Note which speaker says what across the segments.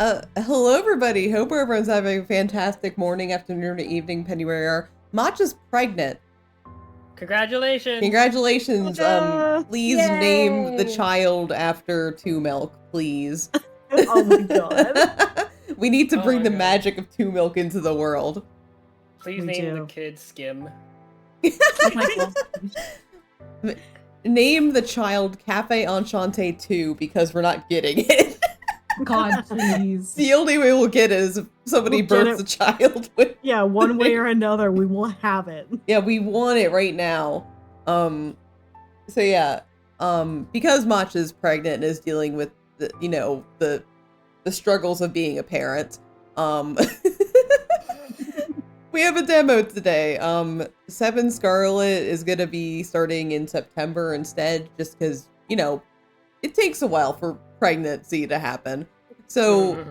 Speaker 1: Hello everybody. Hope everyone's having a fantastic morning, afternoon, or evening, depending where you are. Matcha's pregnant.
Speaker 2: Congratulations!
Speaker 1: Congratulations. Please name the
Speaker 3: Yay!
Speaker 1: child after Two Milk, please.
Speaker 3: Oh my god.
Speaker 1: We need to
Speaker 2: Oh
Speaker 1: bring
Speaker 2: my
Speaker 1: the
Speaker 2: God.
Speaker 1: magic of Two Milk into the world.
Speaker 2: Please
Speaker 3: We
Speaker 2: name the
Speaker 3: do.
Speaker 2: kid Skim.
Speaker 3: Oh my god.
Speaker 1: Name the child Cafe Enchanté 2 because we're not getting it.
Speaker 3: God, please.
Speaker 1: The only way we'll get it is if somebody
Speaker 3: We'll get
Speaker 1: births
Speaker 3: it.
Speaker 1: a child with.
Speaker 3: Yeah, one way or another, we will have it.
Speaker 1: Yeah, we want it right now. So yeah, because Matcha's pregnant and is dealing with the struggles of being a parent, we have a demo today. Seven Scarlet is gonna be starting in September instead, just because it takes a while for pregnancy to happen. So,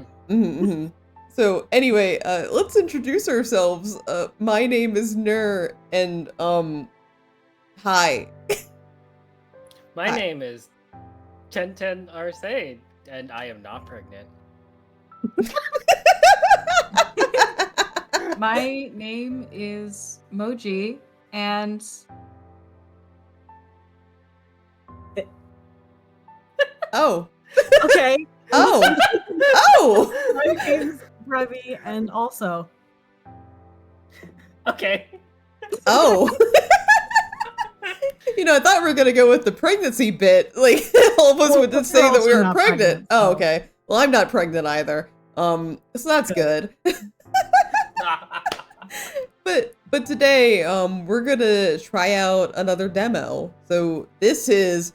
Speaker 1: so anyway, let's introduce ourselves. My name is Nur, and hi.
Speaker 2: My
Speaker 1: Hi.
Speaker 2: name is Ten Arcade, and I am not pregnant.
Speaker 4: My name is Moji, and
Speaker 1: Oh.
Speaker 3: Okay.
Speaker 1: Oh. Oh.
Speaker 3: My name's Brevi, and also.
Speaker 2: Okay.
Speaker 1: Oh. I thought we were gonna go with the pregnancy bit. Like all of us
Speaker 3: Well,
Speaker 1: would just
Speaker 3: we're
Speaker 1: say that we
Speaker 3: also
Speaker 1: were
Speaker 3: not
Speaker 1: pregnant.
Speaker 3: pregnant,
Speaker 1: Oh,
Speaker 3: so.
Speaker 1: okay. Well, I'm not pregnant either. So that's good. But today, we're gonna try out another demo. So this is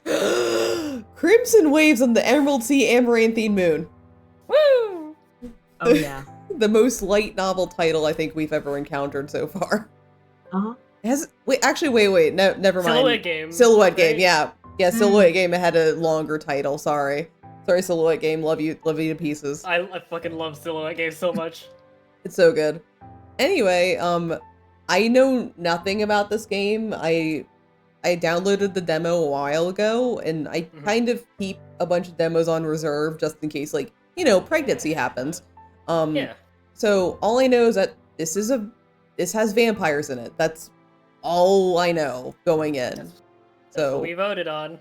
Speaker 1: Crimson Waves on the Emerald Sea Amaranthine Moon.
Speaker 2: Woo!
Speaker 3: Oh yeah.
Speaker 1: The most light novel title I think we've ever encountered so far.
Speaker 3: Uh-huh.
Speaker 1: Wait. No, never mind.
Speaker 2: Silhouette game.
Speaker 1: Silhouette game,
Speaker 2: right?
Speaker 1: yeah. Yeah, Silhouette game had a longer title, sorry. Sorry, Silhouette game, love you to pieces.
Speaker 2: I fucking love Silhouette game so much.
Speaker 1: It's so good. Anyway, I know nothing about this game. I downloaded the demo a while ago, and I kind of keep a bunch of demos on reserve just in case, pregnancy happens.
Speaker 2: Yeah.
Speaker 1: So all I know is that this has vampires in it. That's all I know going in.
Speaker 2: That's
Speaker 1: So
Speaker 2: what we voted on.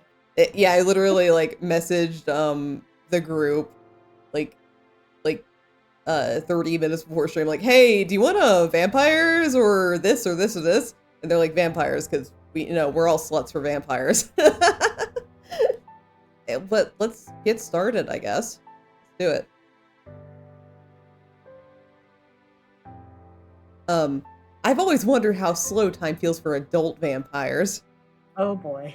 Speaker 1: yeah, I literally messaged the group like 30 minutes before stream, like, hey, do you want vampires or this or this or this? And they're like, vampires, because we're all sluts for vampires. But let's get started, I guess. Let's do it. I've always wondered how slow time feels for adult vampires.
Speaker 3: Oh boy.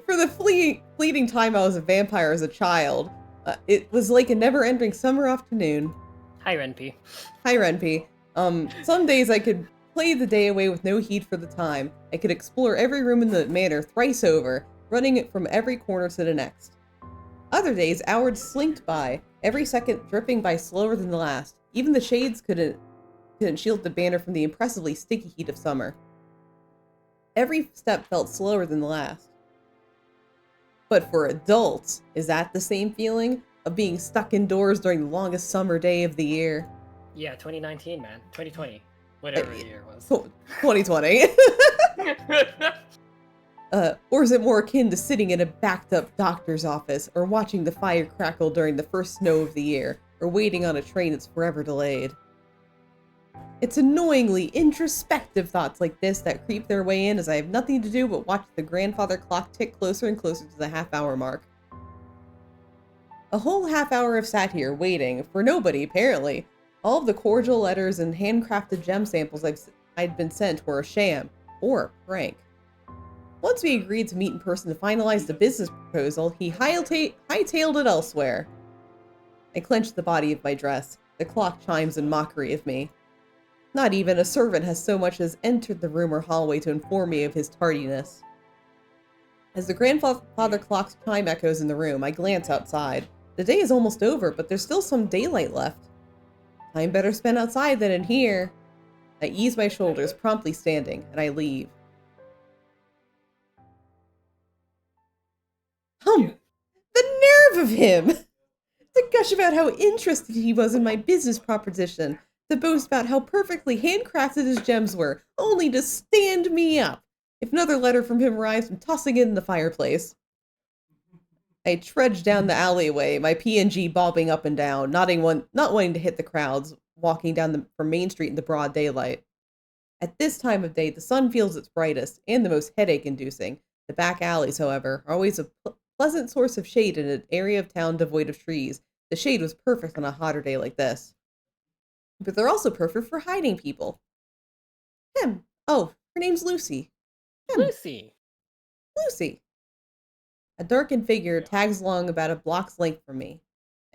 Speaker 1: For the fleeting time I was a vampire as a child, it was like a never-ending summer afternoon.
Speaker 2: Hi, Renpy.
Speaker 1: Hi, Renpy. Some days I could play the day away with no heed for the time. I could explore every room in the manor thrice over, running it from every corner to the next. Other days, hours slinked by, every second dripping by slower than the last. Even the shades couldn't shield the banner from the impressively sticky heat of summer. Every step felt slower than the last. But for adults, is that the same feeling of being stuck indoors during the longest summer day of the year?
Speaker 2: Yeah, 2019, man. 2020. Whatever the year was.
Speaker 1: 2020. Or is it more akin to sitting in a backed-up doctor's office, or watching the fire crackle during the first snow of the year, or waiting on a train that's forever delayed? It's annoyingly introspective thoughts like this that creep their way in as I have nothing to do but watch the grandfather clock tick closer and closer to the half-hour mark. A whole half hour I've sat here, waiting, for nobody, apparently. All of the cordial letters and handcrafted gem samples I'd been sent were a sham, or a prank. Once we agreed to meet in person to finalize the business proposal, he hightailed it elsewhere. I clenched the body of my dress. The clock chimes in mockery of me. Not even a servant has so much as entered the room or hallway to inform me of his tardiness. As the grandfather clock's chime echoes in the room, I glance outside. The day is almost over, but there's still some daylight left. Time better spent outside than in here. I ease my shoulders, promptly standing, and I leave. The nerve of him! to gush about how interested he was in my business proposition, to boast about how perfectly handcrafted his gems were, only to stand me up. If another letter from him arrives, I'm tossing it in the fireplace. I trudged down the alleyway, my PNG bobbing up and down, not wanting to hit the crowds, walking down from Main Street in the broad daylight. At this time of day, the sun feels its brightest and the most headache-inducing. The back alleys, however, are always a pleasant source of shade in an area of town devoid of trees. The shade was perfect on a hotter day like this. But they're also perfect for hiding people. Oh, her name's Lucy.
Speaker 2: Lucy.
Speaker 1: Lucy. A darkened figure tags along about a block's length from me.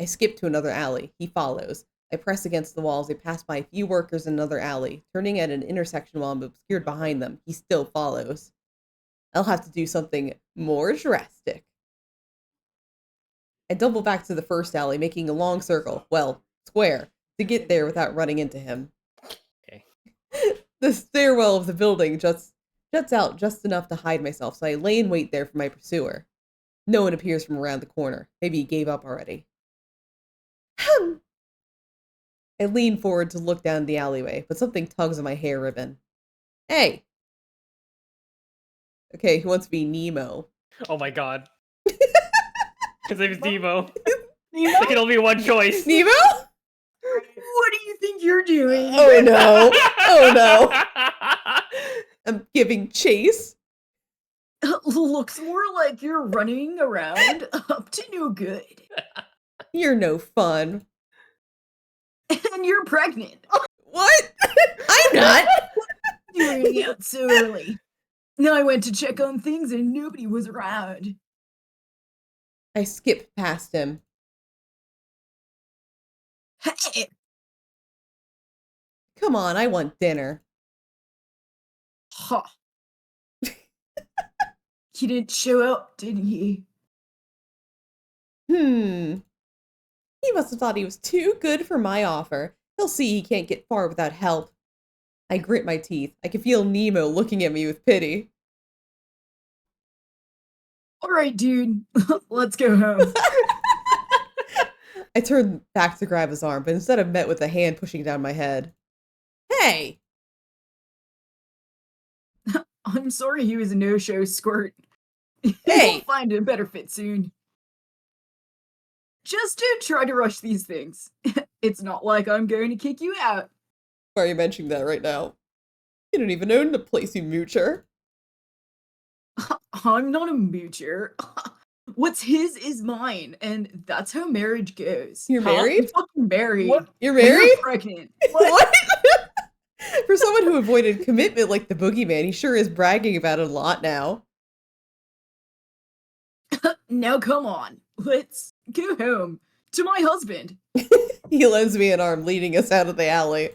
Speaker 1: I skip to another alley. He follows. I press against the walls. I pass by a few workers in another alley. Turning at an intersection while I'm obscured behind them, he still follows. I'll have to do something more drastic. I double back to the first alley, making a long circle, square, to get there without running into him.
Speaker 2: Okay.
Speaker 1: The stairwell of the building juts out just enough to hide myself, so I lay in wait there for my pursuer. No one appears from around the corner. Maybe he gave up already. I lean forward to look down the alleyway, but something tugs on my hair ribbon. Hey! Okay, who wants to be Nemo?
Speaker 2: Oh my god. His name is Nemo.
Speaker 3: Nemo?
Speaker 2: There can only be one choice.
Speaker 1: Nemo?
Speaker 3: What do you think you're doing?
Speaker 1: Oh no! Oh no! I'm giving chase.
Speaker 3: Looks more like you're running around up to no good.
Speaker 1: You're no fun.
Speaker 3: And you're pregnant.
Speaker 1: What? I'm not!
Speaker 3: You're running out so early. Now I went to check on things and nobody was around.
Speaker 1: I skip past him.
Speaker 3: Hey!
Speaker 1: Come on, I want dinner.
Speaker 3: Huh. He didn't show up, did he?
Speaker 1: He must have thought he was too good for my offer. He'll see he can't get far without help. I grit my teeth. I can feel Nemo looking at me with pity.
Speaker 3: Alright, dude. Let's go home.
Speaker 1: I turned back to grab his arm, but instead I'm met with a hand pushing down my head. Hey!
Speaker 3: I'm sorry he was a no-show squirt.
Speaker 1: Hey!
Speaker 3: We'll find a better fit soon. Just don't try to rush these things. It's not like I'm going to kick you out.
Speaker 1: Why are you mentioning that right now? You don't even own the place, you moocher.
Speaker 3: I'm not a moocher. What's his is mine, and that's how marriage goes.
Speaker 1: You're
Speaker 3: I'm
Speaker 1: married?
Speaker 3: fucking married.
Speaker 2: What?
Speaker 1: You're
Speaker 3: And
Speaker 1: married?
Speaker 3: You're pregnant.
Speaker 1: What? For someone who avoided commitment like the boogeyman, he sure is bragging about it a lot now.
Speaker 3: Now come on. Let's go home to my husband.
Speaker 1: He lends me an arm, leading us out of the alley.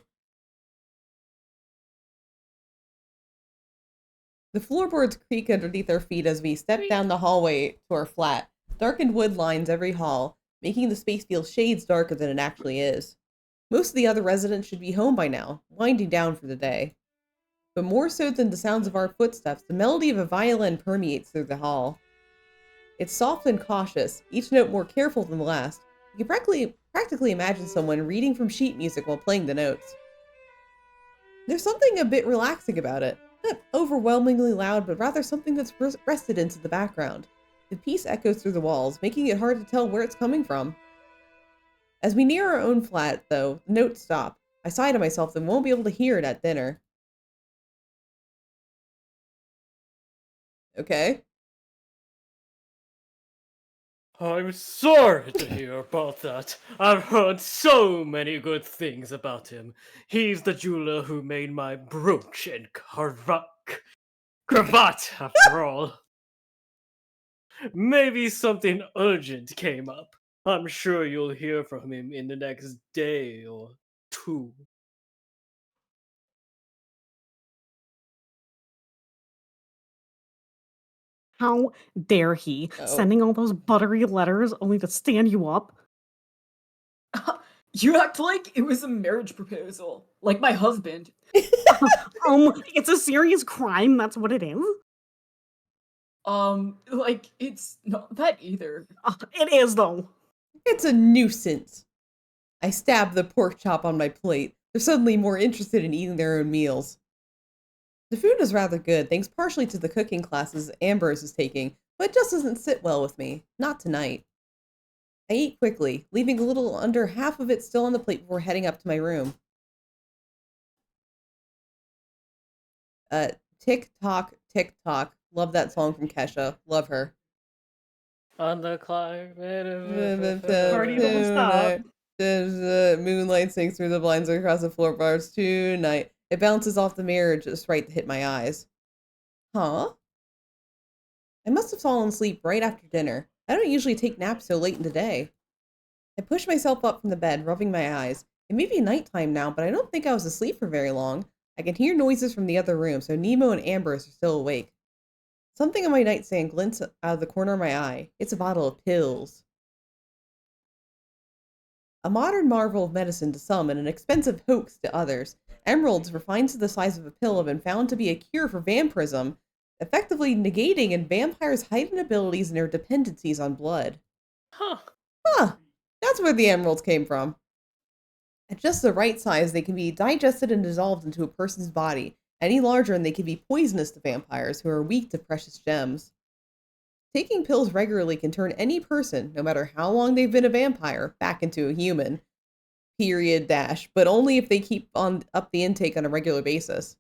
Speaker 1: The floorboards creak underneath our feet as we step down the hallway to our flat. Darkened wood lines every hall, making the space feel shades darker than it actually is. Most of the other residents should be home by now, winding down for the day. But more so than the sounds of our footsteps, the melody of a violin permeates through the hall. It's soft and cautious, each note more careful than the last. You can practically imagine someone reading from sheet music while playing the notes. There's something a bit relaxing about it. Not overwhelmingly loud, but rather something that's rested into the background. The piece echoes through the walls, making it hard to tell where it's coming from. As we near our own flat, though, the notes stop. I sigh to myself that we won't be able to hear it at dinner. Okay.
Speaker 2: I'm sorry to hear about that. I've heard so many good things about him. He's the jeweler who made my brooch and cravat, after all. Maybe something urgent came up. I'm sure you'll hear from him in the next day or two.
Speaker 5: How dare he, sending all those buttery letters only to stand you up?
Speaker 3: You act like it was a marriage proposal. Like my husband.
Speaker 5: It's a serious crime, that's what it is?
Speaker 3: Like, it's not that either.
Speaker 5: It is, though.
Speaker 1: It's a nuisance. I stab the pork chop on my plate. They're suddenly more interested in eating their own meals. The food is rather good, thanks partially to the cooking classes Ambrose is taking, but it just doesn't sit well with me. Not tonight. I eat quickly, leaving a little under half of it still on the plate before heading up to my room. Tick tock, tick tock. Love that song from Kesha. Love her.
Speaker 2: On the climb.
Speaker 5: Party don't stop.
Speaker 1: Moonlight sinks through the blinds across the floor bars tonight. It bounces off the mirror just right to hit my eyes. Huh? I must have fallen asleep right after dinner. I don't usually take naps so late in the day. I push myself up from the bed, rubbing my eyes. It may be nighttime now, but I don't think I was asleep for very long. I can hear noises from the other room, so Nemo and Ambrose are still awake. Something on my nightstand glints out of the corner of my eye. It's a bottle of pills. A modern marvel of medicine to some and an expensive hoax to others, emeralds refined to the size of a pill have been found to be a cure for vampirism, effectively negating a vampire's heightened abilities and their dependencies on blood.
Speaker 2: Huh.
Speaker 1: That's where the emeralds came from. At just the right size, they can be digested and dissolved into a person's body. Any larger and they can be poisonous to vampires who are weak to precious gems. Taking pills regularly can turn any person, no matter how long they've been a vampire, back into a human. Period dash, but only if they keep on up the intake on a regular basis.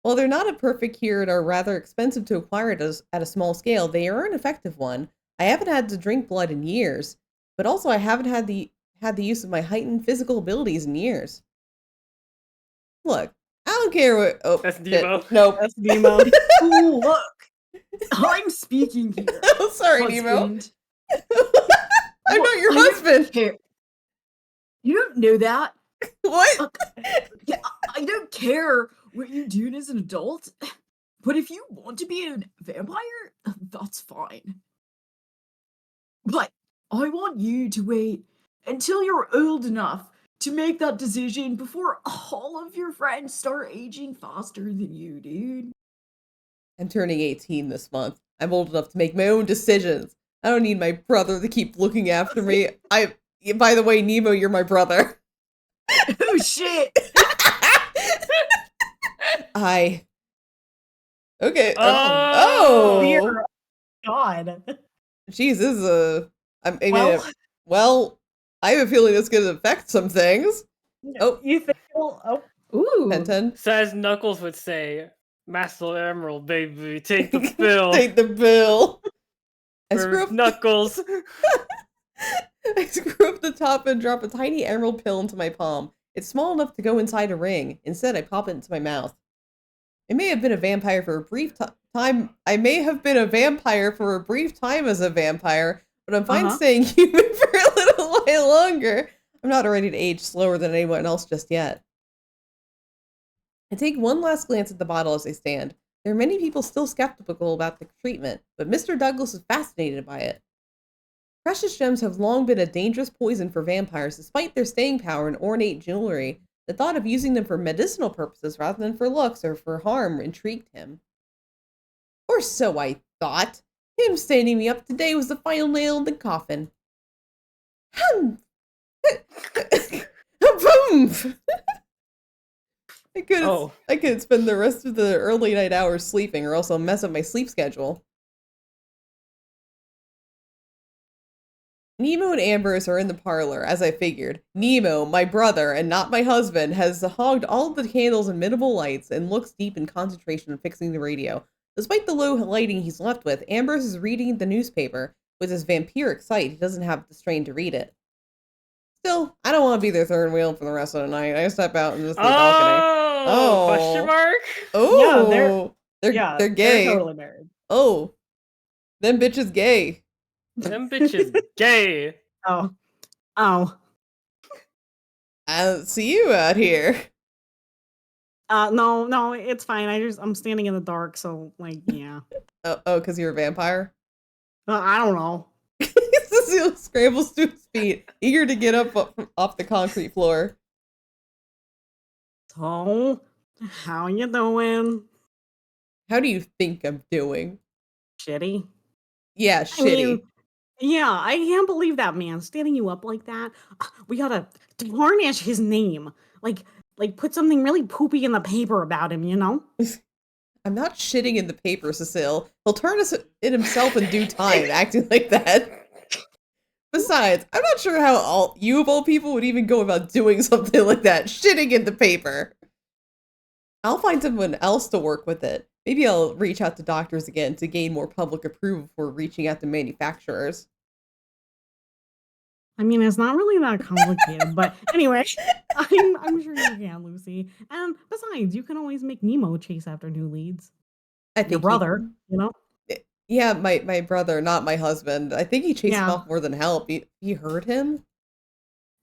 Speaker 1: While they're not a perfect cure and are rather expensive to acquire at a small scale, they are an effective one. I haven't had to drink blood in years, but also I haven't had the use of my heightened physical abilities in years. Look, I don't care what. Oh,
Speaker 2: That's
Speaker 1: shit.
Speaker 2: Nemo.
Speaker 1: Nope.
Speaker 5: That's Nemo.
Speaker 3: Ooh, look. I'm speaking here.
Speaker 1: Oh, sorry, Nemo.
Speaker 3: Husband.
Speaker 1: I'm
Speaker 3: Look,
Speaker 1: not your
Speaker 3: I don't
Speaker 1: husband.
Speaker 3: care. You don't know that.
Speaker 1: What?
Speaker 3: Yeah, I don't care what you're doing as an adult, but if you want to be a vampire, that's fine. But I want you to wait until you're old enough to make that decision before all of your friends start aging faster than you, dude.
Speaker 1: I'm turning 18 this month. I'm old enough to make my own decisions. I don't need my brother to keep looking after me. By the way, Nemo, you're my brother.
Speaker 3: Oh shit!
Speaker 1: Okay.
Speaker 2: Oh!
Speaker 5: Dear God.
Speaker 1: Jeez, this is
Speaker 5: Well,
Speaker 1: well, I have a feeling this could affect some things. Oh,
Speaker 5: you think? Oh,
Speaker 3: Ooh.
Speaker 1: Penton.
Speaker 2: So as Knuckles would say, Master Emerald, baby, take the pill.
Speaker 1: Take the bill. I
Speaker 2: for
Speaker 1: screw up
Speaker 2: Knuckles.
Speaker 1: I screw up the top and drop a tiny emerald pill into my palm. It's small enough to go inside a ring. Instead, I pop it into my mouth. I may have been a vampire for a brief time. I may have been a vampire for a brief time as a vampire, but I'm fine staying human for a little while longer. I'm not ready to age slower than anyone else just yet. I take one last glance at the bottle as I stand. There are many people still skeptical about the treatment, but Mr. Douglas is fascinated by it. Precious gems have long been a dangerous poison for vampires despite their staying power and ornate jewelry. The thought of using them for medicinal purposes rather than for looks or for harm intrigued him. Or so I thought. Him standing me up today was the final nail in the coffin. Boom! I could spend the rest of the early night hours sleeping or else I'll mess up my sleep schedule. Nemo and Ambrose are in the parlor, as I figured. Nemo, my brother, and not my husband, has hogged all of the candles and minimal lights and looks deep in concentration on fixing the radio. Despite the low lighting he's left with, Ambrose is reading the newspaper. With his vampiric sight, he doesn't have the strain to read it. Still, I don't want to be their third wheel for the rest of the night. I step out into the balcony.
Speaker 2: Oh, question mark?
Speaker 1: Oh,
Speaker 5: yeah,
Speaker 1: they're gay.
Speaker 5: They're totally married.
Speaker 1: Oh, them bitches gay.
Speaker 2: Them bitches gay.
Speaker 5: Oh.
Speaker 1: I don't see you out here.
Speaker 5: No, it's fine. I'm standing in the dark, so like, yeah.
Speaker 1: Oh, because you're a vampire?
Speaker 5: I don't know.
Speaker 1: Cecile scrambles to his feet, eager to get up off the concrete floor.
Speaker 5: So, how you doing?
Speaker 1: How do you think I'm doing?
Speaker 5: Shitty.
Speaker 1: Yeah, shitty.
Speaker 5: mean, Yeah, I can't believe that man standing you up like that. We gotta tarnish his name. Like, put something really poopy in the paper about him, you know?
Speaker 1: I'm not shitting in the paper, Cecile. He'll turn us in himself in due time, acting like that. Besides, I'm not sure how you of all people would even go about doing something like that, shitting in the paper. I'll find someone else to work with it. Maybe I'll reach out to doctors again to gain more public approval before reaching out to manufacturers.
Speaker 5: I mean, it's not really that complicated, but anyway, I'm sure you can, Lucy. And besides, you can always make Nemo chase after new leads.
Speaker 1: I
Speaker 5: Your
Speaker 1: think he,
Speaker 5: brother, you know?
Speaker 1: yeah, my brother, not my husband. I think he chased him
Speaker 5: Yeah.
Speaker 1: off more than help. He hurt him.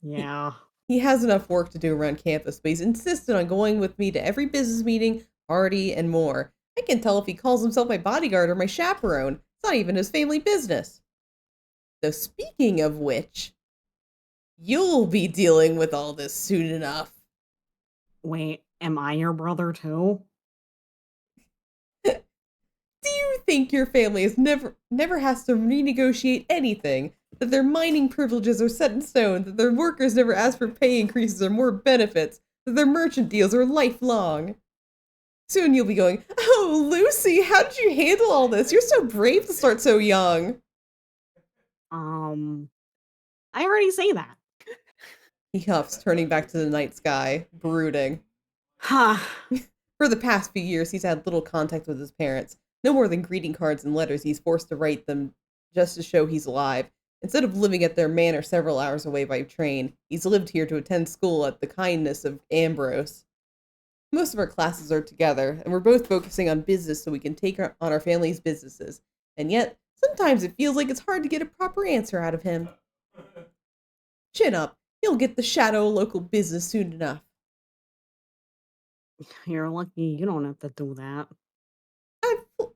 Speaker 5: Yeah.
Speaker 1: He has enough work to do around campus, but he's insisted on going with me to every business meeting, party, and more. I can tell if he calls himself my bodyguard or my chaperone. It's not even his family business. So speaking of which, you'll be dealing with all this soon enough.
Speaker 5: Wait, am I your brother too?
Speaker 1: Do you think your family has never has to renegotiate anything? That their mining privileges are set in stone, that their workers never ask for pay increases or more benefits, that their merchant deals are lifelong? Soon you'll be going, "Oh, Lucy, how did you handle all this? You're so brave to start so young."
Speaker 5: I already say that.
Speaker 1: He huffs, turning back to the night sky, brooding.
Speaker 5: Ha.
Speaker 1: For the past few years, he's had little contact with his parents. No more than greeting cards and letters he's forced to write them just to show he's alive. Instead of living at their manor several hours away by train, he's lived here to attend school at the kindness of Ambrose. Most of our classes are together, and we're both focusing on business so we can take on our family's businesses. And yet, sometimes it feels like it's hard to get a proper answer out of him. Chin up. You'll get the shadow local business soon enough.
Speaker 5: You're lucky you don't have to do that.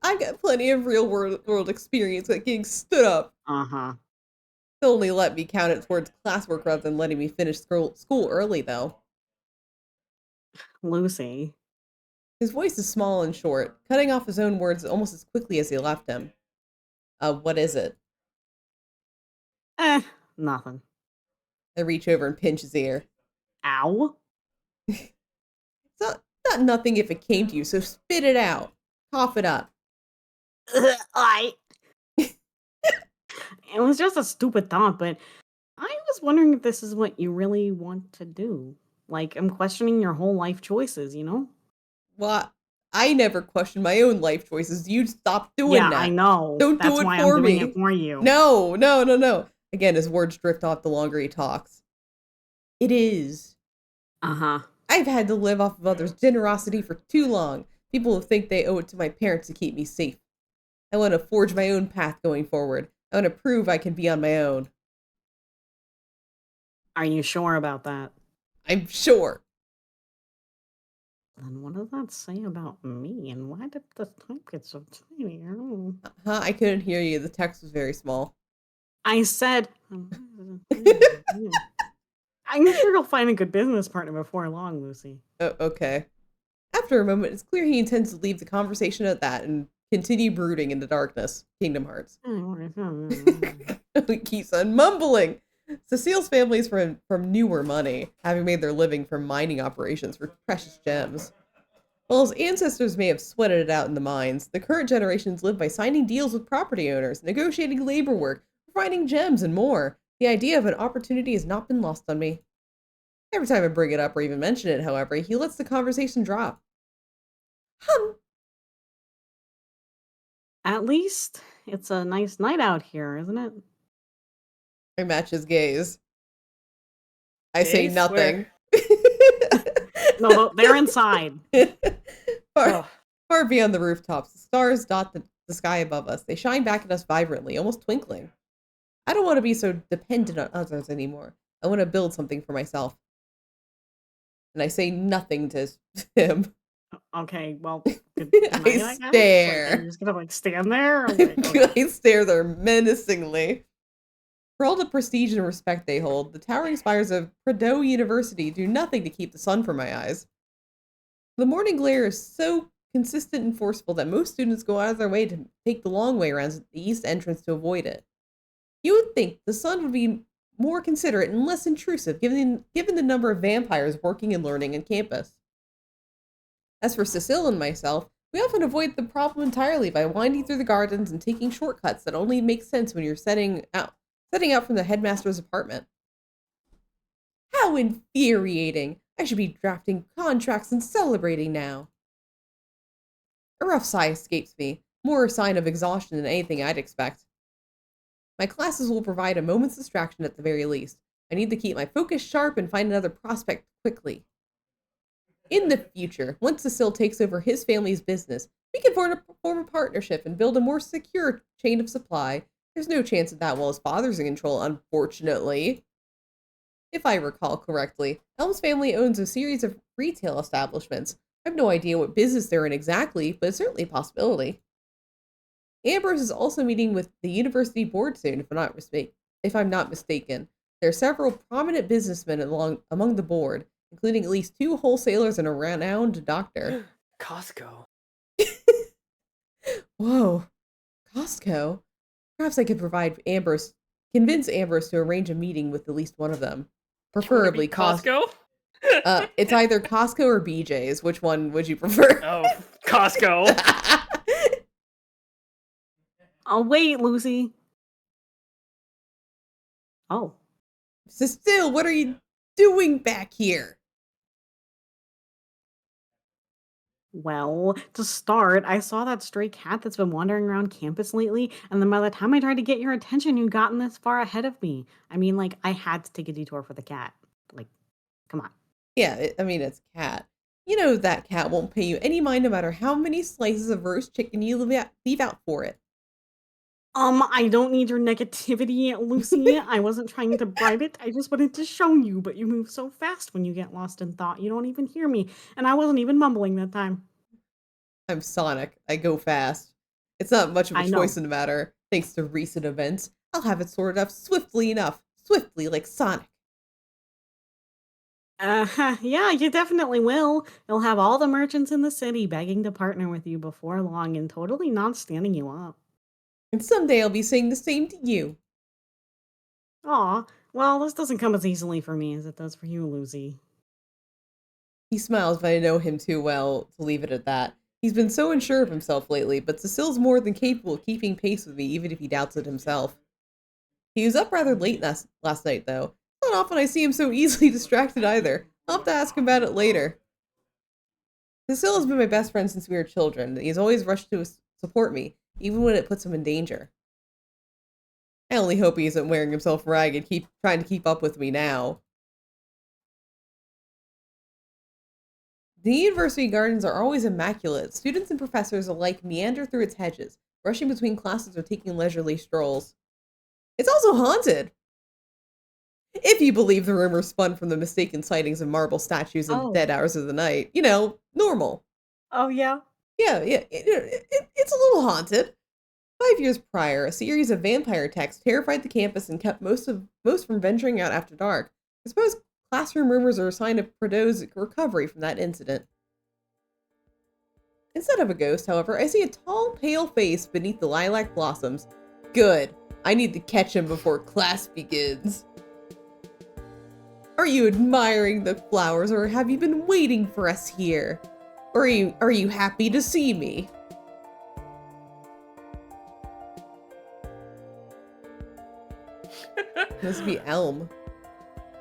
Speaker 1: I've got plenty of real world experience at getting stood up.
Speaker 5: Uh-huh.
Speaker 1: They'll only let me count it towards classwork rather than letting me finish school early, though.
Speaker 5: Lucy.
Speaker 1: His voice is small and short, cutting off his own words almost as quickly as he left them. What is it?
Speaker 5: Nothing.
Speaker 1: I reach over and pinch his ear.
Speaker 5: Ow.
Speaker 1: It's not nothing if it came to you, so spit it out. Cough it up.
Speaker 5: It was just a stupid thought, but I was wondering if this is what you really want to do. Like, I'm questioning your whole life choices, you know?
Speaker 1: Well, I never questioned my own life choices. You stop doing
Speaker 5: Yeah,
Speaker 1: that.
Speaker 5: I know.
Speaker 1: Don't
Speaker 5: That's
Speaker 1: do it
Speaker 5: why
Speaker 1: for
Speaker 5: I'm doing
Speaker 1: me.
Speaker 5: it for you.
Speaker 1: No. Again, his words drift off the longer he talks. It is.
Speaker 5: Uh-huh.
Speaker 1: I've had to live off of others' generosity for too long. People will think they owe it to my parents to keep me safe. I want to forge my own path going forward. I want to prove I can be on my own.
Speaker 5: Are you sure about that?
Speaker 1: I'm sure.
Speaker 5: Then what does that say about me? And why did the type get so tiny? I don't know.
Speaker 1: Huh? I couldn't hear you. The text was very small.
Speaker 5: I said, I'm sure you'll find a good business partner before long, Lucy.
Speaker 1: Oh, okay. After a moment, it's clear he intends to leave the conversation at that and continue brooding in the darkness. Kingdom Hearts. He keeps on mumbling. Cecile's family is from newer money, having made their living from mining operations for precious gems. While his ancestors may have sweated it out in the mines, the current generations live by signing deals with property owners, negotiating labor work, providing gems, and more. The idea of an opportunity has not been lost on me. Every time I bring it up or even mention it, however, he lets the conversation drop.
Speaker 5: At least it's a nice night out here, isn't it?
Speaker 1: I match his gaze. I say
Speaker 2: Gaze?
Speaker 1: nothing.
Speaker 5: No, they're inside.
Speaker 1: far, far beyond the rooftops, the stars dot the sky above us. They shine back at us vibrantly, almost twinkling. I don't want to be so dependent on others anymore. I want to build something for myself. And I say nothing to him.
Speaker 5: Okay, well, good
Speaker 1: I
Speaker 5: night, guess.
Speaker 1: stare.
Speaker 5: Like, you're just gonna like stand there. Okay.
Speaker 1: I stare there menacingly. For all the prestige and respect they hold, the towering spires of Prideaux University do nothing to keep the sun from my eyes. The morning glare is so consistent and forceful that most students go out of their way to take the long way around the east entrance to avoid it. You would think the sun would be more considerate and less intrusive given the number of vampires working and learning on campus. As for Cecile and myself, we often avoid the problem entirely by winding through the gardens and taking shortcuts that only make sense when you're setting out from the headmaster's apartment. How infuriating! I should be drafting contracts and celebrating now. A rough sigh escapes me, more a sign of exhaustion than anything I'd expect. My classes will provide a moment's distraction at the very least. I need to keep my focus sharp and find another prospect quickly. In the future, once Cecile takes over his family's business, we can form a partnership and build a more secure chain of supply. There's no chance of that while his father's in control, unfortunately. If I recall correctly, Elm's family owns a series of retail establishments. I have no idea what business they're in exactly, but it's certainly a possibility. Ambrose is also meeting with the university board soon, if I'm not mistaken. There are several prominent businessmen among the board, including at least 2 wholesalers and a renowned doctor.
Speaker 2: Costco.
Speaker 1: Whoa, Costco? Perhaps I could convince Ambrose to arrange a meeting with at least one of them. Preferably
Speaker 2: Costco?
Speaker 1: It's either Costco or BJ's. Which one would you prefer?
Speaker 2: Oh, Costco.
Speaker 5: Oh, wait, Lucy. Oh.
Speaker 1: Cecile, what are you doing back here?
Speaker 5: Well, to start, I saw that stray cat that's been wandering around campus lately, and then by the time I tried to get your attention, you'd gotten this far ahead of me. I mean, like, I had to take a detour for the cat. Like, come on.
Speaker 1: Yeah, it's a cat. You know that cat won't pay you any mind no matter how many slices of roast chicken you leave out for it.
Speaker 5: I don't need your negativity, Lucy. I wasn't trying to bribe it. I just wanted to show you, but you move so fast when you get lost in thought. You don't even hear me, and I wasn't even mumbling that time.
Speaker 1: I'm Sonic. I go fast. It's not much of a
Speaker 5: I know.
Speaker 1: choice in the matter, thanks to recent events. I'll have it sorted out swiftly like Sonic.
Speaker 5: Yeah, you definitely will. You'll have all the merchants in the city begging to partner with you before long and totally not standing you up.
Speaker 1: And someday I'll be saying the same to you.
Speaker 5: Aw, well, this doesn't come as easily for me as it does for you, Lucy.
Speaker 1: He smiles, but I know him too well to leave it at that. He's been so unsure of himself lately, but Cecile's more than capable of keeping pace with me, even if he doubts it himself. He was up rather late last night, though. Not often I see him so easily distracted either. I'll have to ask him about it later. Cecile has been my best friend since we were children. He's always rushed to support me, even when it puts him in danger. I only hope he isn't wearing himself ragged, trying to keep up with me now. The university gardens are always immaculate. Students and professors alike meander through its hedges, rushing between classes or taking leisurely strolls. It's also haunted! If you believe the rumors spun from the mistaken sightings of marble statues in
Speaker 5: Oh.
Speaker 1: dead hours of the night. You know, normal.
Speaker 5: Oh, yeah?
Speaker 1: Yeah, it's a little haunted. 5 years prior, a series of vampire attacks terrified the campus and kept most from venturing out after dark. I suppose classroom rumors are a sign of Prideaux's recovery from that incident. Instead of a ghost, however, I see a tall, pale face beneath the lilac blossoms. Good. I need to catch him before class begins. Are you admiring the flowers, or have you been waiting for us here? Or are you happy to see me? Must be Elm.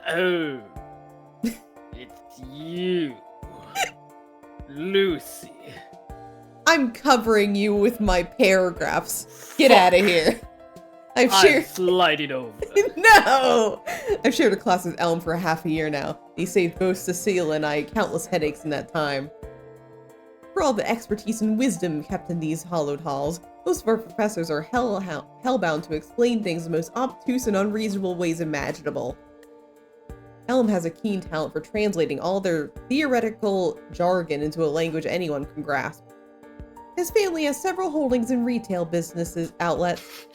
Speaker 2: Oh, it's you, Lucy.
Speaker 1: I'm covering you with my paragraphs. Get out of here.
Speaker 2: I'm sliding over.
Speaker 1: No! I've shared a class with Elm for half a year now. He saved both Cecile and I countless headaches in that time. For all the expertise and wisdom kept in these hollowed halls, most of our professors are hellbound to explain things in the most obtuse and unreasonable ways imaginable. Elm has a keen talent for translating all their theoretical jargon into a language anyone can grasp. His family has several holdings in retail businesses outlets,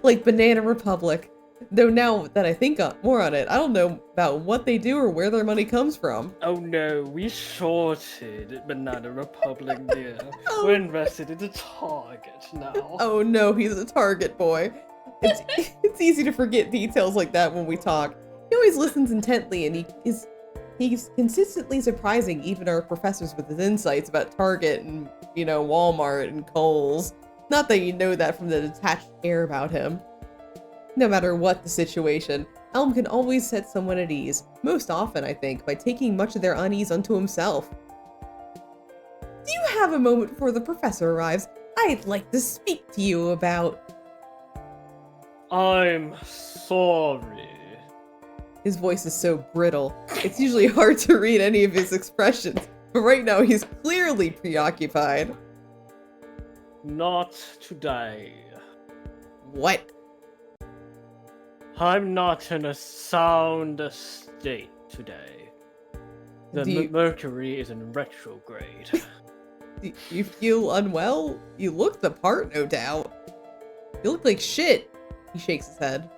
Speaker 1: like Banana Republic. Though now that I think more on it, I don't know about what they do or where their money comes from.
Speaker 2: Oh no, we shorted Banana Republic, dear. We're invested in the Target now.
Speaker 1: Oh no, he's a Target boy. It's easy to forget details like that when we talk. He always listens intently, and he's consistently surprising even our professors with his insights about Target and, Walmart and Kohl's. Not that you know that from the detached air about him. No matter what the situation, Elm can always set someone at ease, most often, I think, by taking much of their unease unto himself. Do you have a moment before the professor arrives? I'd like to speak to you about...
Speaker 2: I'm sorry.
Speaker 1: His voice is so brittle, it's usually hard to read any of his expressions, but right now he's clearly preoccupied.
Speaker 2: Not today.
Speaker 1: What?
Speaker 2: I'm not in a sound state today. The Mercury is in retrograde.
Speaker 1: Do you feel unwell? You look the part, no doubt. You look like shit. He shakes his head.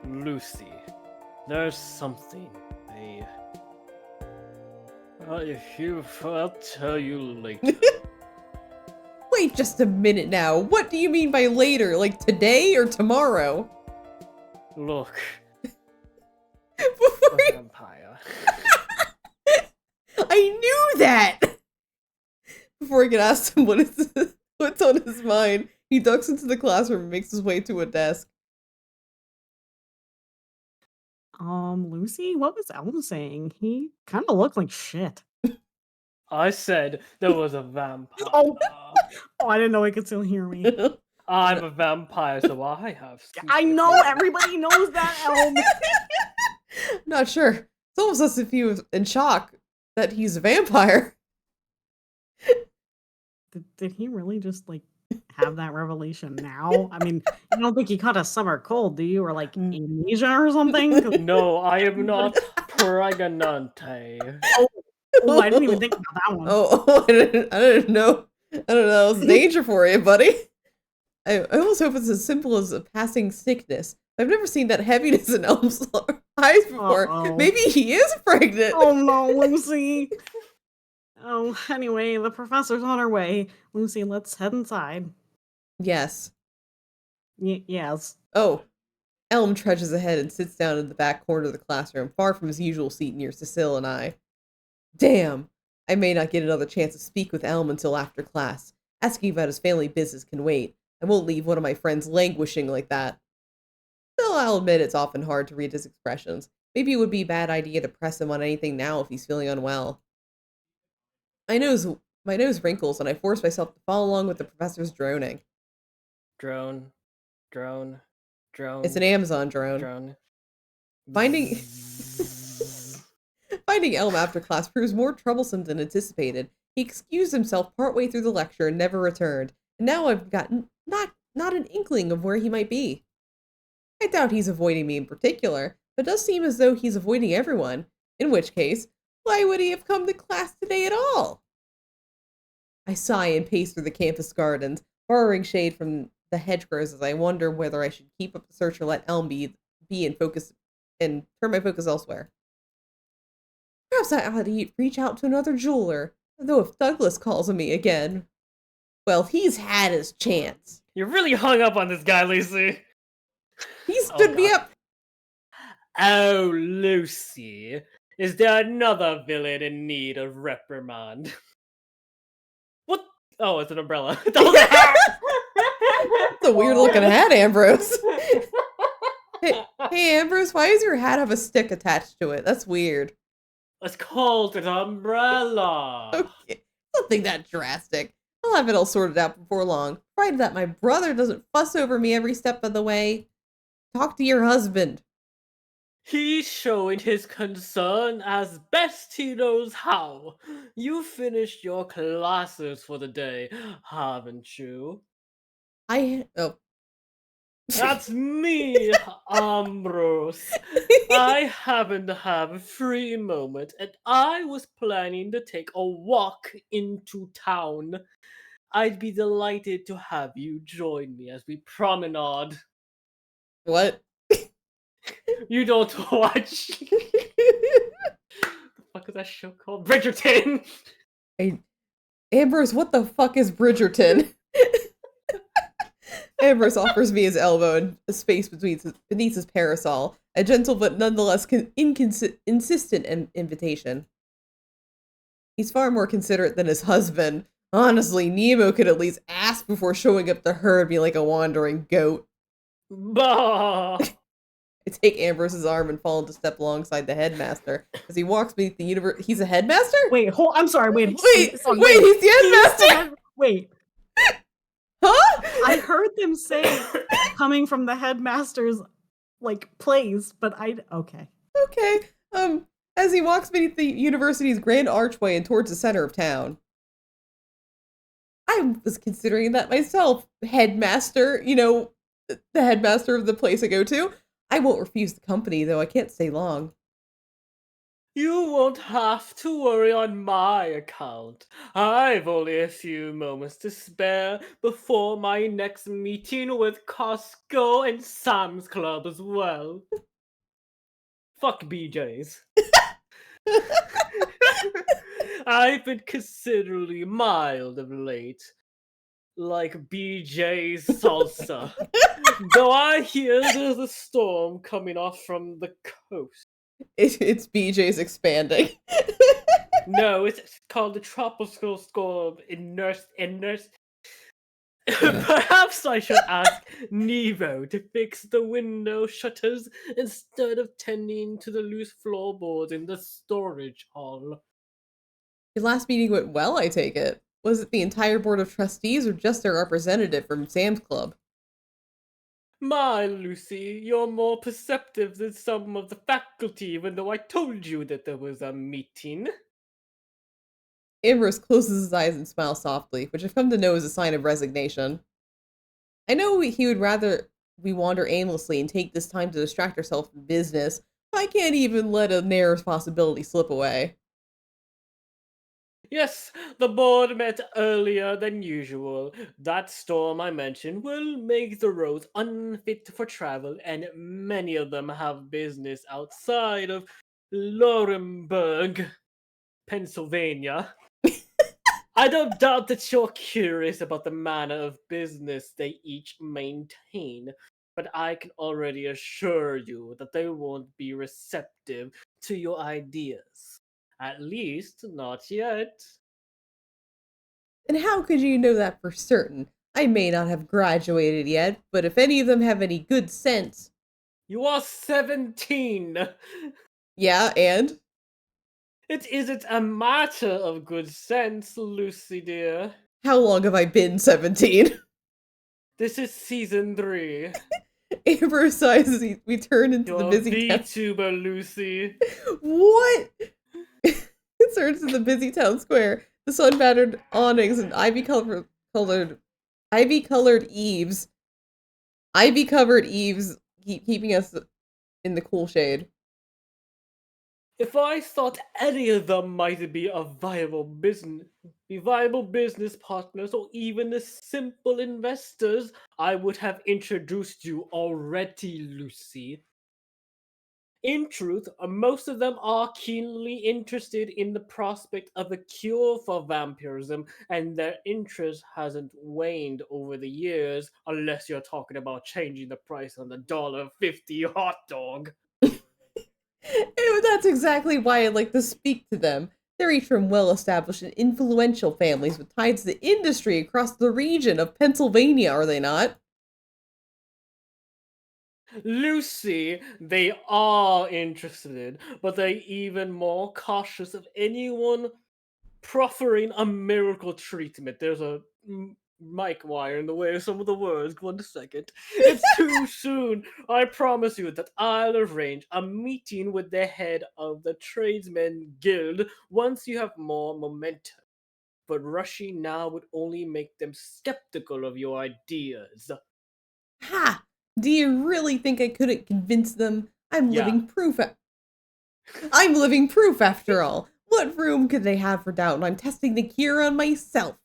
Speaker 2: Lucy, there's something I'll tell you later.
Speaker 1: Wait just a minute now. What do you mean by later? Like today or tomorrow?
Speaker 2: Look,
Speaker 1: Before
Speaker 2: a vampire.
Speaker 1: I knew that! Before I can ask him what's on his mind, he ducks into the classroom and makes his way to a desk.
Speaker 5: Lucy, what was Elm saying? He kind of looked like shit.
Speaker 2: I said there was a vampire.
Speaker 5: Oh, I didn't know he could still hear me.
Speaker 2: I'm a vampire, so I have.
Speaker 5: I know, everybody knows that, Elm.
Speaker 1: Not sure. It's almost as if he was in shock that he's a vampire.
Speaker 5: Did he really just, have that revelation now? I mean, you don't think he caught a summer cold, do you? Or, amnesia or something?
Speaker 2: No, I am not pregante.
Speaker 5: Oh, I didn't even think about that one.
Speaker 1: I didn't know. I don't know. It was danger for you, buddy. I almost hope it's as simple as a passing sickness. I've never seen that heaviness in Elm's eyes before.
Speaker 5: Uh-oh.
Speaker 1: Maybe he is pregnant.
Speaker 5: Oh no, Lucy. Oh, anyway, the professor's on her way. Lucy, let's head inside.
Speaker 1: Yes.
Speaker 5: Yes.
Speaker 1: Oh. Elm trudges ahead and sits down in the back corner of the classroom, far from his usual seat near Cecile and I. Damn. I may not get another chance to speak with Elm until after class. Asking about his family business can wait. I won't leave one of my friends languishing like that. Still, I'll admit it's often hard to read his expressions. Maybe it would be a bad idea to press him on anything now if he's feeling unwell. My nose wrinkles, and I force myself to follow along with the professor's droning.
Speaker 2: Drone.
Speaker 1: It's an Amazon drone. Finding Elm after class proves more troublesome than anticipated. He excused himself partway through the lecture and never returned, and now I've got not an inkling of where he might be. I doubt he's avoiding me in particular, but it does seem as though he's avoiding everyone, in which case, why would he have come to class today at all? I sigh and pace through the campus gardens, borrowing shade from the hedgerows as I wonder whether I should keep up the search or let Elm be and focus and turn my focus elsewhere. Perhaps I ought to reach out to another jeweler, though if Douglas calls on me again, well, he's had his chance.
Speaker 2: You're really hung up on this guy, Lucy.
Speaker 1: He stood me up.
Speaker 2: Oh, Lucy. Is there another villain in need of reprimand? What? Oh, it's an umbrella.
Speaker 1: It's a weird looking hat, Ambrose. Hey, Ambrose, why does your hat have a stick attached to it? That's weird.
Speaker 2: It's called an umbrella.
Speaker 1: Okay, nothing that drastic. I'll have it all sorted out before long, provided that my brother doesn't fuss over me every step of the way. Talk to your husband.
Speaker 2: He's showing his concern as best he knows how. You finished your classes for the day, haven't you? That's me, Ambrose. I happen to have a free moment, and I was planning to take a walk into town. I'd be delighted to have you join me as we promenade.
Speaker 1: What?
Speaker 2: You don't watch. The fuck is that show called? Bridgerton.
Speaker 1: Hey, Ambrose, what the fuck is Bridgerton? Ambrose offers me his elbow and a space beneath his parasol, a gentle but nonetheless insistent invitation. He's far more considerate than his husband. Honestly, Nemo could at least ask before showing up to herd me like a wandering goat.
Speaker 2: Bah!
Speaker 1: I take Ambrose's arm and fall into step alongside the headmaster as he walks beneath the universe. He's a headmaster?
Speaker 5: Wait, I'm sorry. Wait,
Speaker 1: Wait,
Speaker 5: sorry,
Speaker 1: he's
Speaker 5: wait.
Speaker 1: the headmaster?
Speaker 5: Wait,
Speaker 1: Huh?
Speaker 5: I heard them say coming from the headmaster's place, but okay.
Speaker 1: Okay. As he walks beneath the university's grand archway and towards the center of town. I was considering that myself, headmaster, the headmaster of the place I go to. I won't refuse the company, though I can't stay long.
Speaker 2: You won't have to worry on my account. I've only a few moments to spare before my next meeting with Costco and Sam's Club as well. Fuck BJ's. I've been considerably mild of late. Like BJ's salsa. Though I hear there's a storm coming off from the coast.
Speaker 1: It's BJ's expanding.
Speaker 2: No, it's called the tropical storm in Nurse. Perhaps I should ask Nevo to fix the window shutters instead of tending to the loose floorboards in the storage hall.
Speaker 1: Your last meeting went well, I take it. Was it the entire board of trustees or just a representative from Sam's Club?
Speaker 2: My Lucy, you're more perceptive than some of the faculty, even though I told you that there was a meeting.
Speaker 1: Ambrose closes his eyes and smiles softly, which I've come to know is a sign of resignation. I know he would rather we wander aimlessly and take this time to distract ourselves from business, but I can't even let a near possibility slip away.
Speaker 2: Yes, the board met earlier than usual. That storm I mentioned will make the roads unfit for travel, and many of them have business outside of Laurenburg, Pennsylvania. I don't doubt that you're curious about the manner of business they each maintain, but I can already assure you that they won't be receptive to your ideas. At least, not yet.
Speaker 1: And how could you know that for certain? I may not have graduated yet, but if any of them have any good sense.
Speaker 2: You are 17!
Speaker 1: Yeah, and?
Speaker 2: It isn't a matter of good sense, Lucy dear.
Speaker 1: How long have I been 17?
Speaker 2: This is season 3.
Speaker 1: Amber sighs as we turn into
Speaker 2: You're
Speaker 1: the
Speaker 2: a
Speaker 1: busy town.
Speaker 2: VTuber, Lucy.
Speaker 1: What? It turns to the busy town square. The sun-battered awnings and ivy-covered eaves. Ivy-covered eaves keeping us in the cool shade.
Speaker 2: If I thought any of them might be viable business partners or even as simple investors, I would have introduced you already, Lucy. In truth, most of them are keenly interested in the prospect of a cure for vampirism, and their interest hasn't waned over the years, unless you're talking about changing the price on the $1.50 hot dog.
Speaker 1: That's exactly why I like to speak to them. They're each from well-established and influential families with ties to industry across the region of Pennsylvania, are they not?
Speaker 2: Lucy, they are interested, but they're even more cautious of anyone proffering a miracle treatment. There's a mic wire in the way of some of the words. 1 second. It's too soon. I promise you that I'll arrange a meeting with the head of the Tradesmen Guild once you have more momentum. But rushing now would only make them skeptical of your ideas.
Speaker 1: Ha! Do you really think I couldn't convince them? I'm
Speaker 2: Yeah.
Speaker 1: living proof. I'm living proof, after all. What room could they have for doubt when I'm testing the cure on myself?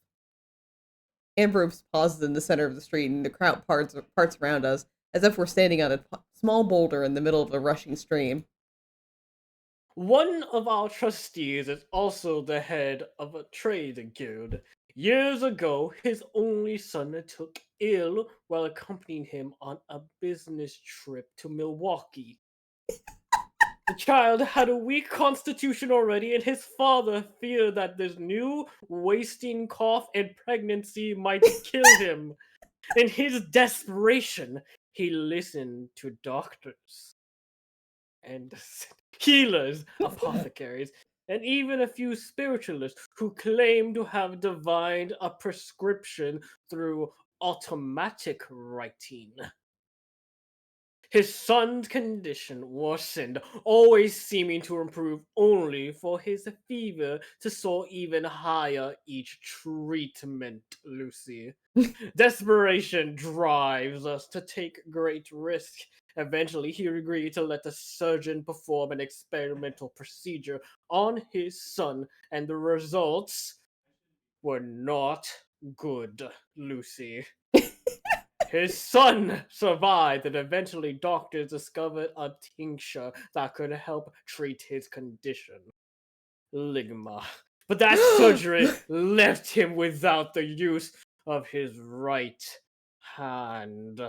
Speaker 1: Ambrose pauses in the center of the street, and the crowd parts around us, as if we're standing on a small boulder in the middle of a rushing stream.
Speaker 2: One of our trustees is also the head of a trade guild. Years ago, his only son took ill while accompanying him on a business trip to Milwaukee. The child had a weak constitution already, and his father feared that this new wasting cough and pregnancy might kill him. In his desperation, he listened to doctors and healers, apothecaries, and even a few spiritualists who claimed to have divined a prescription through automatic writing. His son's condition worsened, always seeming to improve only for his fever to soar even higher each treatment, Lucy. Desperation drives us to take great risk. Eventually, he agreed to let the surgeon perform an experimental procedure on his son, and the results were not good, Lucy. His son survived, and eventually doctors discovered a tincture that could help treat his condition. Ligma. But that surgery left him without the use of his right hand.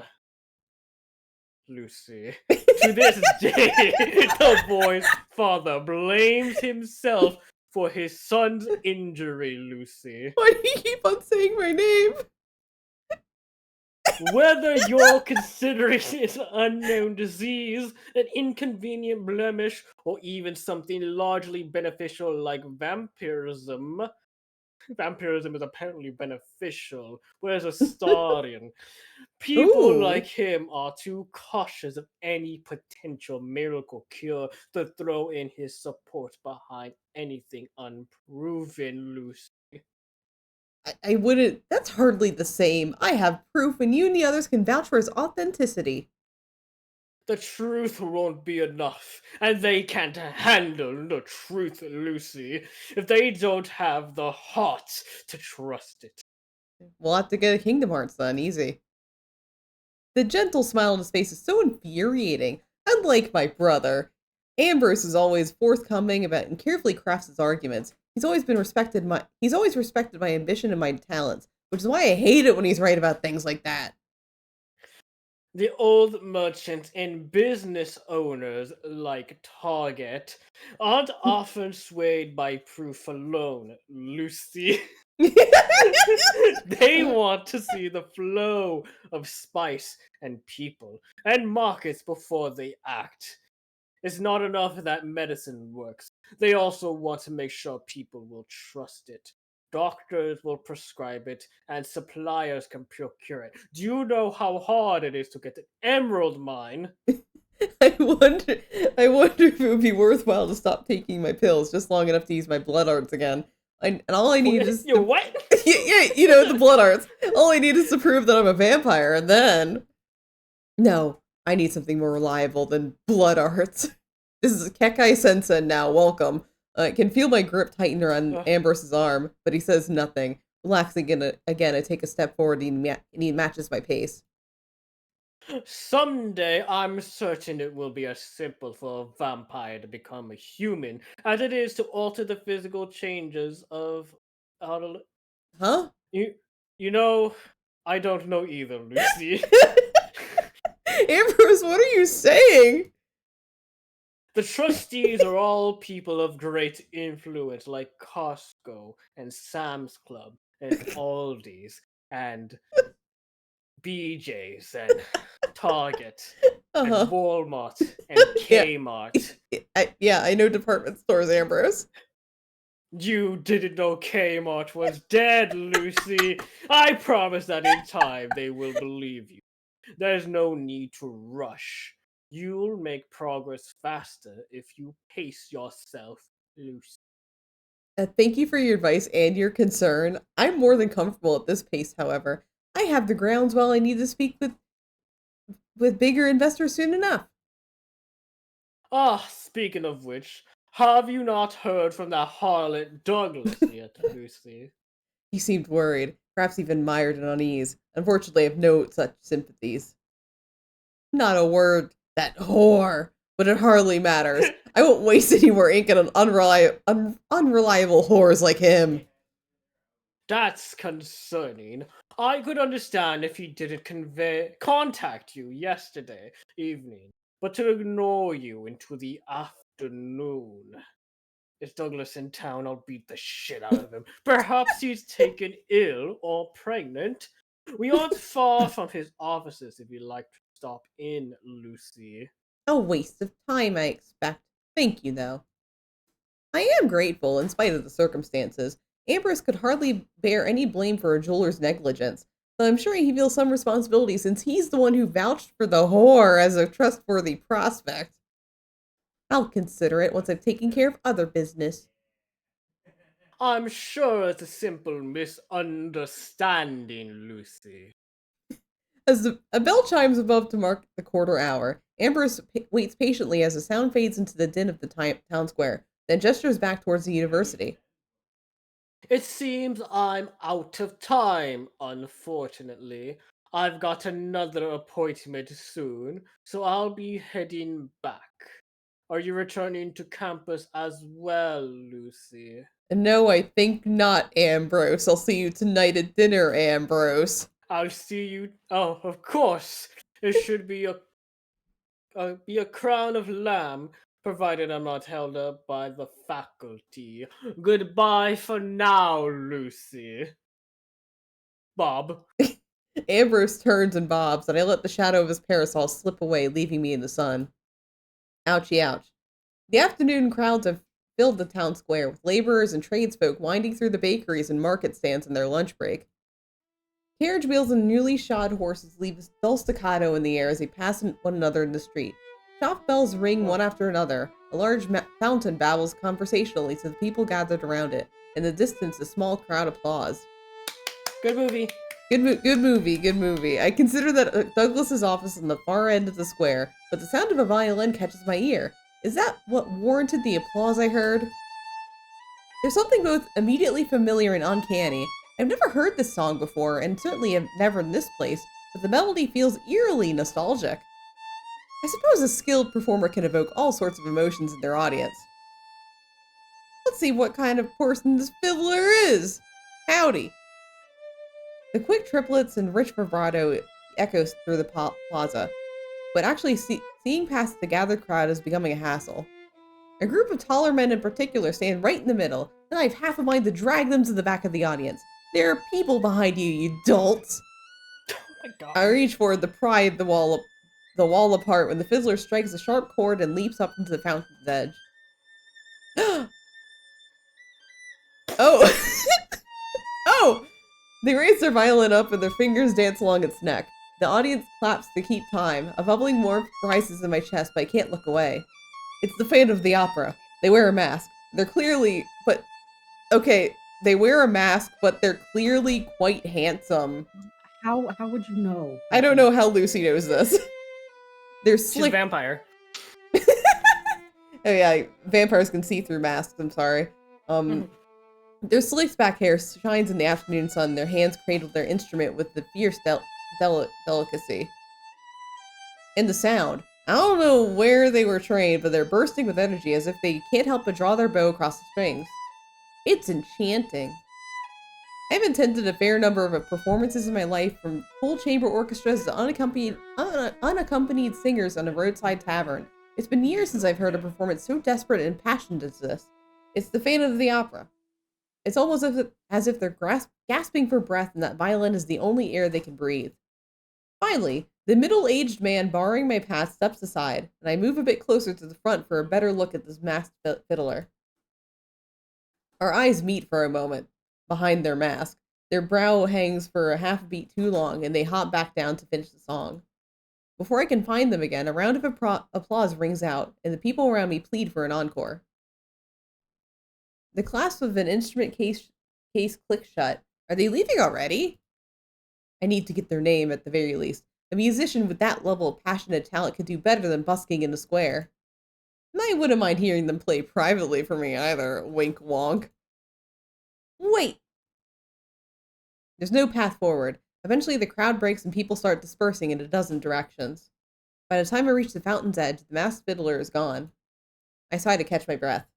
Speaker 2: Lucy. To this day, the boy's father blames himself for his son's injury, Lucy.
Speaker 1: Why do you keep on saying my name?
Speaker 2: Whether you're considering it an unknown disease, an inconvenient blemish, or even something largely beneficial like vampirism. Vampirism is apparently beneficial. Where's Astarion? People
Speaker 1: Ooh.
Speaker 2: like him are too cautious of any potential miracle cure to throw in his support behind anything unproven, Lucy.
Speaker 1: I wouldn't. That's hardly the same. I have proof, and you and the others can vouch for his authenticity.
Speaker 2: The truth won't be enough, and they can't handle the truth, Lucy, if they don't have the heart to trust it.
Speaker 1: We'll have to get a Kingdom Hearts then, easy. The gentle smile on his face is so infuriating. Unlike my brother, Ambrose is always forthcoming about and carefully crafts his arguments. He's always respected my ambition and my talents, which is why I hate it when he's right about things like that.
Speaker 2: The old merchants and business owners like Target aren't often swayed by proof alone, Lucy. They want to see the flow of spice and people and markets before they act. It's not enough that medicine works. They also want to make sure people will trust it. Doctors will prescribe it, and suppliers can procure it. Do you know how hard it is to get an emerald mine?
Speaker 1: I wonder if it would be worthwhile to stop taking my pills just long enough to use my blood arts again. And all I need is
Speaker 2: You're what?
Speaker 1: yeah, the blood arts. All I need is to prove that I'm a vampire, and then no, I need something more reliable than blood arts. This is Kekai Sensen now. Welcome. I can feel my grip tighten around Ambrose's arm, but he says nothing. Relaxing again, I take a step forward and he matches my pace.
Speaker 2: Someday, I'm certain it will be as simple for a vampire to become a human as it is to alter the physical changes of...
Speaker 1: Huh?
Speaker 2: You know, I don't know either, Lucy.
Speaker 1: Ambrose, what are you saying?
Speaker 2: The trustees are all people of great influence, like Costco and Sam's Club and Aldi's and BJ's and Target and Walmart and Kmart.
Speaker 1: Yeah, I know department stores, Ambrose.
Speaker 2: You didn't know Kmart was dead, Lucy. I promise that in time they will believe you. There's no need to rush. You'll make progress faster if you pace yourself, Lucy.
Speaker 1: Thank you for your advice and your concern. I'm more than comfortable at this pace, however. I have the groundswell I need to speak with bigger investors soon enough.
Speaker 2: Speaking of which, have you not heard from that harlot Douglas yet, Lucy?
Speaker 1: He seemed worried, perhaps even mired and unease. Unfortunately, I have no such sympathies. Not a word, that whore, but it hardly matters. I won't waste any more ink on unreliable whores like him.
Speaker 2: That's concerning. I could understand if he didn't contact you yesterday evening, but to ignore you into the afternoon. Is Douglas in town? I'll beat the shit out of him. Perhaps he's taken ill or pregnant. We aren't far from his offices if you'd like to stop in, Lucy.
Speaker 1: A waste of time, I expect. Thank you, though. I am grateful, in spite of the circumstances. Ambrose could hardly bear any blame for a jeweler's negligence, though I'm sure he feels some responsibility since he's the one who vouched for the whore as a trustworthy prospect. I'll consider it once I've taken care of other business.
Speaker 2: I'm sure it's a simple misunderstanding, Lucy.
Speaker 1: As a bell chimes above to mark the quarter hour, Ambrose waits patiently as the sound fades into the din of the town square, then gestures back towards the university.
Speaker 2: It seems I'm out of time, unfortunately. I've got another appointment soon, so I'll be heading back. Are you returning to campus as well, Lucy?
Speaker 1: No, I think not, Ambrose. I'll see you tonight at dinner, Ambrose.
Speaker 2: I'll see you. Oh, of course. It should be a crown of lamb, provided I'm not held up by the faculty. Goodbye for now, Lucy. Bob.
Speaker 1: Ambrose turns and bobs, and I let the shadow of his parasol slip away, leaving me in the sun. Ouchie ouch. The afternoon crowds have filled the town square, with laborers and tradesfolk winding through the bakeries and market stands in their lunch break. Carriage wheels and newly shod horses leave a dull staccato in the air as they pass one another in the street. Shop bells ring one after another. A large fountain babbles conversationally to the people gathered around it. In the distance, a small crowd applauds.
Speaker 2: Good movie.
Speaker 1: Good movie. I consider that Douglas's office is on the far end of the square, but the sound of a violin catches my ear. Is that what warranted the applause I heard? There's something both immediately familiar and uncanny. I've never heard this song before, and certainly have never in this place, but the melody feels eerily nostalgic. I suppose a skilled performer can evoke all sorts of emotions in their audience. Let's see what kind of person this fiddler is. Howdy. The quick triplets and rich vibrato echoes through the plaza, but actually seeing past the gathered crowd is becoming a hassle. A group of taller men in particular stand right in the middle, and I have half a mind to drag them to the back of the audience. There are people behind you, you dolts!
Speaker 2: Oh my god.
Speaker 1: I reach forward to pry the wall apart when the fiddler strikes a sharp chord and leaps up into the fountain's edge. Oh! Oh! They raise their violin up and their fingers dance along its neck. The audience claps to keep time. A bubbling warmth rises in my chest, but I can't look away. It's the Phantom of the Opera. They wear a mask. They wear a mask, but they're clearly quite handsome.
Speaker 5: How would you know?
Speaker 1: I don't know how Lucy knows this. They're
Speaker 2: She's a
Speaker 1: slick.
Speaker 2: vampire.
Speaker 1: Oh yeah, vampires can see through masks, I'm sorry. Their slicked back hair shines in the afternoon sun. Their hands cradle their instrument with the fierce delicacy. And the sound. I don't know where they were trained, but they're bursting with energy as if they can't help but draw their bow across the strings. It's enchanting. I've attended a fair number of performances in my life, from full chamber orchestras to unaccompanied singers on a roadside tavern. It's been years since I've heard a performance so desperate and passionate as this. It's the Phantom of the Opera. It's almost as if they're gasping for breath, and that violin is the only air they can breathe. Finally, the middle-aged man barring my path steps aside, and I move a bit closer to the front for a better look at this masked fiddler. Our eyes meet for a moment, behind their mask. Their brow hangs for a half beat too long, and they hop back down to finish the song. Before I can find them again, a round of applause rings out, and the people around me plead for an encore. The clasp of an instrument case clicks shut. Are they leaving already? I need to get their name at the very least. A musician with that level of passionate talent could do better than busking in the square. And I wouldn't mind hearing them play privately for me either, wink wonk. Wait! There's no path forward. Eventually the crowd breaks and people start dispersing in a dozen directions. By the time I reach the fountain's edge, the masked fiddler is gone. I sigh to catch my breath.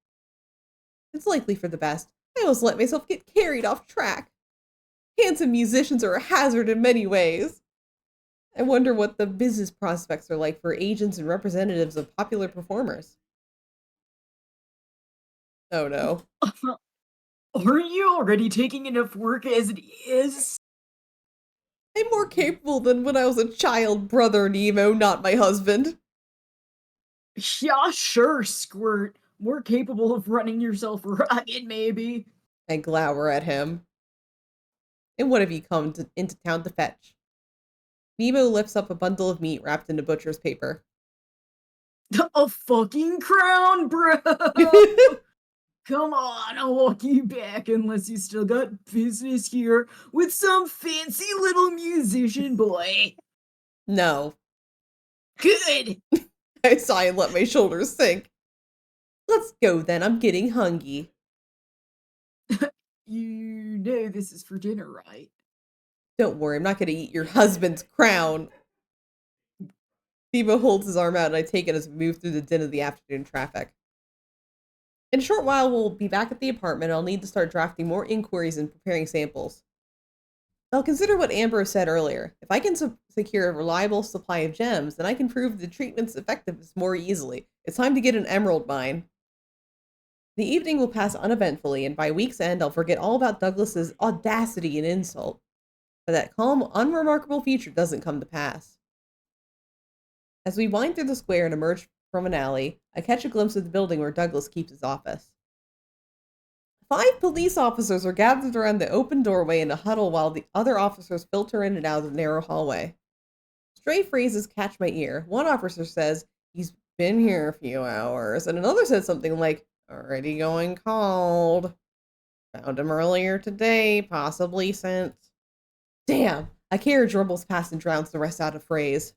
Speaker 1: It's likely for the best. I almost let myself get carried off track. Handsome musicians are a hazard in many ways. I wonder what the business prospects are like for agents and representatives of popular performers. Oh no.
Speaker 3: Aren't you already taking enough work as it is?
Speaker 1: I'm more capable than when I was a child, Brother Nemo, not my husband.
Speaker 3: Yeah, sure, Squirt. More capable of running yourself ragged, maybe.
Speaker 1: I glower at him. And what have you come into town to fetch? Nemo lifts up a bundle of meat wrapped in a butcher's paper.
Speaker 3: A fucking crown, bro! Come on, I'll walk you back unless you still got business here with some fancy little musician boy.
Speaker 1: No.
Speaker 3: Good!
Speaker 1: I sigh and let my shoulders sink. Let's go then, I'm getting hungry.
Speaker 3: You know this is for dinner, right?
Speaker 1: Don't worry, I'm not going to eat your husband's crown. Nemo holds his arm out and I take it as we move through the din of the afternoon traffic. In a short while, we'll be back at the apartment and I'll need to start drafting more inquiries and preparing samples. I'll consider what Ambrose said earlier. If I can secure a reliable supply of gems, then I can prove the treatment's effectiveness more easily. It's time to get an emerald mine. The evening will pass uneventfully, and by week's end, I'll forget all about Douglas's audacity and insult. But that calm, unremarkable future doesn't come to pass. As we wind through the square and emerge from an alley, I catch a glimpse of the building where Douglas keeps his office. 5 police officers are gathered around the open doorway in a huddle while the other officers filter in and out of the narrow hallway. Stray phrases catch my ear. One officer says, "He's been here a few hours," and another says something like, "Already going cold. Found him earlier today, possibly since." Damn! A carriage rumbles past and drowns the rest out of phrase.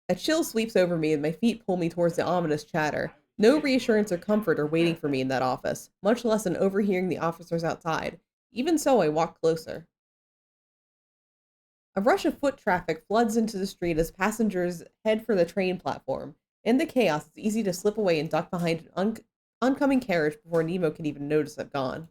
Speaker 1: A chill sweeps over me and my feet pull me towards the ominous chatter. No reassurance or comfort are waiting for me in that office, much less in overhearing the officers outside. Even so, I walk closer. A rush of foot traffic floods into the street as passengers head for the train platform. In the chaos, it's easy to slip away and duck behind an oncoming carriage before Nemo can even notice I've gone.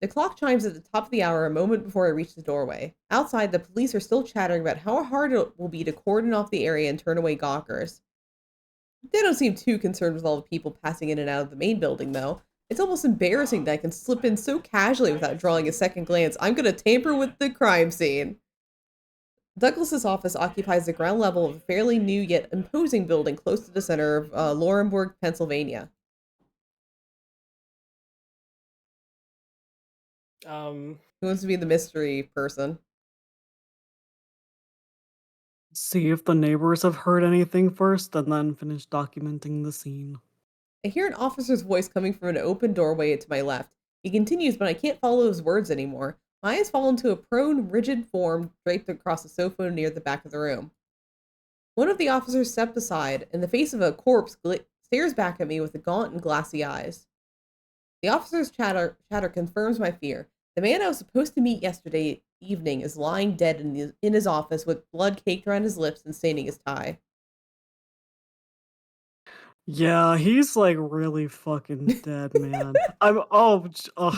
Speaker 1: The clock chimes at the top of the hour a moment before I reach the doorway. Outside, the police are still chattering about how hard it will be to cordon off the area and turn away gawkers. They don't seem too concerned with all the people passing in and out of the main building, though. It's almost embarrassing that I can slip in so casually without drawing a second glance. I'm going to tamper with the crime scene. Douglas's office occupies the ground level of a fairly new yet imposing building close to the center of Laurenburg, Pennsylvania. Who wants to be the mystery person?
Speaker 5: See if the neighbors have heard anything first and then finish documenting the scene.
Speaker 1: I hear an officer's voice coming from an open doorway to my left. He continues, but I can't follow his words anymore. My eyes fall into a prone, rigid form draped across a sofa near the back of the room. One of the officers stepped aside, and the face of a corpse stares back at me with the gaunt and glassy eyes. The officer's chatter confirms my fear. The man I was supposed to meet yesterday evening is lying dead in his office with blood caked around his lips and staining his tie.
Speaker 5: Yeah, he's like really fucking dead, man.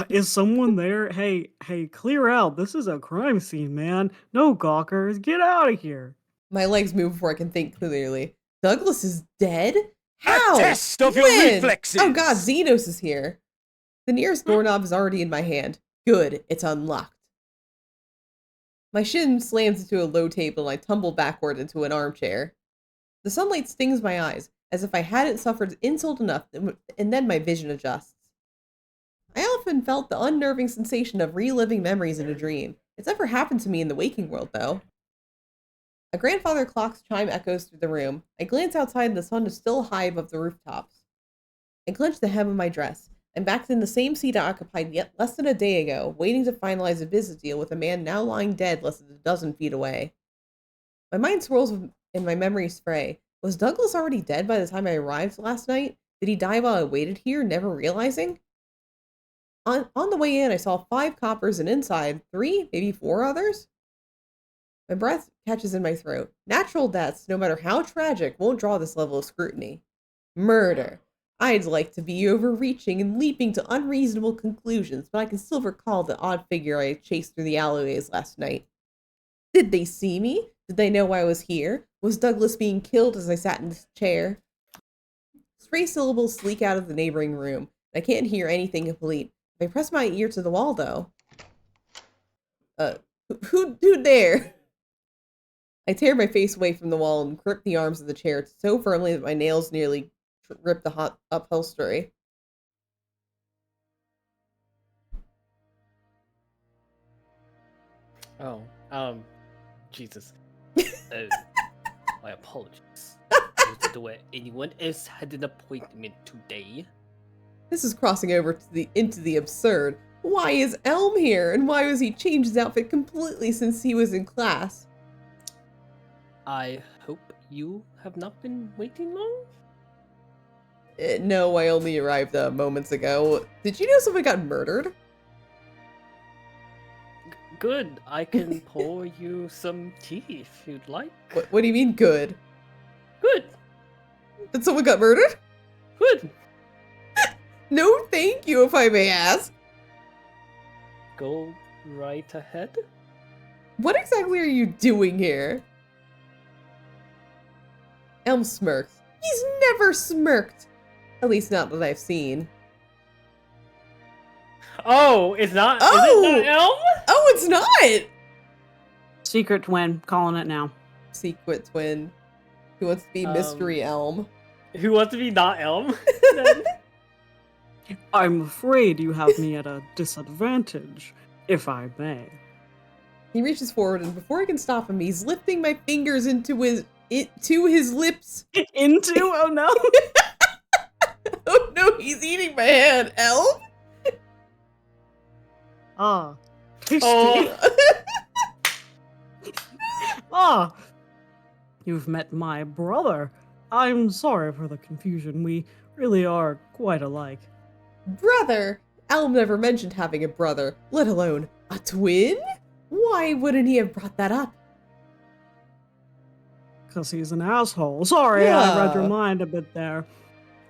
Speaker 5: Is someone there? Hey, clear out. This is a crime scene, man. No gawkers, get out of here.
Speaker 1: My legs move before I can think clearly. Douglas is dead? How?
Speaker 6: A test of your
Speaker 1: When?
Speaker 6: reflexes!
Speaker 1: Oh god, Xenos is here. The nearest doorknob is already in my hand. Good, it's unlocked. My shin slams into a low table and I tumble backward into an armchair. The sunlight stings my eyes, as if I hadn't suffered insult enough, and then my vision adjusts. I often felt the unnerving sensation of reliving memories in a dream. It's never happened to me in the waking world, though. A grandfather clock's chime echoes through the room. I glance outside and the sun is still high above the rooftops. I clench the hem of my dress. I'm back in the same seat I occupied yet less than a day ago, waiting to finalize a business deal with a man now lying dead less than a dozen feet away. My mind swirls and my memories fray. Was Douglas already dead by the time I arrived last night? Did he die while I waited here, never realizing? On the way in, I saw 5 coppers and inside 3, maybe 4 others. My breath catches in my throat. Natural deaths, no matter how tragic, won't draw this level of scrutiny. Murder. I'd like to be overreaching and leaping to unreasonable conclusions, but I can still recall the odd figure I chased through the alleyways last night. Did they see me? Did they know I was here? Was Douglas being killed as I sat in this chair? Stray syllables leak out of the neighboring room. I can't hear anything complete. If I press my ear to the wall, though... Who dare? I tear my face away from the wall and grip the arms of the chair so firmly that my nails nearly rip the hot upholstery.
Speaker 2: Oh, Jesus. My apologies. I wasn't aware anyone else had an appointment today.
Speaker 1: This is crossing over to into the absurd. Why is Elm here? And why was he changed his outfit completely since he was in class?
Speaker 2: I hope you have not been waiting long?
Speaker 1: No, I only arrived moments ago. Did you know someone got murdered?
Speaker 2: Good. I can pour you some tea if you'd like.
Speaker 1: What do you mean, good?
Speaker 2: Good.
Speaker 1: That someone got murdered?
Speaker 2: Good.
Speaker 1: No, thank you, if I may ask.
Speaker 2: Go right ahead.
Speaker 1: What exactly are you doing here? Elm smirks. He's never smirked. At least not that I've seen.
Speaker 2: Oh, it's not.
Speaker 1: Oh!
Speaker 2: Is it not Elm?
Speaker 1: Oh, it's not!
Speaker 5: Secret twin, calling it now.
Speaker 1: Secret twin. Who wants to be Mystery Elm?
Speaker 2: Who wants to be not Elm? Then?
Speaker 5: I'm afraid you have me at a disadvantage, if I may.
Speaker 1: He reaches forward, and before I can stop him, he's lifting my fingers to his lips.
Speaker 5: Into? Oh no!
Speaker 1: Oh no, he's eating my hand, Elm!
Speaker 5: Ah. Tasty.
Speaker 2: Oh.
Speaker 5: Ah. You've met my brother. I'm sorry for the confusion. We really are quite alike.
Speaker 1: Brother! Elm never mentioned having a brother, let alone a twin? Why wouldn't he have brought that up?
Speaker 5: Because he's an asshole. Sorry, I read your
Speaker 1: Yeah.
Speaker 5: mind a bit there.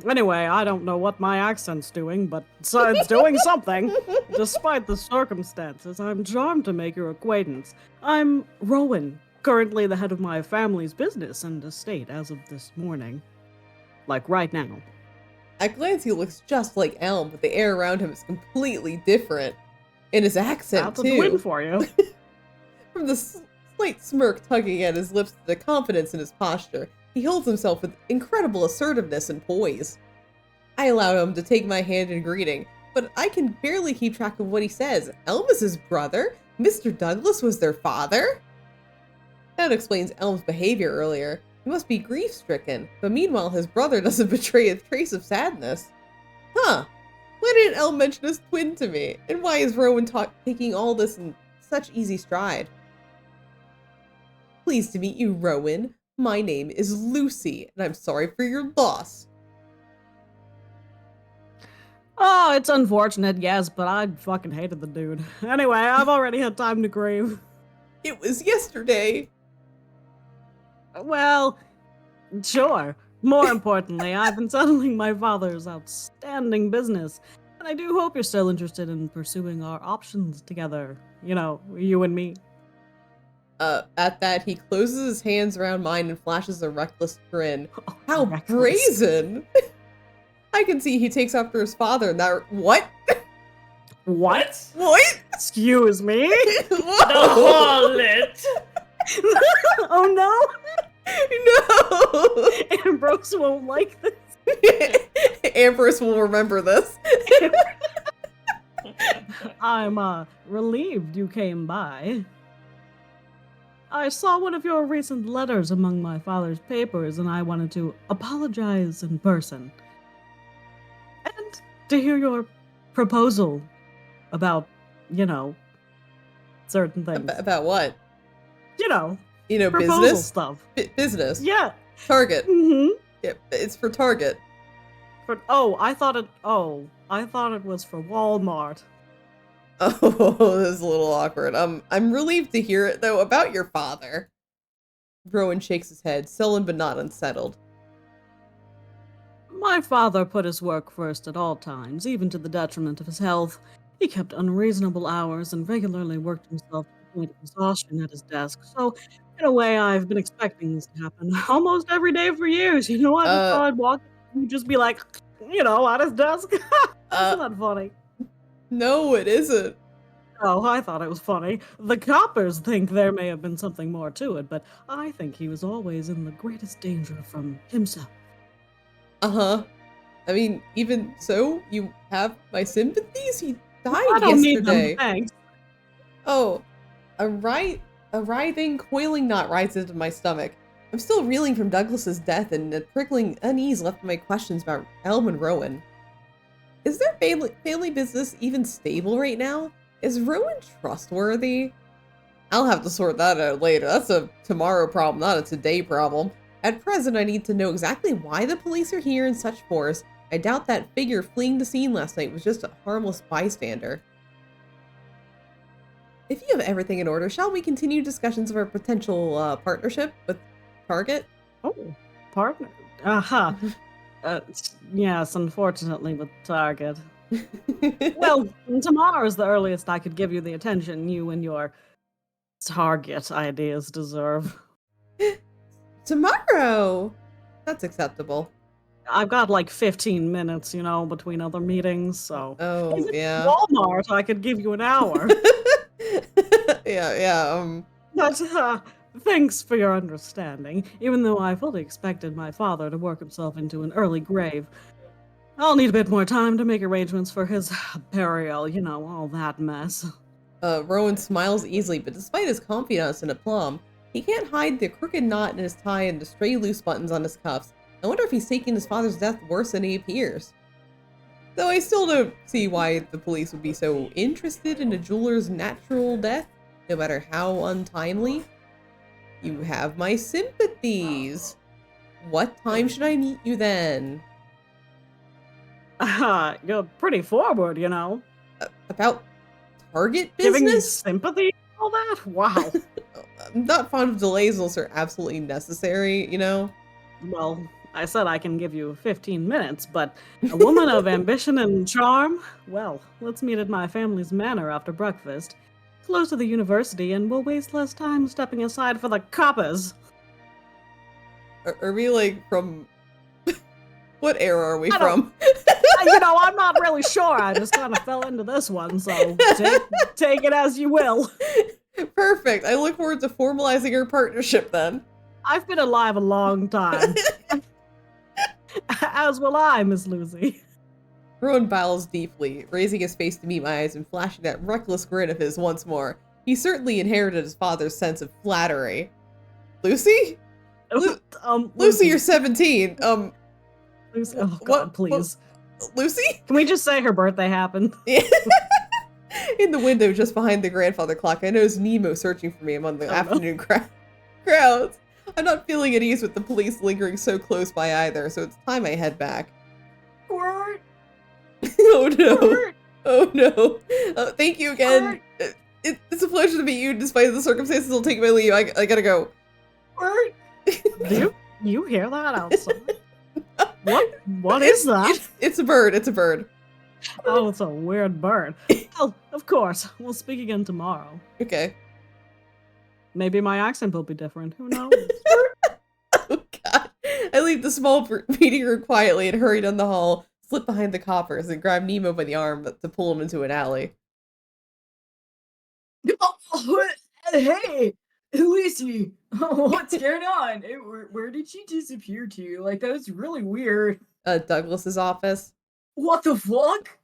Speaker 5: Anyway, I don't know what my accent's doing, but it's doing something. Despite the circumstances, I'm charmed to make your acquaintance. I'm Rowan, currently the head of my family's business and estate as of this morning. Like right now.
Speaker 1: At glance, he looks just like Elm, but the air around him is completely different. And his accent,
Speaker 5: That's a
Speaker 1: too.
Speaker 5: win for you.
Speaker 1: From the slight smirk tugging at his lips to the confidence in his posture, he holds himself with incredible assertiveness and poise. I allow him to take my hand in greeting, but I can barely keep track of what he says. Elm is his brother? Mr. Douglas was their father? That explains Elm's behavior earlier. He must be grief-stricken, but meanwhile his brother doesn't betray a trace of sadness. Huh. Why didn't Elm mention his twin to me? And why is Rowan taking all this in such easy stride? Pleased to meet you, Rowan. My name is Lucy, and I'm sorry for your loss.
Speaker 5: Oh, it's unfortunate, yes, but I fucking hated the dude. Anyway, I've already had time to grieve.
Speaker 1: It was yesterday.
Speaker 5: Well, sure. More importantly, I've been settling my father's outstanding business, and I do hope you're still interested in pursuing our options together. You know, you and me.
Speaker 1: At that, he closes his hands around mine and flashes a reckless grin.
Speaker 5: Oh,
Speaker 1: How
Speaker 5: reckless.
Speaker 1: brazen! I can see he takes after his father and that- What?
Speaker 5: What?
Speaker 1: What?
Speaker 5: Excuse me?
Speaker 2: The
Speaker 1: Whoa!
Speaker 2: harlot!
Speaker 5: Oh
Speaker 1: No!
Speaker 5: no! Ambrose won't like this.
Speaker 1: Ambrose will remember this.
Speaker 5: I'm relieved you came by. I saw one of your recent letters among my father's papers, and I wanted to apologize in person. And to hear your proposal about, you know, certain things.
Speaker 1: About what?
Speaker 5: You know,
Speaker 1: You know,
Speaker 5: proposal
Speaker 1: business?
Speaker 5: stuff.
Speaker 1: Business.
Speaker 5: Yeah.
Speaker 1: Target.
Speaker 5: Mm-hmm.
Speaker 1: Yeah, it's for Target.
Speaker 5: But I thought it was for Walmart.
Speaker 1: Oh, this is a little awkward. I'm relieved to hear it, though, about your father. Rowan shakes his head, sullen but not unsettled.
Speaker 5: My father put his work first at all times, even to the detriment of his health. He kept unreasonable hours and regularly worked himself to the point of exhaustion at his desk. So, in a way, I've been expecting this to happen almost every day for years. I just
Speaker 1: Uh,
Speaker 5: thought I'd walk in and just be like, at his desk. Isn't
Speaker 1: uh,
Speaker 5: that funny?
Speaker 1: no, it isn't.
Speaker 5: Oh, I thought it was funny. The coppers think there may have been something more to it, but I think he was always in the greatest danger from himself.
Speaker 1: Uh-huh. I mean, even so, you have my sympathies? He
Speaker 5: I
Speaker 1: died
Speaker 5: don't need them,
Speaker 1: yesterday.
Speaker 5: thanks.
Speaker 1: Oh, a writhing, coiling knot rises into my stomach. I'm still reeling from Douglas's death and a prickling unease left in my questions about Elm and Rowan. Is their family business even stable right now? Is Rowan trustworthy? I'll have to sort that out later. That's a tomorrow problem, not a today problem. At present, I need to know exactly why the police are here in such force. I doubt that figure fleeing the scene last night was just a harmless bystander. If you have everything in order, shall we continue discussions of our potential partnership with Target?
Speaker 5: Oh, partner. Yes, unfortunately with Target. Well, tomorrow's the earliest I could give you the attention you and your Target ideas deserve.
Speaker 1: Tomorrow! That's acceptable.
Speaker 5: I've got like 15 minutes, between other meetings, so.
Speaker 1: Oh,
Speaker 5: If it's
Speaker 1: yeah.
Speaker 5: Walmart, I could give you an hour.
Speaker 1: yeah,
Speaker 5: But, thanks for your understanding, even though I fully expected my father to work himself into an early grave. I'll need a bit more time to make arrangements for his burial, all that mess.
Speaker 1: Rowan smiles easily, but despite his confidence and aplomb, he can't hide the crooked knot in his tie and the stray loose buttons on his cuffs. I wonder if he's taking his father's death worse than he appears. Though I still don't see why the police would be so interested in a jeweler's natural death, no matter how untimely. You have my sympathies. What time should I meet you then?
Speaker 5: You're pretty forward,
Speaker 1: About Target
Speaker 5: Giving me
Speaker 1: business?
Speaker 5: sympathy and all that? Wow.
Speaker 1: I'm not fond of delays unless they're absolutely necessary,
Speaker 5: Well, I said I can give you 15 minutes, but a woman of ambition and charm? Well, let's meet at my family's manor after breakfast. Close to the university, and we'll waste less time stepping aside for the coppers.
Speaker 1: Are we like from... What era are we
Speaker 5: I don't-
Speaker 1: from?
Speaker 5: I'm not really sure. I just kind of fell into this one, so take it as you will.
Speaker 1: Perfect. I look forward to formalizing our partnership then.
Speaker 5: I've been alive a long time. As will I, Miss Lucy.
Speaker 1: Rowan bows deeply, raising his face to meet my eyes and flashing that reckless grin of his once more. He certainly inherited his father's sense of flattery. Lucy? Lucy, you're 17.
Speaker 5: Lucy, oh God,
Speaker 1: what-
Speaker 5: please.
Speaker 1: Lucy?
Speaker 5: Can we just say her birthday happened?
Speaker 1: In the window just behind the grandfather clock, I notice Nemo searching for me among the
Speaker 5: Oh, no.
Speaker 1: afternoon crowds. I'm not feeling at ease with the police lingering so close by either, so it's time I head back.
Speaker 3: Squirt,
Speaker 1: Oh no.
Speaker 3: squirt,
Speaker 1: Oh no. Thank you again.
Speaker 3: squirt,
Speaker 1: It's a pleasure to meet you despite the circumstances. I'll take my leave. I gotta go.
Speaker 3: squirt.
Speaker 5: Do you hear that outside? What is that?
Speaker 1: It's a bird. It's a bird.
Speaker 5: Oh, it's a weird bird. Well, of course. We'll speak again tomorrow.
Speaker 1: Okay.
Speaker 5: Maybe my accent will be different. Who knows?
Speaker 1: Oh god. I leave the small meeting room quietly and hurry down the hall, slip behind the coppers, and grab Nemo by the arm to pull him into an alley.
Speaker 3: Oh, hey, Lucy, what's going on? Where did she disappear to? Like, that was really weird.
Speaker 1: Douglas's office.
Speaker 3: What the fuck?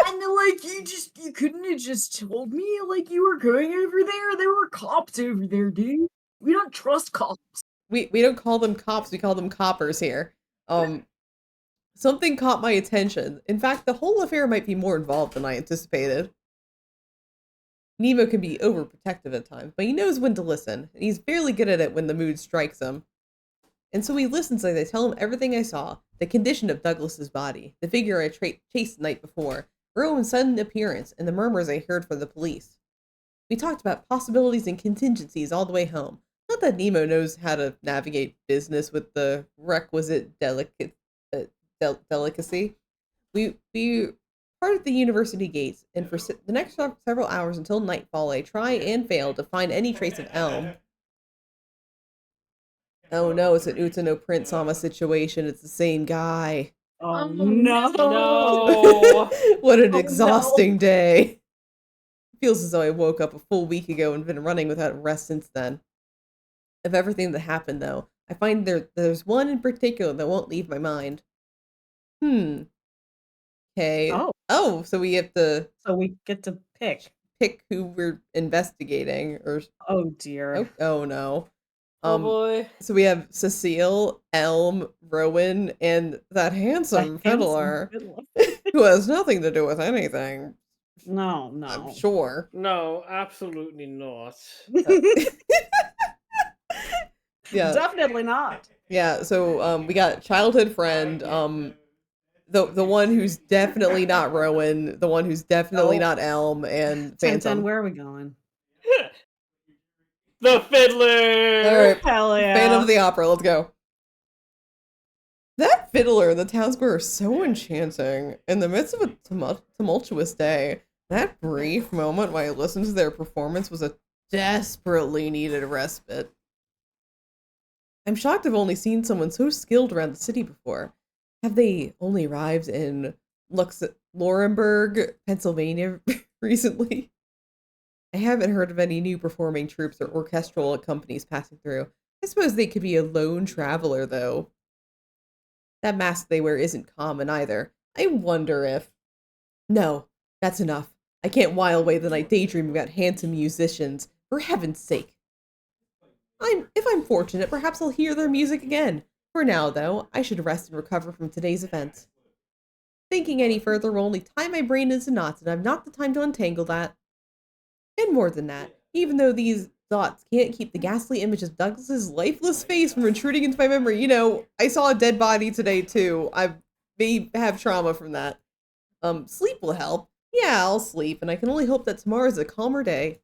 Speaker 3: And like, you couldn't have just told me, like, you were going over there? There were cops over there, dude. We don't trust cops.
Speaker 1: We don't call them cops, we call them coppers here. Something caught my attention. In fact, the whole affair might be more involved than I anticipated. Nemo can be overprotective at times, but he knows when to listen, and he's fairly good at it when the mood strikes him. And so he listens as I tell him everything I saw, the condition of Douglas's body, the figure I chased the night before, Rowan's sudden appearance, and the murmurs I heard from the police. We talked about possibilities and contingencies all the way home, Not that Nemo knows how to navigate business with the requisite delicacy. We parted the university gates, and for the next several hours until nightfall, I try and fail to find any trace of Elm. Oh no, it's an Utano Prince Sama situation. It's the same guy.
Speaker 5: Oh,
Speaker 3: no.
Speaker 2: No.
Speaker 1: What an
Speaker 3: Oh,
Speaker 1: exhausting day. Feels as though I woke up a full week ago and been running without rest since then. Of everything that happened, though, I find there's one in particular that won't leave my mind. Okay.
Speaker 5: Oh,
Speaker 1: So we have to
Speaker 5: so we get to pick.
Speaker 1: pick who we're investigating, or
Speaker 5: Oh dear.
Speaker 1: oh no.
Speaker 2: Oh boy.
Speaker 1: So we have Cecile, Elm, Rowan, and that handsome fiddler who has nothing to do with anything.
Speaker 5: No,
Speaker 1: I'm sure.
Speaker 2: No, absolutely not.
Speaker 1: Yeah.
Speaker 5: Definitely not.
Speaker 1: Yeah, so we got childhood friend, the one who's definitely not Rowan, the one who's definitely not Elm, and
Speaker 5: 10,
Speaker 1: Phantom.
Speaker 5: where are we going?
Speaker 2: The fiddler.
Speaker 1: All right,
Speaker 5: Hell yeah.
Speaker 1: Phantom of the Opera, let's go. That fiddler in the town square is so enchanting. In the midst of a tumultuous day, that brief moment when I listened to their performance was a desperately needed respite. I'm shocked I've only seen someone so skilled around the city before. Have they only arrived in Laurenburg, Pennsylvania recently? I haven't heard of any new performing troupes or orchestral companies passing through. I suppose they could be a lone traveler, though. That mask they wear isn't common either. I wonder if... No, that's enough. I can't while away the night daydreaming about handsome musicians. For heaven's sake. If I'm fortunate, perhaps I'll hear their music again. For now, though, I should rest and recover from today's events. Thinking any further will only tie my brain into knots, and I've not the time to untangle that. And more than that, even though these thoughts can't keep the ghastly image of Douglas's lifeless face from intruding into my memory. You know, I saw a dead body today, too. I may have trauma from that. Sleep will help. Yeah, I'll sleep, and I can only hope that tomorrow's a calmer day.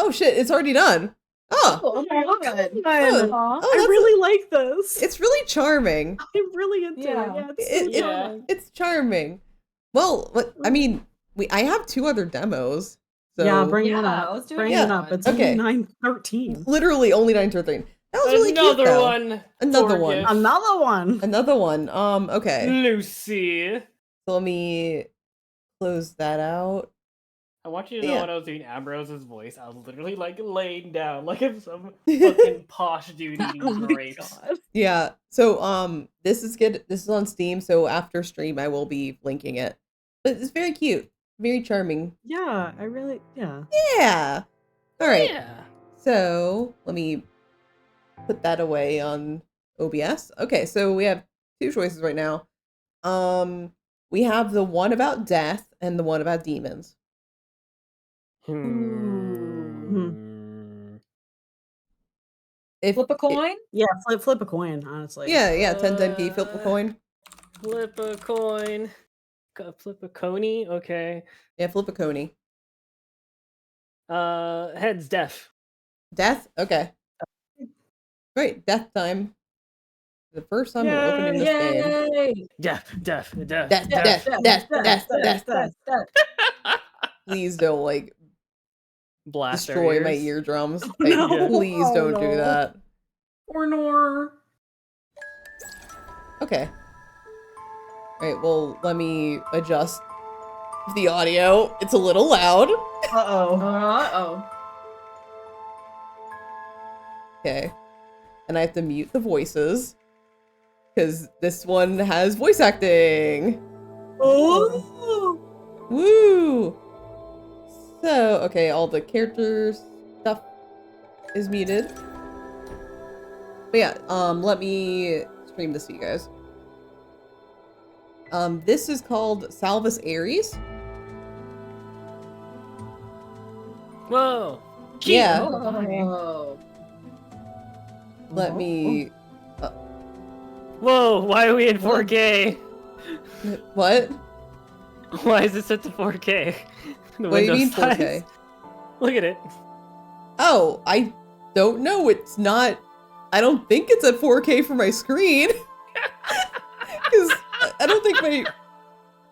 Speaker 1: Oh shit, it's already done.
Speaker 3: Oh my god.
Speaker 5: I really like this.
Speaker 1: It's really charming.
Speaker 5: I'm really into it. Yeah,
Speaker 1: It's charming. Well, I mean, I have 2 other demos. So
Speaker 5: yeah, bring it up.
Speaker 3: Let's do
Speaker 5: Bring
Speaker 3: it.
Speaker 5: it up. It's
Speaker 1: Okay.
Speaker 5: only 9:13.
Speaker 1: Literally only 9:13. That was really cute,
Speaker 2: Another
Speaker 1: though.
Speaker 2: one.
Speaker 1: Another
Speaker 2: for
Speaker 1: one.
Speaker 2: gift.
Speaker 5: Another one.
Speaker 1: Another one. Okay.
Speaker 2: Lucy.
Speaker 1: So let me close that out.
Speaker 2: I want you to know
Speaker 1: Yeah.
Speaker 2: when I was doing Ambrose's voice, I was literally like laying down like if some fucking posh dude eating
Speaker 5: Oh my
Speaker 2: grapes.
Speaker 5: god.
Speaker 1: Yeah. So this is good. This is on Steam, so after stream I will be linking it. But it's very cute. Very charming.
Speaker 5: Yeah, I really yeah.
Speaker 1: Yeah. All right.
Speaker 2: Yeah.
Speaker 1: So let me put that away on OBS. Okay, so we have 2 choices right now. We have the one about death and the one about demons. If
Speaker 3: Flip a coin?
Speaker 5: Yeah, flip a coin, honestly.
Speaker 1: Yeah, 10 key, flip a coin.
Speaker 2: Flip a coin. Flip a coney? Okay.
Speaker 1: Yeah, flip a coney.
Speaker 2: Heads deaf.
Speaker 1: Death? Okay. Great, death time. The first time we're opening this game.
Speaker 3: Yay!
Speaker 2: Deaf.
Speaker 1: Death. Please don't, like,
Speaker 2: Blast
Speaker 1: destroy my eardrums. Like,
Speaker 5: No.
Speaker 1: please
Speaker 5: Oh,
Speaker 1: don't do
Speaker 5: no.
Speaker 1: that.
Speaker 3: Or nor.
Speaker 1: Okay. Alright, well, let me adjust the audio. It's a little loud.
Speaker 5: Uh-oh.
Speaker 3: Uh-oh.
Speaker 1: Okay. And I have to mute the voices. Because this one has voice acting.
Speaker 5: Oh.
Speaker 1: Woo! So, okay, all the characters stuff is muted. But yeah, let me stream this to you guys. This is called Salvus Aries.
Speaker 2: Whoa.
Speaker 1: Yeah.
Speaker 3: Oh.
Speaker 1: Let me...
Speaker 2: Whoa, why are we in 4K?
Speaker 1: What?
Speaker 2: Why is it set to 4K? The
Speaker 1: What do you
Speaker 2: window
Speaker 1: mean
Speaker 2: size.
Speaker 1: 4K?
Speaker 2: Look at it.
Speaker 1: Oh, I don't know. It's not. I don't think it's at 4K for my screen. Because I don't think my.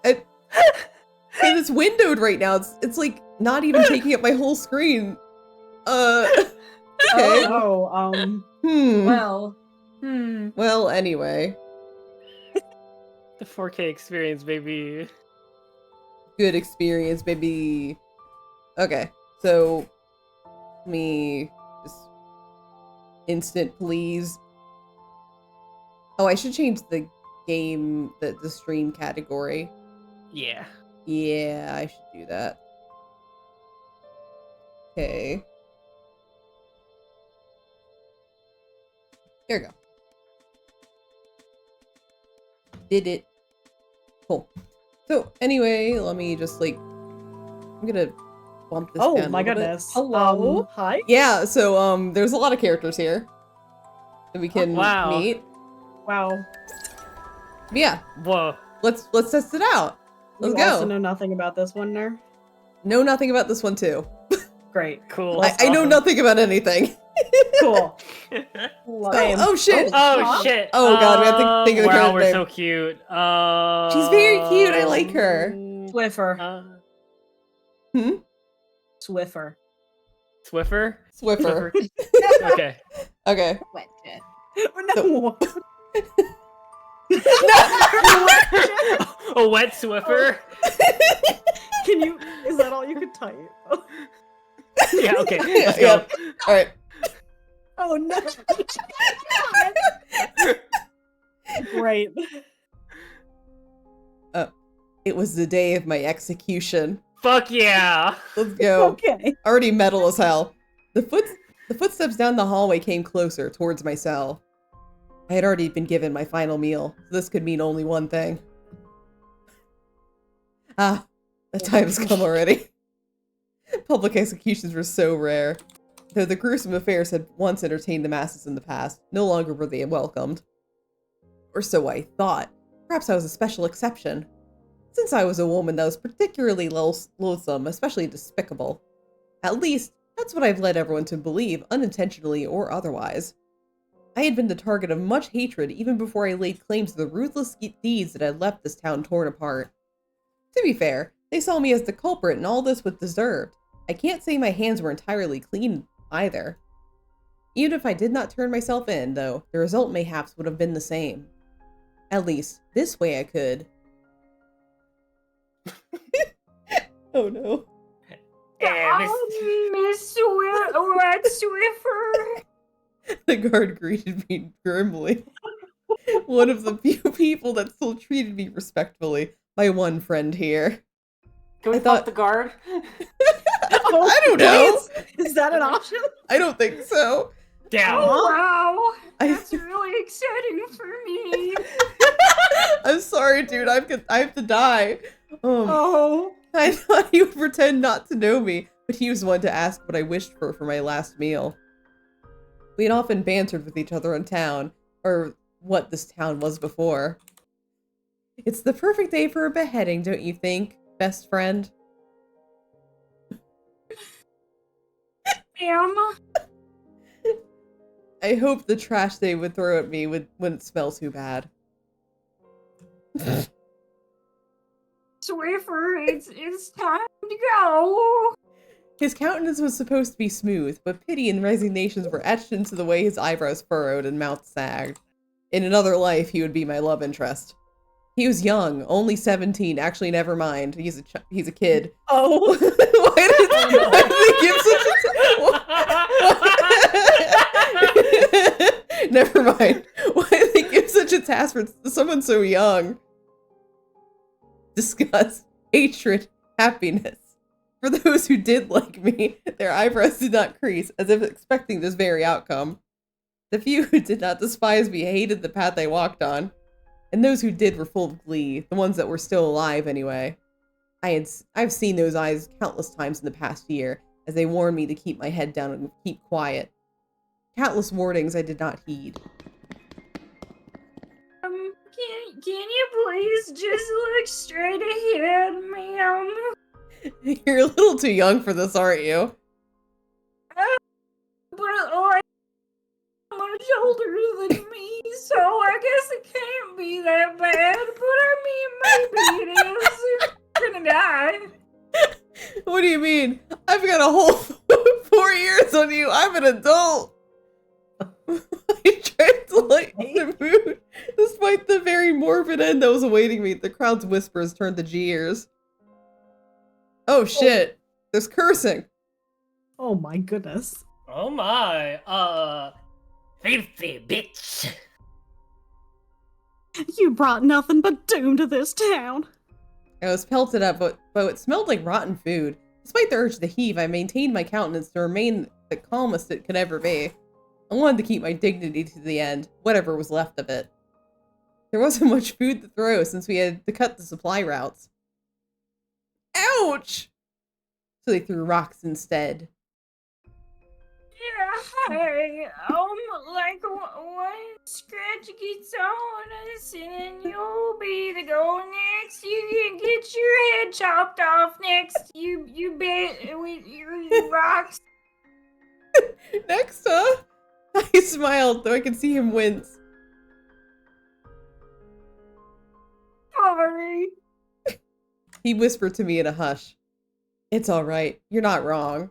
Speaker 1: Because it's windowed right now. It's like not even taking up my whole screen. Okay.
Speaker 5: Oh,
Speaker 4: Well,
Speaker 1: Well, anyway.
Speaker 2: The 4K experience, baby.
Speaker 1: Good experience, baby. Okay, so let me just instant please. Oh, I should change the game, the stream category.
Speaker 2: Yeah.
Speaker 1: Yeah, I should do that. Okay. There we go. Did it. Cool. So anyway, let me just like, I'm gonna bump this down
Speaker 5: oh
Speaker 1: a
Speaker 5: my
Speaker 1: little bit.
Speaker 5: goodness.
Speaker 3: Hello?
Speaker 5: Hi.
Speaker 1: Yeah, so there's a lot of characters here that we can
Speaker 2: wow.
Speaker 1: meet.
Speaker 5: Wow.
Speaker 1: But yeah,
Speaker 2: Whoa.
Speaker 1: let's test it out. Let's
Speaker 5: You
Speaker 1: go.
Speaker 5: also know nothing about this one, Ner?
Speaker 1: Know nothing about this one too.
Speaker 5: Great.
Speaker 2: Cool.
Speaker 1: I know nothing about anything.
Speaker 5: Cool.
Speaker 1: Oh shit!
Speaker 2: Oh shit!
Speaker 1: Oh, God, we have to think of the
Speaker 2: wow,
Speaker 1: character
Speaker 2: we're
Speaker 1: name.
Speaker 2: so cute.
Speaker 1: She's very cute, I like her.
Speaker 5: Swiffer.
Speaker 1: Hmm?
Speaker 5: Swiffer.
Speaker 2: Swiffer?
Speaker 1: Swiffer.
Speaker 2: Okay.
Speaker 1: Okay.
Speaker 4: wet jet.
Speaker 5: No.
Speaker 2: A wet Swiffer?
Speaker 5: Can you? Is that all you could type?
Speaker 2: Yeah, okay. Let's
Speaker 1: Yeah.
Speaker 2: go.
Speaker 1: All right.
Speaker 5: Oh no. Great.
Speaker 1: It was the day of my execution.
Speaker 2: Fuck yeah!
Speaker 1: Let's go.
Speaker 5: Okay.
Speaker 1: Already metal as hell. The footsteps down the hallway came closer, towards my cell. I had already been given my final meal, so this could mean only one thing. Ah, the time's come already. Public executions were so rare. Though the gruesome affairs had once entertained the masses in the past, no longer were they welcomed. Or so I thought. Perhaps I was a special exception. Since I was a woman that was particularly loathsome, especially despicable. At least, that's what I've led everyone to believe, unintentionally or otherwise. I had been the target of much hatred even before I laid claim to the ruthless deeds that had left this town torn apart. To be fair, they saw me as the culprit and all this was deserved. I can't say my hands were entirely clean either. Even if I did not turn myself in, though, the result mayhaps would have been the same. At least, this way I could. Oh no.
Speaker 3: Miss Swiffer.
Speaker 1: The guard greeted me grimly. One of the few people that still treated me respectfully. My one friend here.
Speaker 2: Can we
Speaker 1: I thought-
Speaker 2: fuck the guard?
Speaker 1: I don't know.
Speaker 5: Is that an option?
Speaker 1: I don't think so.
Speaker 2: Down.
Speaker 3: Wow.
Speaker 1: I-
Speaker 3: That's really exciting for me.
Speaker 1: I'm sorry, dude. I have to die.
Speaker 5: Oh.
Speaker 1: I thought he would pretend not to know me, but he was one to ask what I wished for my last meal. We had often bantered with each other in town, or what this town was before. It's the perfect day for a beheading, don't you think, best friend?
Speaker 3: Ma'am.
Speaker 1: I hope the trash they would throw at me wouldn't smell too bad.
Speaker 3: Swiffer, it's time to go.
Speaker 1: His countenance was supposed to be smooth, but pity and resignations were etched into the way his eyebrows furrowed and mouth sagged. In another life, he would be my love interest. He was young, only 17. Actually, never mind. He's a kid.
Speaker 5: Oh.
Speaker 1: why did they give such a Never mind. Why did they give such a task for someone so young? Disgust, hatred, happiness. For those who did like me, their eyebrows did not crease, as if expecting this very outcome. The few who did not despise me hated the path I walked on. And those who did were full of glee, the ones that were still alive anyway. I've seen those eyes countless times in the past year, as they warned me to keep my head down and keep quiet. Countless warnings I did not heed.
Speaker 3: Can you please just look straight ahead, ma'am?
Speaker 1: You're a little too young for this, aren't you?
Speaker 3: But like much older than me, so I guess it can't be that bad. But I mean, maybe it is. You're gonna die.
Speaker 1: What do you mean? I've got a whole 4 years on you. I'm an adult. I tried to lighten the mood, despite the very morbid end that was awaiting me. The crowd's whispers turned to jeers. Oh shit! There's cursing.
Speaker 5: Oh my goodness.
Speaker 2: Oh my, filthy bitch.
Speaker 5: You brought nothing but doom to this town.
Speaker 1: I was pelted up, but it smelled like rotten food. Despite the urge to heave, I maintained my countenance to remain the calmest it could ever be. I wanted to keep my dignity to the end, whatever was left of it. There wasn't much food to throw since we had to cut the supply routes. Ouch! So they threw rocks instead.
Speaker 3: Yeah, hey, like one scratch gets on us, and then you'll be the go next. You can get your head chopped off next. You bet with your rocks.
Speaker 1: Next, huh? I smiled, though I could see him wince.
Speaker 3: Sorry.
Speaker 1: He whispered to me in a hush. It's alright, you're not wrong.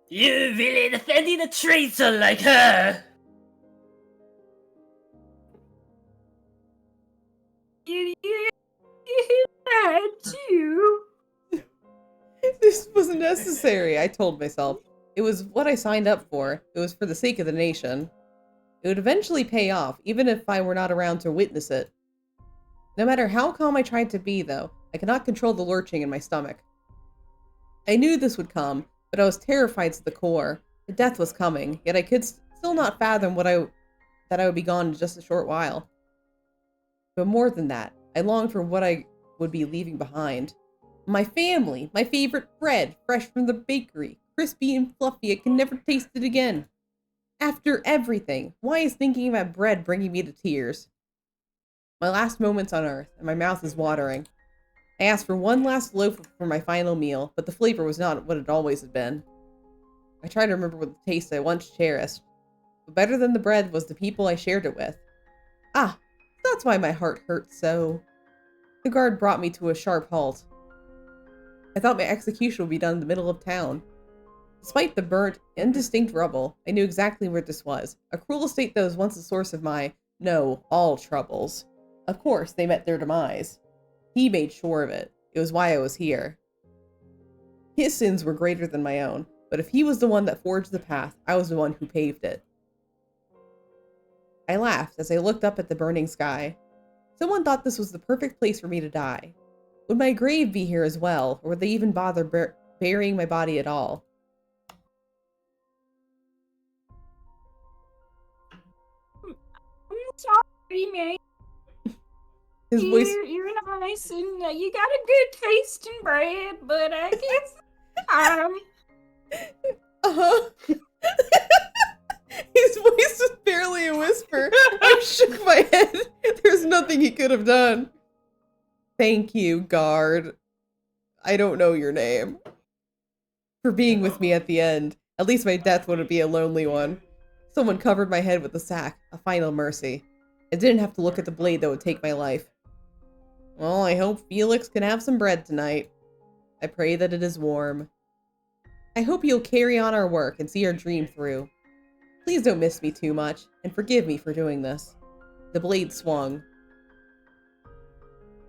Speaker 2: You really defending a traitor like her?
Speaker 3: You had to.
Speaker 1: This wasn't necessary, I told myself. It was what I signed up for. It was for the sake of the nation. It would eventually pay off, even if I were not around to witness it. No matter how calm I tried to be, though, I could not control the lurching in my stomach. I knew this would come, but I was terrified to the core. The death was coming, yet I could still not fathom that I would be gone in just a short while. But more than that, I longed for what I would be leaving behind. My family, my favorite bread, fresh from the bakery, crispy and fluffy, I can never taste it again. After everything, why is thinking about bread bringing me to tears? My last moments on Earth, and my mouth is watering. I asked for one last loaf for my final meal, but the flavor was not what it always had been. I tried to remember what the taste I once cherished, but better than the bread was the people I shared it with. Ah, that's why my heart hurt so. The guard brought me to a sharp halt. I thought my execution would be done in the middle of town. Despite the burnt, indistinct rubble, I knew exactly where this was. A cruel estate that was once the source of all troubles. Of course, they met their demise. He made sure of it. It was why I was here. His sins were greater than my own, but if he was the one that forged the path, I was the one who paved it. I laughed as I looked up at the burning sky. Someone thought this was the perfect place for me to die. Would my grave be here as well, or would they even bother burying my body at all?
Speaker 3: I'm sorry, man.
Speaker 1: His voice...
Speaker 3: You're nice, and you got a good taste in bread, but I guess
Speaker 1: Uh-huh. His voice was barely a whisper. I shook my head. There's nothing he could have done. Thank you, guard. I don't know your name. For being with me at the end. At least my death wouldn't be a lonely one. Someone covered my head with a sack, a final mercy. I didn't have to look at the blade that would take my life. Well, I hope Felix can have some bread tonight. I pray that it is warm. I hope you'll carry on our work and see our dream through. Please don't miss me too much, and forgive me for doing this. The blade swung.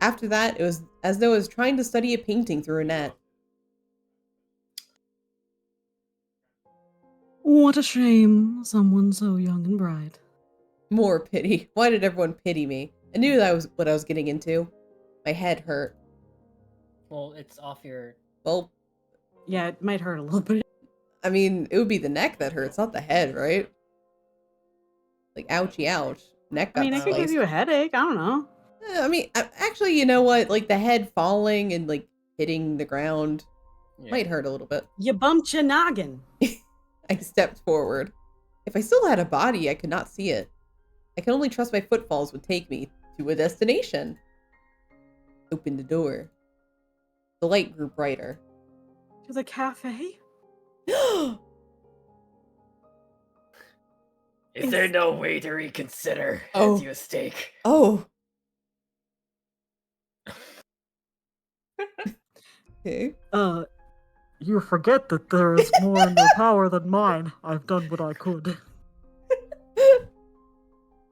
Speaker 1: After that, it was as though I was trying to study a painting through a net.
Speaker 5: What a shame, someone so young and bright.
Speaker 1: More pity. Why did everyone pity me? I knew that was what I was getting into. My head hurt.
Speaker 2: Well, it's off your...
Speaker 1: Well,
Speaker 5: Yeah, it might hurt a little bit.
Speaker 1: I mean, it would be the neck that hurts, not the head, right? Like, ouchie, ouch. Neck got
Speaker 5: I mean, it could give
Speaker 1: sliced.
Speaker 5: you a headache. I don't know.
Speaker 1: I mean, actually, you know what? Like, the head falling and, like, hitting the ground might hurt a little bit.
Speaker 5: You bumped your noggin.
Speaker 1: I stepped forward. If I still had a body, I could not see it. I can only trust my footfalls would take me to a destination. Open the door. The light grew brighter.
Speaker 5: To the cafe?
Speaker 2: Is there no way to reconsider?
Speaker 1: Oh.
Speaker 2: Hands you a steak.
Speaker 1: Oh. Okay.
Speaker 5: You forget that there is more in your power than mine. I've done what I could.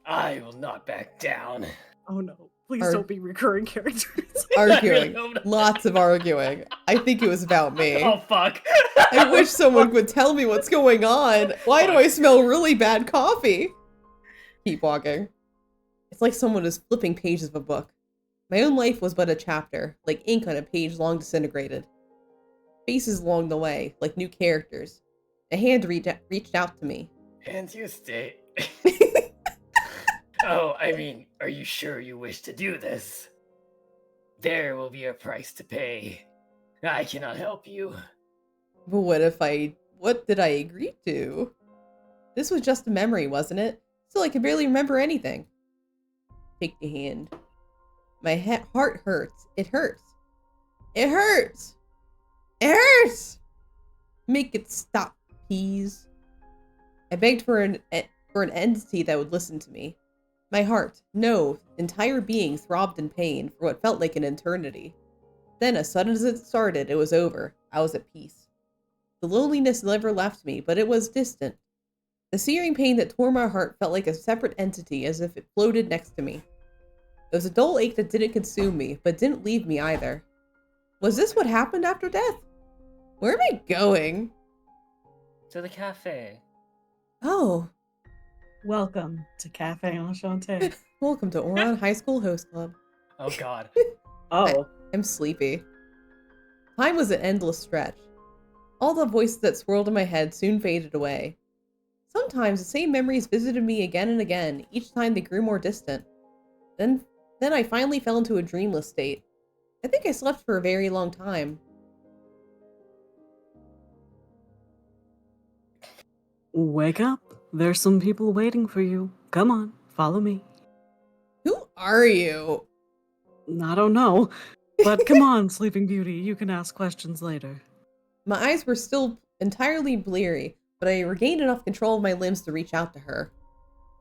Speaker 2: I will not back down.
Speaker 5: Oh no. Please
Speaker 1: Ar-
Speaker 5: don't be recurring characters.
Speaker 1: Arguing.
Speaker 2: I really hope
Speaker 1: Lots of arguing. I think it was about me.
Speaker 2: Oh fuck!
Speaker 1: I wish someone would tell me what's going on. Why do I smell really bad coffee? Keep walking. It's like someone is flipping pages of a book. My own life was but a chapter, like ink on a page long disintegrated. Faces along the way, like new characters. A hand reached out to me.
Speaker 2: Hands you a steak. Oh, I mean, are you sure you wish to do this? There will be a price to pay. I cannot help you.
Speaker 1: But what did I agree to? This was just a memory, wasn't it? Still, I can barely remember anything. Take the hand. My heart hurts. It hurts. It hurts! It hurts! Make it stop, please. I begged for an entity that would listen to me. My heart, no, entire being throbbed in pain for what felt like an eternity. Then, as sudden as it started, it was over. I was at peace. The loneliness never left me, but it was distant. The searing pain that tore my heart felt like a separate entity, as if it floated next to me. It was a dull ache that didn't consume me, but didn't leave me either. Was this what happened after death? Where am I going?
Speaker 2: To the cafe.
Speaker 1: Oh,
Speaker 5: Welcome to Cafe Enchanté.
Speaker 1: welcome to Oron High School Host Club.
Speaker 2: Oh god.
Speaker 5: Oh.
Speaker 1: I'm sleepy. Time was an endless stretch. All the voices that swirled in my head soon faded away. Sometimes the same memories visited me again and again, each time they grew more distant. Then I finally fell into a dreamless state. I think I slept for a very long time.
Speaker 5: Wake up. There's some people waiting for you. Come on, follow me.
Speaker 1: Who are you?
Speaker 5: I don't know. But come on, Sleeping Beauty. You can ask questions later.
Speaker 1: My eyes were still entirely bleary, but I regained enough control of my limbs to reach out to her.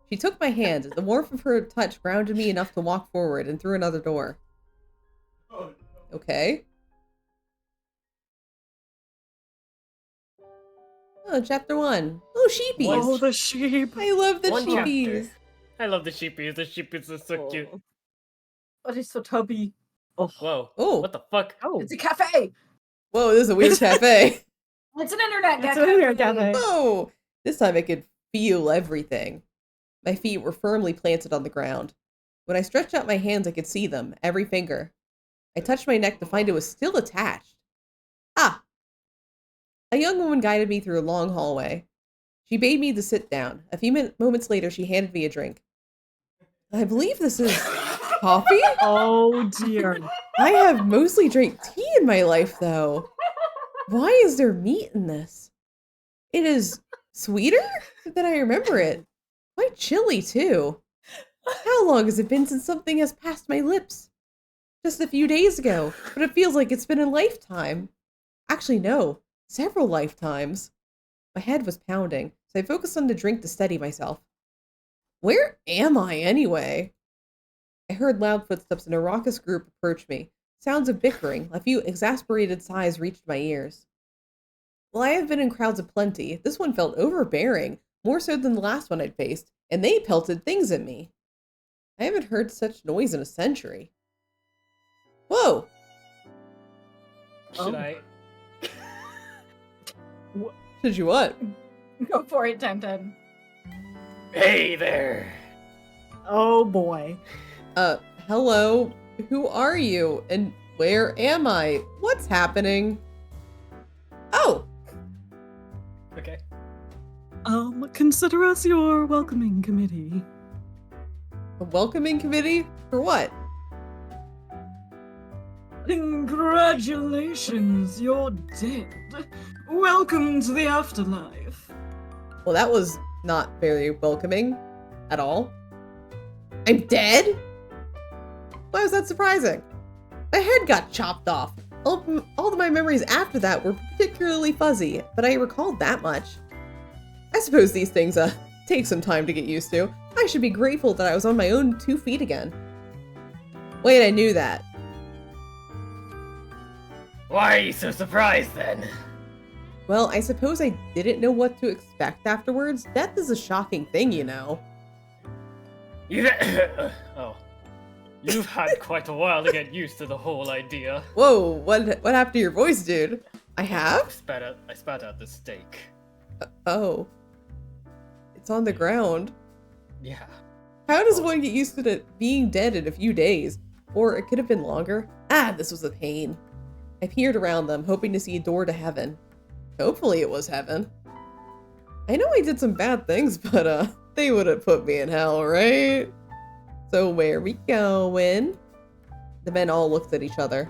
Speaker 1: She took my hand. The warmth of her touch grounded me enough to walk forward and through another door. Okay. Oh, chapter 1. Oh, sheepies!
Speaker 5: Oh, the sheep.
Speaker 1: I love the
Speaker 2: One
Speaker 1: sheepies!
Speaker 2: chapter. I love the sheepies. The sheepies are so cute.
Speaker 5: But it's so tubby. Oh.
Speaker 2: Whoa.
Speaker 1: Oh.
Speaker 2: What the fuck?
Speaker 5: Oh.
Speaker 3: It's a cafe.
Speaker 1: Whoa, this is a weird cafe.
Speaker 3: It's an internet
Speaker 5: It's
Speaker 3: cafe.
Speaker 5: an internet cafe.
Speaker 1: Whoa! This time I could feel everything. My feet were firmly planted on the ground. When I stretched out my hands, I could see them, every finger. I touched my neck to find it was still attached. Ah! A young woman guided me through a long hallway. She bade me to sit down. A few moments later, she handed me a drink. I believe this is coffee?
Speaker 5: Oh, dear.
Speaker 1: I have mostly drank tea in my life, though. Why is there meat in this? It is sweeter than I remember it. Quite chilly, too. How long has it been since something has passed my lips? Just a few days ago, but it feels like it's been a lifetime. Actually, no. Several lifetimes. My head was pounding, so I focused on the drink to steady myself. Where am I, anyway? I heard loud footsteps and a raucous group approach me. Sounds of bickering, a few exasperated sighs reached my ears. While I have been in crowds aplenty, this one felt overbearing, more so than the last one I'd faced, and they pelted things at me. I haven't heard such noise in a century. Whoa!
Speaker 2: Should I?
Speaker 1: Should you what?
Speaker 3: Go for it, 10-10.
Speaker 2: Hey there.
Speaker 5: Oh, boy.
Speaker 1: Hello? Who are you? And where am I? What's happening? Oh!
Speaker 2: Okay.
Speaker 5: Consider us your welcoming committee.
Speaker 1: A welcoming committee? For what?
Speaker 3: Congratulations, you're dead. Welcome to the afterlife.
Speaker 1: Well, that was not very welcoming at all. I'm dead? Why was that surprising? My head got chopped off. All of my memories after that were particularly fuzzy, but I recalled that much. I suppose these things take some time to get used to. I should be grateful that I was on my own 2 feet again. Wait, I knew that.
Speaker 2: Why are you so surprised then?
Speaker 1: Well, I suppose I didn't know what to expect afterwards. Death is a shocking thing, you know.
Speaker 2: You've had quite a while to get used to the whole idea.
Speaker 1: Whoa, what happened to your voice, dude? I have?
Speaker 2: I spat out the steak.
Speaker 1: Oh. It's on the ground.
Speaker 2: Yeah.
Speaker 1: How does one get used to it being dead in a few days? Or it could have been longer. Ah, this was a pain. I peered around them, hoping to see a door to heaven. Hopefully it was heaven. I know I did some bad things, but they wouldn't put me in hell, right? So where are we going? The men all looked at each other.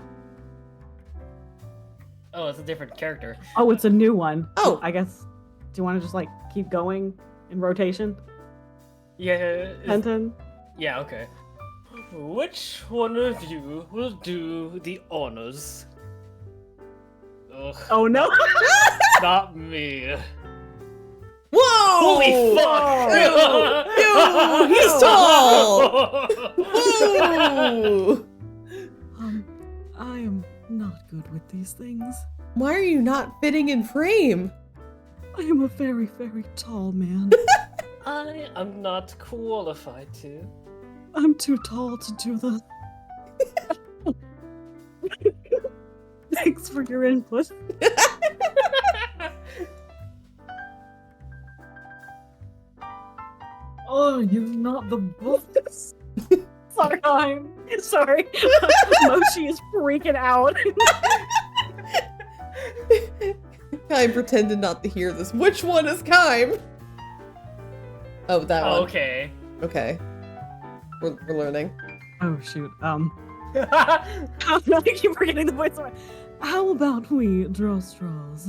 Speaker 2: Oh, it's a different character.
Speaker 5: Oh, it's a new one.
Speaker 1: Oh.
Speaker 5: I guess. Do you want to just like keep going in rotation?
Speaker 2: Yeah.
Speaker 5: 10-10?
Speaker 2: Yeah, okay. Which one of you will do the honors? Ugh,
Speaker 5: Oh no!
Speaker 2: not me.
Speaker 1: Whoa!
Speaker 2: Holy fuck!
Speaker 1: Yo, he's tall! Whoa!
Speaker 5: I am not good with these things.
Speaker 1: Why are you not fitting in frame?
Speaker 5: I am a very, very tall man.
Speaker 2: I am not qualified to.
Speaker 5: I'm too tall to do this. Thanks for your input. Oh, you're not the boss. Sorry. Mochi is freaking out.
Speaker 1: Kime pretended not to hear this. Which one is Kime? Oh, that one.
Speaker 2: Okay.
Speaker 1: Okay. We're learning.
Speaker 5: Oh shoot. I keep forgetting the voice. How about we draw straws?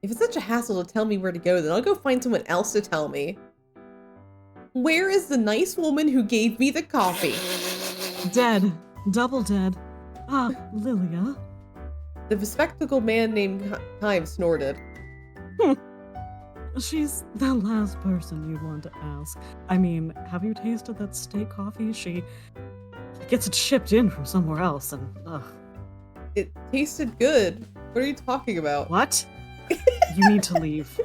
Speaker 1: If it's such a hassle to tell me where to go, then I'll go find someone else to tell me. Where is the nice woman who gave me the coffee?
Speaker 5: Dead. Double dead. Ah, Lilia.
Speaker 1: The bespectacled man named Kime snorted.
Speaker 5: She's the last person you'd want to ask. I mean, have you tasted that steak coffee? She gets it shipped in from somewhere else, and ugh.
Speaker 1: It tasted good. What are you talking about?
Speaker 5: What? You need to leave.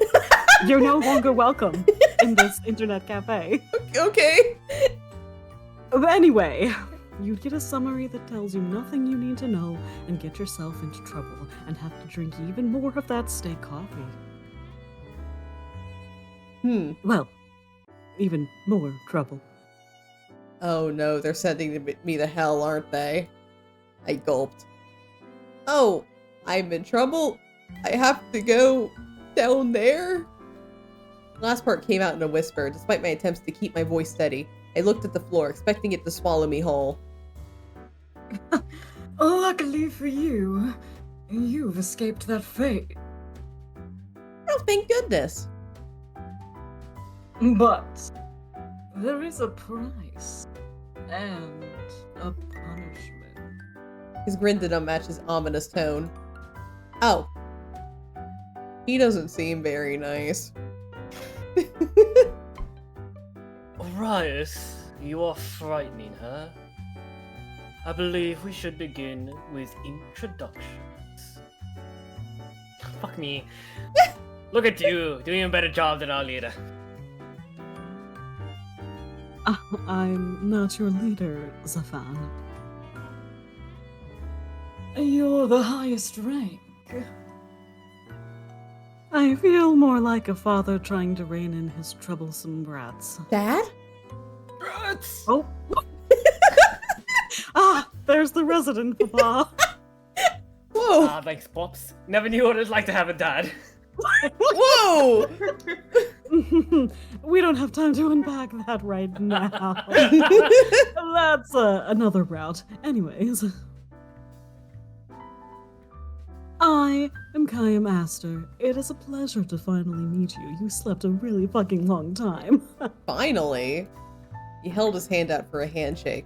Speaker 5: You're no longer welcome in this internet cafe.
Speaker 1: Okay.
Speaker 5: But anyway, you'd get a summary that tells you nothing you need to know and get yourself into trouble and have to drink even more of that steak coffee. Well, even more trouble.
Speaker 1: Oh no, they're sending me to hell, aren't they? I gulped. Oh, I'm in trouble? I have to go down there? The last part came out in a whisper, despite my attempts to keep my voice steady. I looked at the floor, expecting it to swallow me whole.
Speaker 3: Luckily for you, you've escaped that fate.
Speaker 1: Oh, thank goodness.
Speaker 3: But there is a price and a punishment.
Speaker 1: His grin did not match his ominous tone. Oh. He doesn't seem very nice.
Speaker 2: Rias, you are frightening her. I believe we should begin with introductions. Fuck me. Look at you, doing a better job than our leader.
Speaker 5: I'm not your leader, Zafan.
Speaker 3: You're the highest rank.
Speaker 5: I feel more like a father trying to rein in his troublesome brats.
Speaker 1: Dad?
Speaker 2: Brats!
Speaker 5: Oh. There's the resident papa.
Speaker 1: Whoa!
Speaker 2: Ah, thanks, Pops. Never knew what it's like to have a dad.
Speaker 1: Whoa!
Speaker 5: We don't have time to unpack that right now. That's another route. Anyways. I am Kayam Aster. It is a pleasure to finally meet you. You slept a really fucking long time.
Speaker 1: Finally. He held his hand out for a handshake.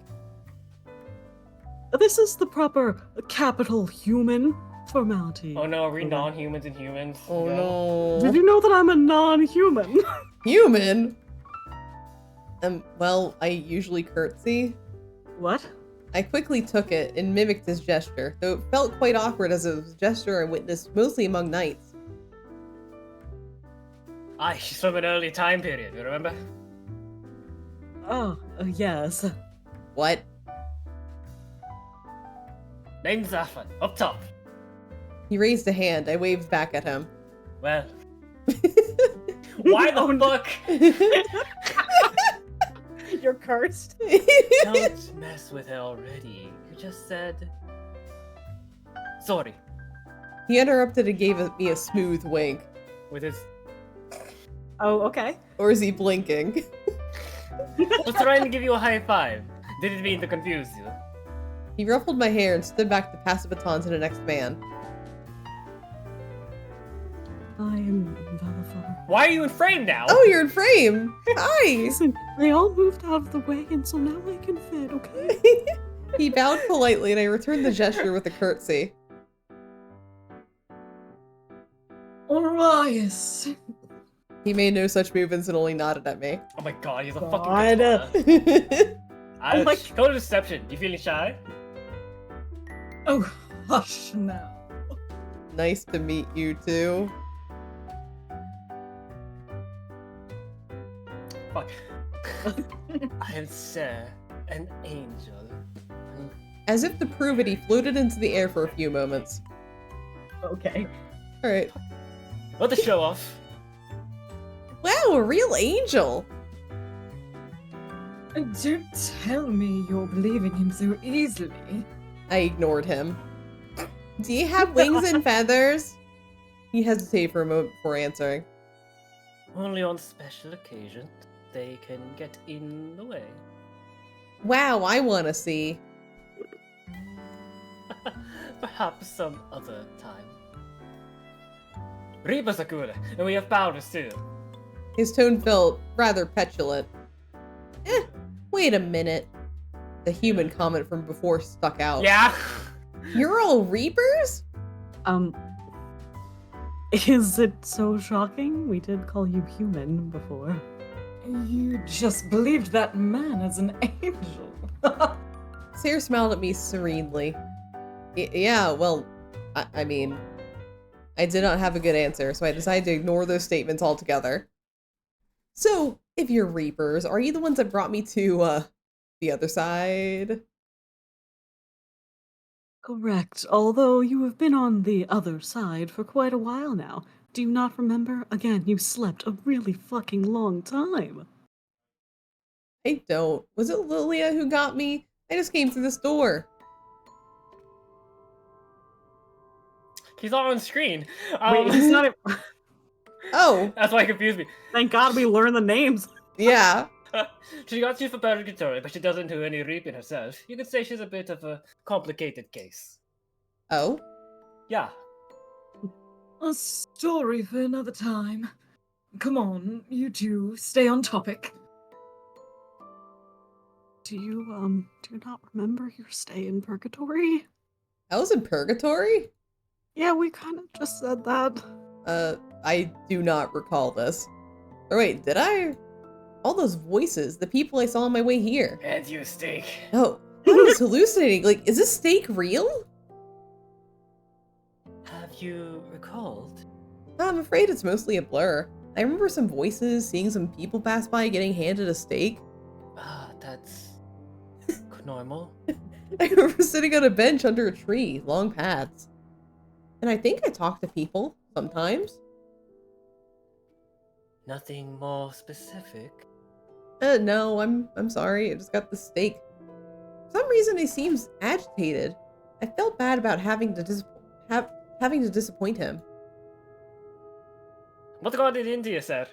Speaker 5: This is the proper capital human formality.
Speaker 2: Oh no, are we
Speaker 5: Okay.
Speaker 2: non-humans and humans?
Speaker 1: Oh
Speaker 2: No.
Speaker 5: Did
Speaker 1: no.
Speaker 5: you know that I'm a non-human?
Speaker 1: Human? Well, I usually curtsy.
Speaker 5: What?
Speaker 1: I quickly took it and mimicked his gesture, though it felt quite awkward as it was a gesture I witnessed mostly among knights.
Speaker 2: Aye, she's from an early time period, you remember?
Speaker 5: Oh, yes.
Speaker 1: What?
Speaker 2: Name's Zafan, up top.
Speaker 1: He raised a hand. I waved back at him.
Speaker 2: Well, why the fuck?
Speaker 5: You're cursed.
Speaker 2: Don't mess with her already. You just said... Sorry.
Speaker 1: He interrupted and gave me a smooth wink.
Speaker 2: With his...
Speaker 5: Oh, okay.
Speaker 1: Or is he blinking?
Speaker 2: was trying to give you a high five. Didn't mean to confuse you.
Speaker 1: He ruffled my hair and stood back to pass the baton to the next man.
Speaker 5: I am Valafar.
Speaker 2: Why are you in frame now?
Speaker 1: Oh, you're in frame! Hi!
Speaker 5: Listen, they all moved out of the way, and so now I can fit, okay?
Speaker 1: He bowed politely and I returned the gesture with a curtsy.
Speaker 3: Orias.
Speaker 1: He made no such movements and only nodded at me.
Speaker 2: Oh my god, he's a
Speaker 5: God.
Speaker 2: fucking guitar.
Speaker 5: Oh my-
Speaker 2: Total deception. You feeling shy?
Speaker 3: Oh, hush now.
Speaker 1: Nice to meet you too.
Speaker 2: Fuck. I am Sir, an angel.
Speaker 1: As if to prove it, he floated into the air for a few moments.
Speaker 5: Okay.
Speaker 1: Alright.
Speaker 2: What the show off?
Speaker 1: Wow, a real angel!
Speaker 3: Don't tell me you're believing him so easily.
Speaker 1: I ignored him. Do you have wings and feathers? He hesitated for a moment before answering.
Speaker 2: Only on special occasions they can get in the way.
Speaker 1: Wow, I wanna see.
Speaker 2: Perhaps some other time. Reapers are good, and we have powders too.
Speaker 1: His tone felt rather petulant. Wait a minute. The human comment from before stuck out.
Speaker 2: Yeah.
Speaker 1: You're all reapers?
Speaker 5: Is it so shocking? We did call you human before.
Speaker 3: You just believed that man as an angel.
Speaker 1: Sarah smiled at me serenely. Yeah, well, I mean, I did not have a good answer, so I decided to ignore those statements altogether. So, if you're reapers, are you the ones that brought me to, the other side?
Speaker 5: Correct, although you have been on the other side for quite a while now. Do you not remember? Again, you slept a really fucking long time.
Speaker 1: I don't. Was it Lilia who got me? I just came through this door.
Speaker 2: He's not on screen.
Speaker 5: Wait, he's not.
Speaker 1: Oh,
Speaker 2: That's why it confused me.
Speaker 5: Thank God we learned the names.
Speaker 1: yeah.
Speaker 2: She got you for purgatory, but she doesn't do any reaping herself. You could say she's a bit of a complicated case.
Speaker 1: Oh?
Speaker 2: Yeah.
Speaker 3: A story for another time. Come on, you two, stay on topic.
Speaker 5: Do you not remember your stay in purgatory?
Speaker 1: I was in purgatory?
Speaker 5: Yeah, we kind of just said that.
Speaker 1: I do not recall this. Or wait, did I? All those voices, the people I saw on my way here.
Speaker 2: And you steak.
Speaker 1: Oh, I was hallucinating. Like, is this steak real?
Speaker 2: Have you recalled?
Speaker 1: I'm afraid it's mostly a blur. I remember some voices, seeing some people pass by getting handed a steak.
Speaker 2: Ah, that's normal.
Speaker 1: I remember sitting on a bench under a tree, long paths. And I think I talked to people, sometimes.
Speaker 2: Nothing more specific.
Speaker 1: No, I'm sorry, I just got the steak. For some reason he seems agitated. I felt bad about having to disappoint him.
Speaker 2: What got it into you, sir?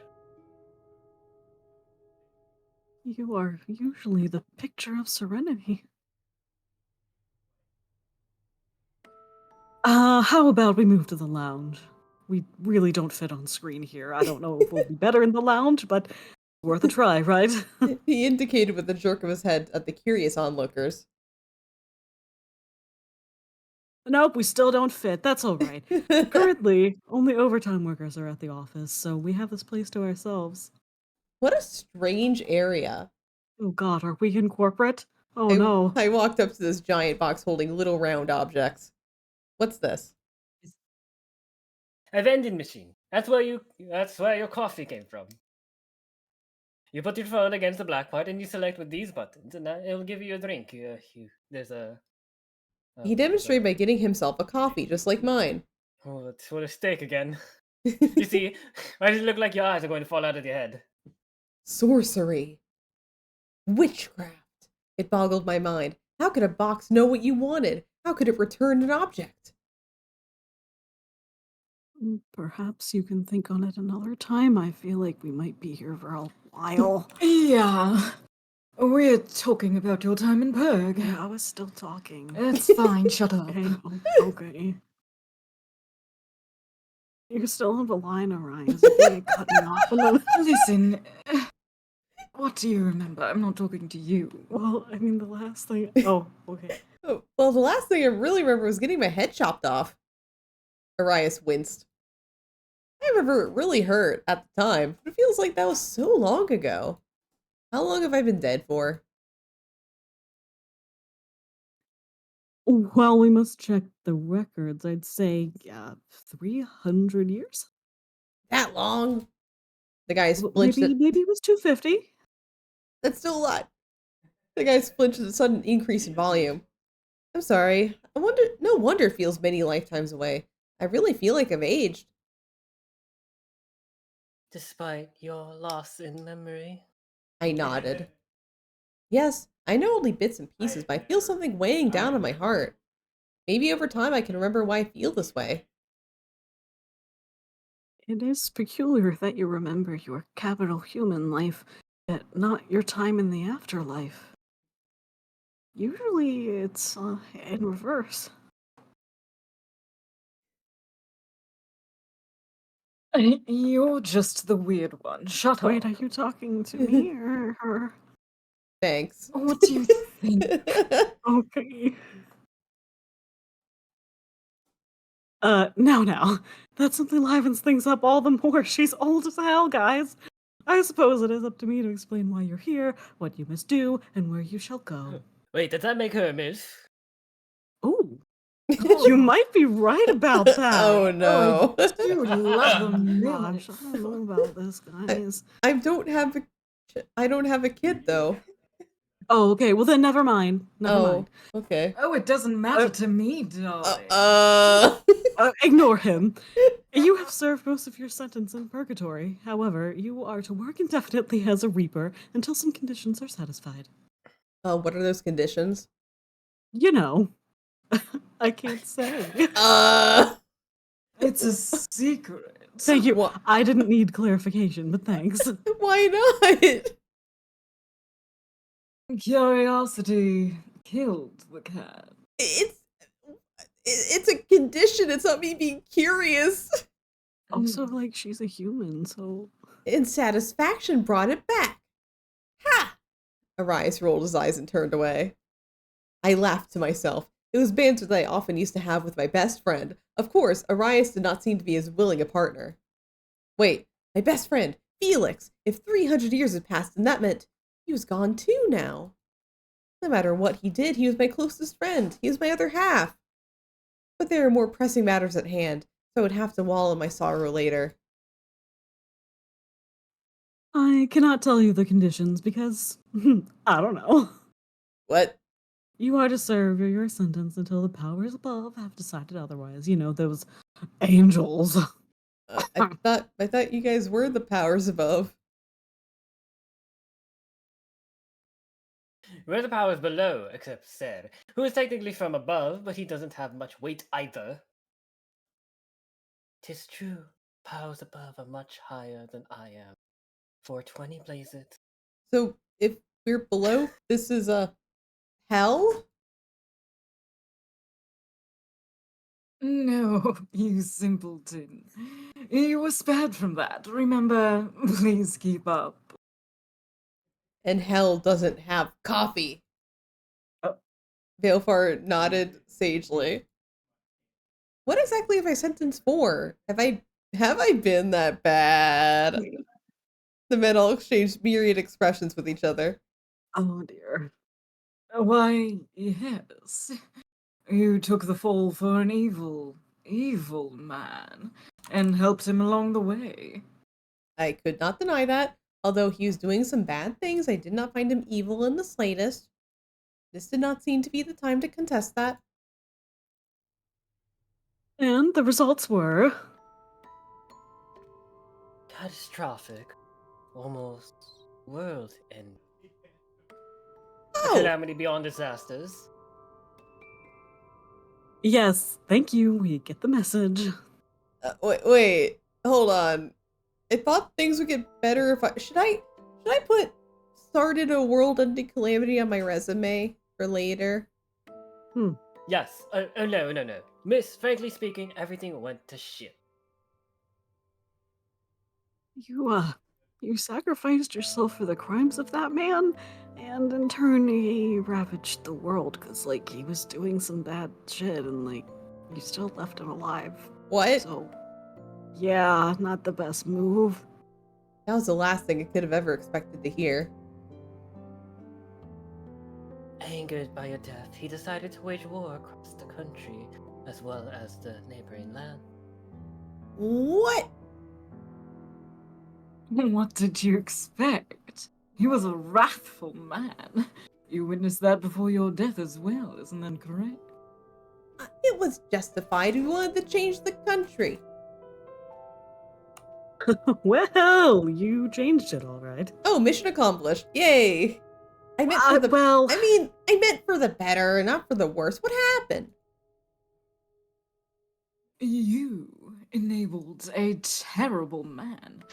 Speaker 5: You are usually the picture of serenity. How about we move to the lounge? We really don't fit on screen here. I don't know if we'll be better in the lounge, but Worth a try, right?
Speaker 1: He indicated with a jerk of his head at the curious onlookers.
Speaker 5: Nope, we still don't fit. That's all right. Currently, only overtime workers are at the office, so we have this place to ourselves.
Speaker 1: What a strange area.
Speaker 5: Oh god, are we in corporate? Oh no.
Speaker 1: I walked up to this giant box holding little round objects. What's this?
Speaker 2: A vending machine. That's where your coffee came from. You put your phone against the black part and you select with these buttons, and it'll give you a drink. There's a.
Speaker 1: He demonstrated by getting himself a coffee, just like mine.
Speaker 2: Oh, it's for a steak again. You see, why does it look like your eyes are going to fall out of your head?
Speaker 1: Sorcery. Witchcraft. It boggled my mind. How could a box know what you wanted? How could it return an object?
Speaker 5: Perhaps you can think on it another time. I feel like we might be here for a while.
Speaker 3: Yeah. We're talking about your time in Purg.
Speaker 5: Yeah, I was still talking.
Speaker 3: It's fine, shut up.
Speaker 5: Okay, okay. You still have a line, Orion. Is it really cutting off a little?
Speaker 3: Listen, what do you remember? I'm not talking to you.
Speaker 5: Well, I mean, the last thing. Oh, okay.
Speaker 1: Oh, well, the last thing I really remember was getting my head chopped off. Arias winced. I remember it really hurt at the time, but it feels like that was so long ago. How long have I been dead for?
Speaker 5: Well, we must check the records. I'd say 300 years.
Speaker 1: That long? The guy
Speaker 5: Well,
Speaker 1: flinched.
Speaker 5: maybe it was 250.
Speaker 1: That's still a lot. The guy flinched at the sudden increase in volume. I'm sorry. No wonder it feels many lifetimes away. I really feel like I've aged.
Speaker 2: Despite your loss in memory.
Speaker 1: I nodded. Yes, I know only bits and pieces, but I feel something weighing down on my heart. Maybe over time I can remember why I feel this way.
Speaker 5: It is peculiar that you remember your capital human life, yet not your time in the afterlife. Usually it's in reverse.
Speaker 3: You're just the weird one. Shut
Speaker 5: Wait,
Speaker 3: up.
Speaker 5: are you talking to me or her?
Speaker 1: Thanks.
Speaker 3: What do you think?
Speaker 5: Okay. Now. That simply livens things up all the more. She's old as hell, guys. I suppose it is up to me to explain why you're here, what you must do, and where you shall go.
Speaker 2: Wait, does that make her a miss?
Speaker 5: Ooh, you might be right about that.
Speaker 1: Oh no.
Speaker 3: I do love a
Speaker 5: Gosh, I don't know about this, guys.
Speaker 1: I don't have a kid though.
Speaker 5: Oh, okay. Well, then never mind. Never mind.
Speaker 1: Okay.
Speaker 3: Oh, it doesn't matter to me, darling.
Speaker 5: Ignore him. You have served most of your sentence in purgatory. However, you are to work indefinitely as a reaper until some conditions are satisfied.
Speaker 1: What are those conditions?
Speaker 5: You know. I can't say.
Speaker 3: It's a secret.
Speaker 5: Thank you. I didn't need clarification, but thanks.
Speaker 1: Why not?
Speaker 3: Curiosity killed the cat.
Speaker 1: It's a condition. It's not me being curious.
Speaker 5: Also, like, she's a human, so...
Speaker 1: And satisfaction brought it back. Ha! Arias rolled his eyes and turned away. I laughed to myself. It was banter that I often used to have with my best friend. Of course, Arias did not seem to be as willing a partner. Wait, my best friend, Felix! If 300 years had passed, then that meant he was gone too now. No matter what he did, he was my closest friend. He was my other half. But there are more pressing matters at hand, so I would have to wallow in my sorrow later.
Speaker 5: I cannot tell you the conditions because, I don't know.
Speaker 1: What?
Speaker 5: You are to serve your sentence until the powers above have decided otherwise. You know, those angels.
Speaker 1: I thought you guys were the powers above.
Speaker 2: We're the powers below, except Ser, who is technically from above, but he doesn't have much weight either. 'Tis true, powers above are much higher than I am. 420 blaze it.
Speaker 1: So if we're below, this is a hell?
Speaker 3: No, you simpleton. You were spared from that. Remember, please keep up.
Speaker 1: And hell doesn't have coffee.
Speaker 3: Oh.
Speaker 1: Veilfar nodded sagely. What exactly have I sentenced for? Have I been that bad? The men all exchanged myriad expressions with each other.
Speaker 3: Oh dear. Why, yes. You took the fall for an evil, evil man and helped him along the way.
Speaker 1: I could not deny that. Although he was doing some bad things, I did not find him evil in the slightest. This did not seem to be the time to contest that.
Speaker 5: And the results were
Speaker 2: Catastrophic. Almost world end. A
Speaker 1: Oh!
Speaker 2: calamity beyond disasters.
Speaker 5: yes, thank you. We get the message.
Speaker 1: Wait, hold on. I thought things would get better if I... Should I put started a world-ending calamity on my resume for later?
Speaker 2: Yes. No. Miss, frankly speaking, everything went to shit.
Speaker 5: You sacrificed yourself for the crimes of that man, and in turn he ravaged the world because, like, he was doing some bad shit, and, like, you still left him alive.
Speaker 1: What?
Speaker 5: So, yeah, not the best move.
Speaker 1: That was the last thing I could have ever expected to hear.
Speaker 2: Angered by your death, he decided to wage war across the country, as well as the neighboring land.
Speaker 1: What?
Speaker 3: What did you expect? He was a wrathful man. You witnessed that before your death as well, isn't that correct?
Speaker 1: It was justified. We wanted to change the country.
Speaker 5: Well, you changed it all right.
Speaker 1: Oh, mission accomplished. Yay. I meant for the...
Speaker 5: well...
Speaker 1: I meant for the better, not for the worse. What happened?
Speaker 3: You enabled a terrible man.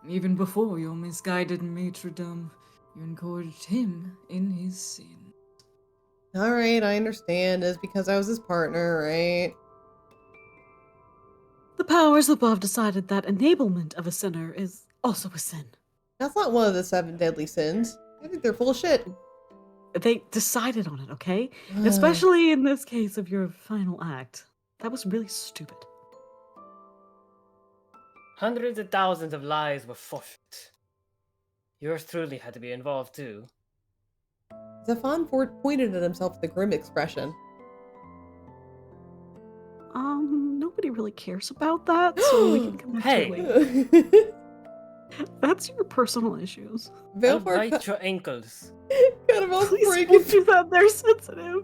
Speaker 3: Even before your misguided martyrdom, you encouraged him in his sin.
Speaker 1: Alright, I understand. It's because I was his partner, right?
Speaker 5: The powers above decided that enablement of a sinner is also a sin.
Speaker 1: That's not one of the 7 deadly sins. I think they're full of shit.
Speaker 5: They decided on it, okay? Especially in this case of your final act. That was really stupid.
Speaker 2: Hundreds of thousands of lives were forfeit. Yours truly had to be involved too.
Speaker 1: Zafan Ford pointed at himself with a grim expression.
Speaker 5: Nobody really cares about that, so we can come back to it later.
Speaker 1: Hey!
Speaker 5: That's your personal issues.
Speaker 2: I'll
Speaker 1: Veilfar
Speaker 2: bite your ankles.
Speaker 1: cut him off
Speaker 5: Please
Speaker 1: break
Speaker 5: don't do that, they're sensitive.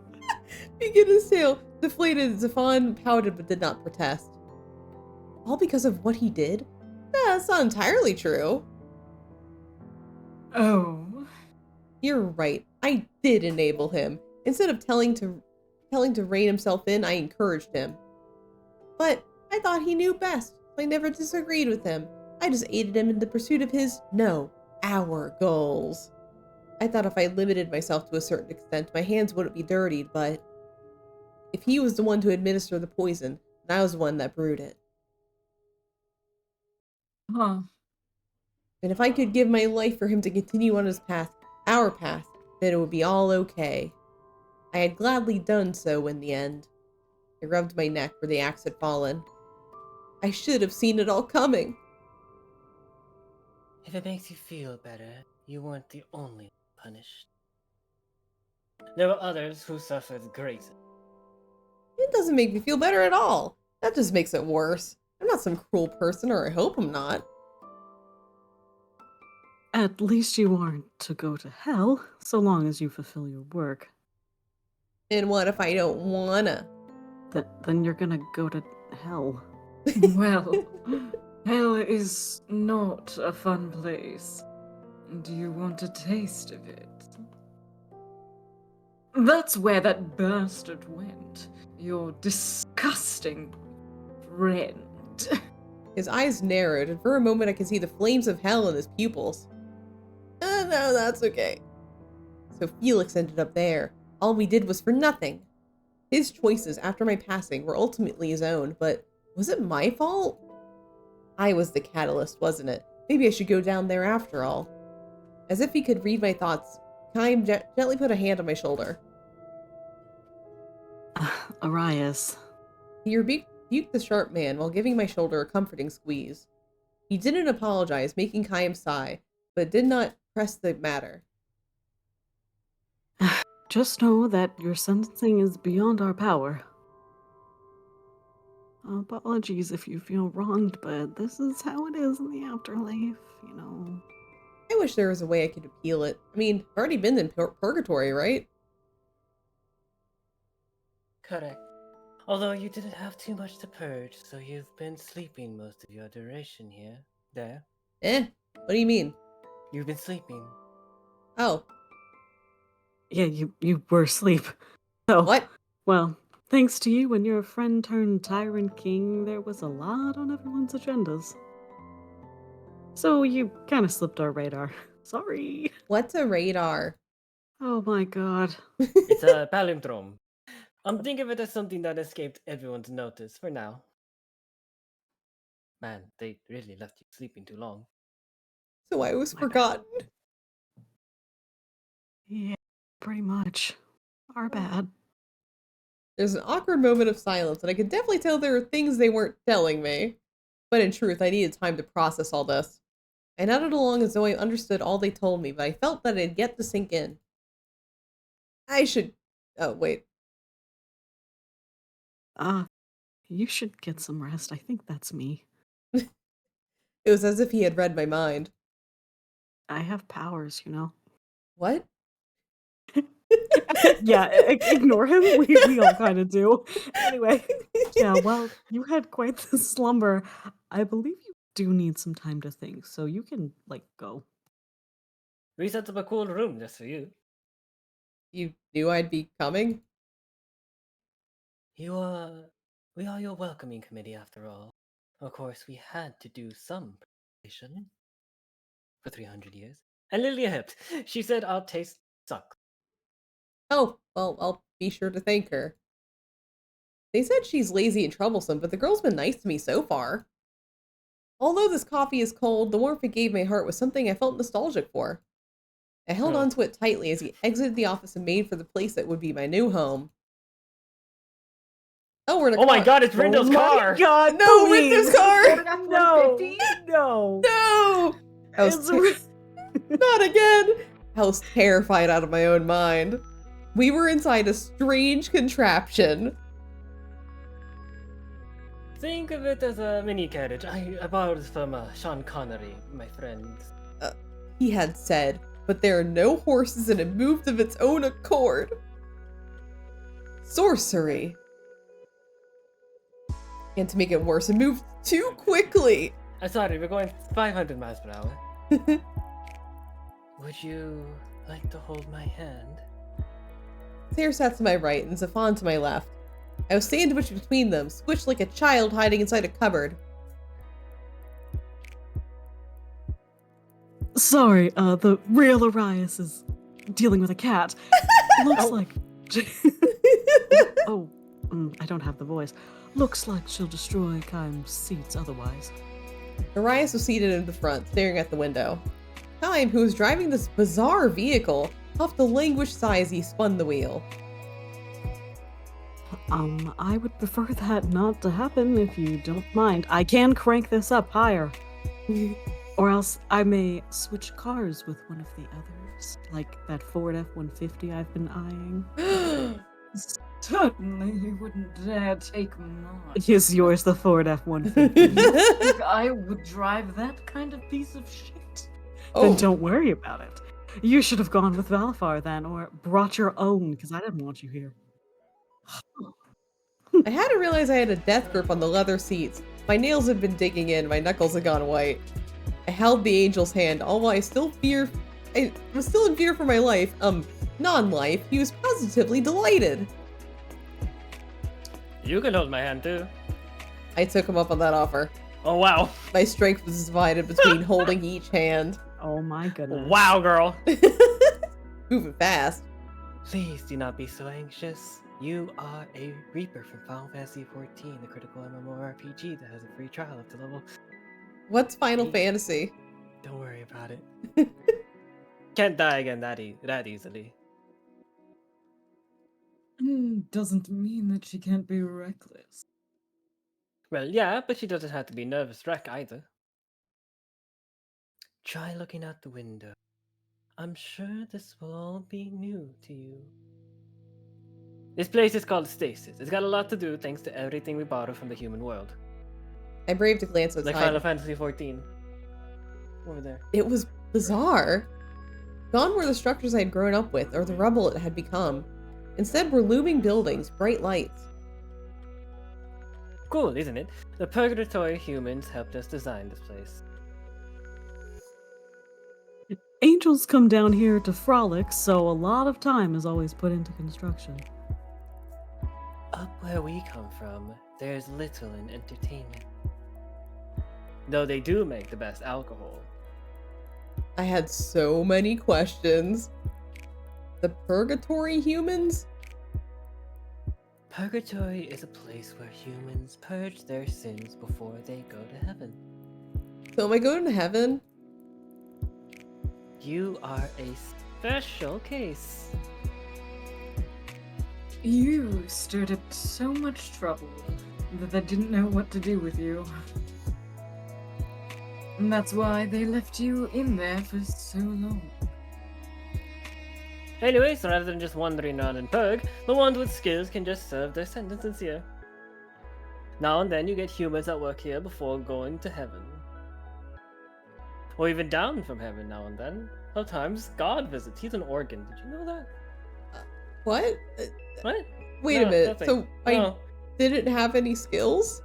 Speaker 1: begin his tail. Deflated, Zafan pouted but did not protest. All because of what he did? That's not entirely true.
Speaker 3: Oh.
Speaker 1: You're right. I did enable him. Instead of telling to rein himself in, I encouraged him. But I thought he knew best. I never disagreed with him. I just aided him in the pursuit of our goals. I thought if I limited myself to a certain extent, my hands wouldn't be dirtied, but if he was the one to administer the poison, then I was the one that brewed it.
Speaker 3: Huh.
Speaker 1: And if I could give my life for him to continue on his path, our path, then it would be all okay. I had gladly done so in the end. I rubbed my neck where the axe had fallen. I should have seen it all coming.
Speaker 2: If it makes you feel better, you weren't the only punished. There were others who suffered greatly.
Speaker 1: It doesn't make me feel better at all. That just makes it worse. I'm not some cruel person, or I hope I'm not.
Speaker 5: At least you aren't to go to hell, so long as you fulfill your work.
Speaker 1: And what if I don't wanna?
Speaker 5: Then you're gonna go to hell.
Speaker 3: Well, hell is not a fun place. Do you want a taste of it? That's where that bastard went. Your disgusting friend.
Speaker 1: His eyes narrowed, and for a moment I could see the flames of hell in his pupils. No, that's okay. So Felix ended up there. All we did was for nothing. His choices after my passing were ultimately his own, but was it my fault? I was the catalyst, wasn't it? Maybe I should go down there after all. As if he could read my thoughts, Kaim gently put a hand on my shoulder.
Speaker 5: Arias.
Speaker 1: He rebuked the sharp man while giving my shoulder a comforting squeeze. He didn't apologize, making Kaim sigh, but did not press the matter.
Speaker 5: Just know that your sentencing is beyond our power. Apologies if you feel wronged, but this is how it is in the afterlife, you know.
Speaker 1: I wish there was a way I could appeal it. I mean, I've already been in purgatory, right?
Speaker 2: Correct. Although you didn't have too much to purge, so you've been sleeping most of your duration here. There.
Speaker 1: What do you mean?
Speaker 2: You've been sleeping.
Speaker 1: Oh.
Speaker 5: Yeah, you were asleep. So,
Speaker 1: What?
Speaker 5: Well, thanks to you and your friend turned tyrant king, there was a lot on everyone's agendas. So you kind of slipped our radar. Sorry.
Speaker 1: What's a radar?
Speaker 5: Oh my god.
Speaker 2: It's a palindrome. Think of it as something that escaped everyone's notice for now. Man, they really left you sleeping too long.
Speaker 1: So I was
Speaker 5: Oh my
Speaker 1: forgotten.
Speaker 5: Yeah, pretty much. Our bad.
Speaker 1: There's an awkward moment of silence, and I could definitely tell there were things they weren't telling me. But in truth, I needed time to process all this. I nodded along as though I understood all they told me, but I felt that it had yet to sink in. I should... Oh, wait.
Speaker 5: You should get some rest. I think that's me.
Speaker 1: It was as if he had read my mind.
Speaker 5: I have powers, you know.
Speaker 1: What?
Speaker 5: Yeah, ignore him. We all kind of do. Anyway, yeah, well, you had quite the slumber. I believe you do need some time to think, so you can, go.
Speaker 2: We set up a cool room just for you.
Speaker 1: You knew I'd be coming?
Speaker 2: We are your welcoming committee after all. Of course, we had to do some preparation for 300 years. And Lilia hipped. She said our taste sucks.
Speaker 1: Oh, well, I'll be sure to thank her. They said she's lazy and troublesome, but the girl's been nice to me so far. Although this coffee is cold, the warmth it gave my heart was something I felt nostalgic for. I held onto it tightly as he exited the office and made for the place that would be my new home. Oh, we're in a car.
Speaker 2: My god, it's Rindo's car!
Speaker 5: God,
Speaker 1: No,
Speaker 5: please.
Speaker 1: Rindo's car!
Speaker 5: No,
Speaker 3: 150?
Speaker 5: no.
Speaker 1: No! Not again! I was terrified out of my own mind. We were inside a strange contraption.
Speaker 2: Think of it as a mini carriage. I borrowed it from Sean Connery, my friend.
Speaker 1: He had said, but there are no horses and it moved of its own accord. Sorcery. And to make it worse, it moved too quickly.
Speaker 2: I'm sorry, we're going 500 miles per hour. Would you like to hold my hand?
Speaker 1: Sarah sat to my right and Zafan to my left. I was sandwiched between them, squished like a child hiding inside a cupboard.
Speaker 5: Sorry, the real Arias is dealing with a cat. Looks like... I don't have the voice. Looks like she'll destroy Kaim's seats otherwise.
Speaker 1: Arias was seated in the front, staring at the window. Kaim, who was driving this bizarre vehicle, puffed a languished sigh as he spun the wheel.
Speaker 5: I would prefer that not to happen if you don't mind. I can crank this up higher. Or else I may switch cars with one of the others, like that Ford F-150 I've been eyeing.
Speaker 3: Certainly he wouldn't dare take mine.
Speaker 5: Is yours the Ford F-150?
Speaker 3: Think I would drive that kind of piece of shit?
Speaker 5: Then don't worry about it. You should have gone with Valafar then, or brought your own, because I didn't want you here.
Speaker 1: I had to realize I had a death grip on the leather seats. My nails had been digging in, my knuckles had gone white. I held the angel's hand, all while I was still in fear for my life. Non-life. He was positively delighted.
Speaker 2: You can hold my hand too.
Speaker 1: I took him up on that offer.
Speaker 2: Oh wow.
Speaker 1: My strength was divided between holding each hand.
Speaker 5: Oh my goodness.
Speaker 2: Wow, girl.
Speaker 1: Moving fast.
Speaker 2: Please do not be so anxious. You are a Reaper from Final Fantasy XIV, the critical MMORPG that has a free trial up to level...
Speaker 1: What's Final Fantasy?
Speaker 2: Don't worry about it. Can't die again that easily.
Speaker 3: Doesn't mean that she can't be reckless.
Speaker 2: Well, yeah, but she doesn't have to be a nervous wreck either. Try looking out the window. I'm sure this will all be new to you. This place is called Stasis. It's got a lot to do thanks to everything we borrow from the human world.
Speaker 1: I braved to glance
Speaker 2: Like
Speaker 1: outside.
Speaker 2: Final Fantasy XIV. Over there.
Speaker 1: It was bizarre. Gone were the structures I had grown up with, or the rubble it had become. Instead were looming buildings, bright lights.
Speaker 2: Cool, isn't it? The purgatory humans helped us design this place.
Speaker 5: Angels come down here to frolic, so a lot of time is always put into construction.
Speaker 2: Up where we come from, there's little in entertainment. Though they do make the best alcohol.
Speaker 1: I had so many questions. The purgatory humans?
Speaker 2: Purgatory is a place where humans purge their sins before they go to heaven.
Speaker 1: So am I going to heaven?
Speaker 2: You are a special case.
Speaker 3: You stirred up so much trouble that they didn't know what to do with you. And that's why they left you in there for so long.
Speaker 2: Anyway, so rather than just wandering around in Purg, the ones with skills can just serve their sentences here. Now and then you get humans that work here before going to heaven. Or even down from heaven now and then. Sometimes God visits. He's an organ. Did you know that?
Speaker 1: What?
Speaker 2: What?
Speaker 1: Wait
Speaker 2: No,
Speaker 1: a minute.
Speaker 2: nothing.
Speaker 1: So I
Speaker 2: No.
Speaker 1: didn't have any skills?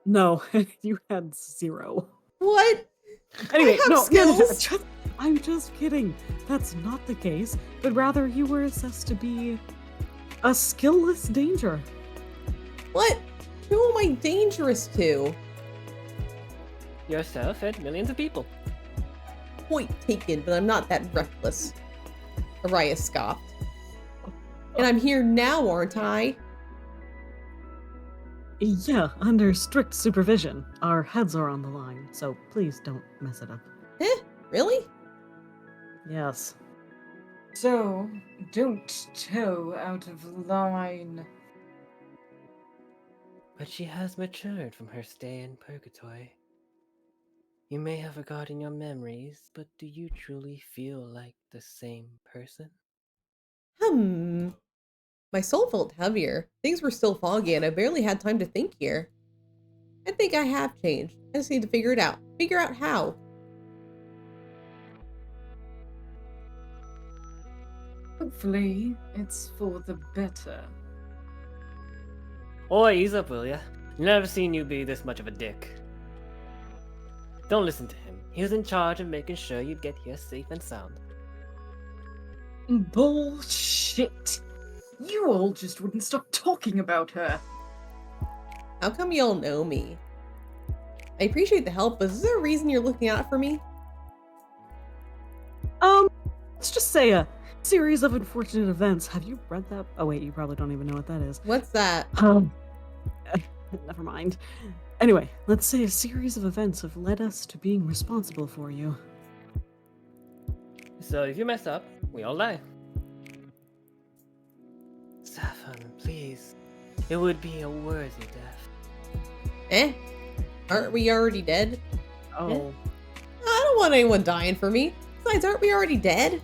Speaker 5: No, you had 0.
Speaker 1: What?
Speaker 5: Anyway,
Speaker 1: have
Speaker 5: no,
Speaker 1: skills.
Speaker 5: I'm just kidding. That's not the case, but rather you were assessed to be a skillless danger.
Speaker 1: What? Who am I dangerous to?
Speaker 2: Yourself and millions of people.
Speaker 1: Point taken, but I'm not that reckless. Araya scoffed. And I'm here now, aren't I?
Speaker 5: Yeah, under strict supervision. Our heads are on the line, so please don't mess it up.
Speaker 1: Eh? Really?
Speaker 5: Yes.
Speaker 3: So, don't toe out of line.
Speaker 2: But she has matured from her stay in Purgatory. You may have forgotten your memories, but do you truly feel like the same person?
Speaker 1: My soul felt heavier. Things were still foggy, and I barely had time to think here. I think I have changed. I just need to figure it out. Figure out how.
Speaker 3: Hopefully, it's for the better.
Speaker 2: Oi, ease up, will ya? Never seen you be this much of a dick. Don't listen to him. He was in charge of making sure you'd get here safe and sound.
Speaker 3: Bullshit! You all just wouldn't stop talking about her.
Speaker 1: How come you all know me? I appreciate the help, but is there a reason you're looking out for me?
Speaker 5: Let's just say a series of unfortunate events. Have you read that? Oh wait, you probably don't even know what that is.
Speaker 1: What's that?
Speaker 5: Never mind. Anyway, let's say a series of events have led us to being responsible for you.
Speaker 2: So if you mess up, we all die. Saffron, please. It would be a worthy death.
Speaker 1: Eh? Aren't we already dead?
Speaker 5: Oh.
Speaker 1: I don't want anyone dying for me. Besides, aren't we already dead?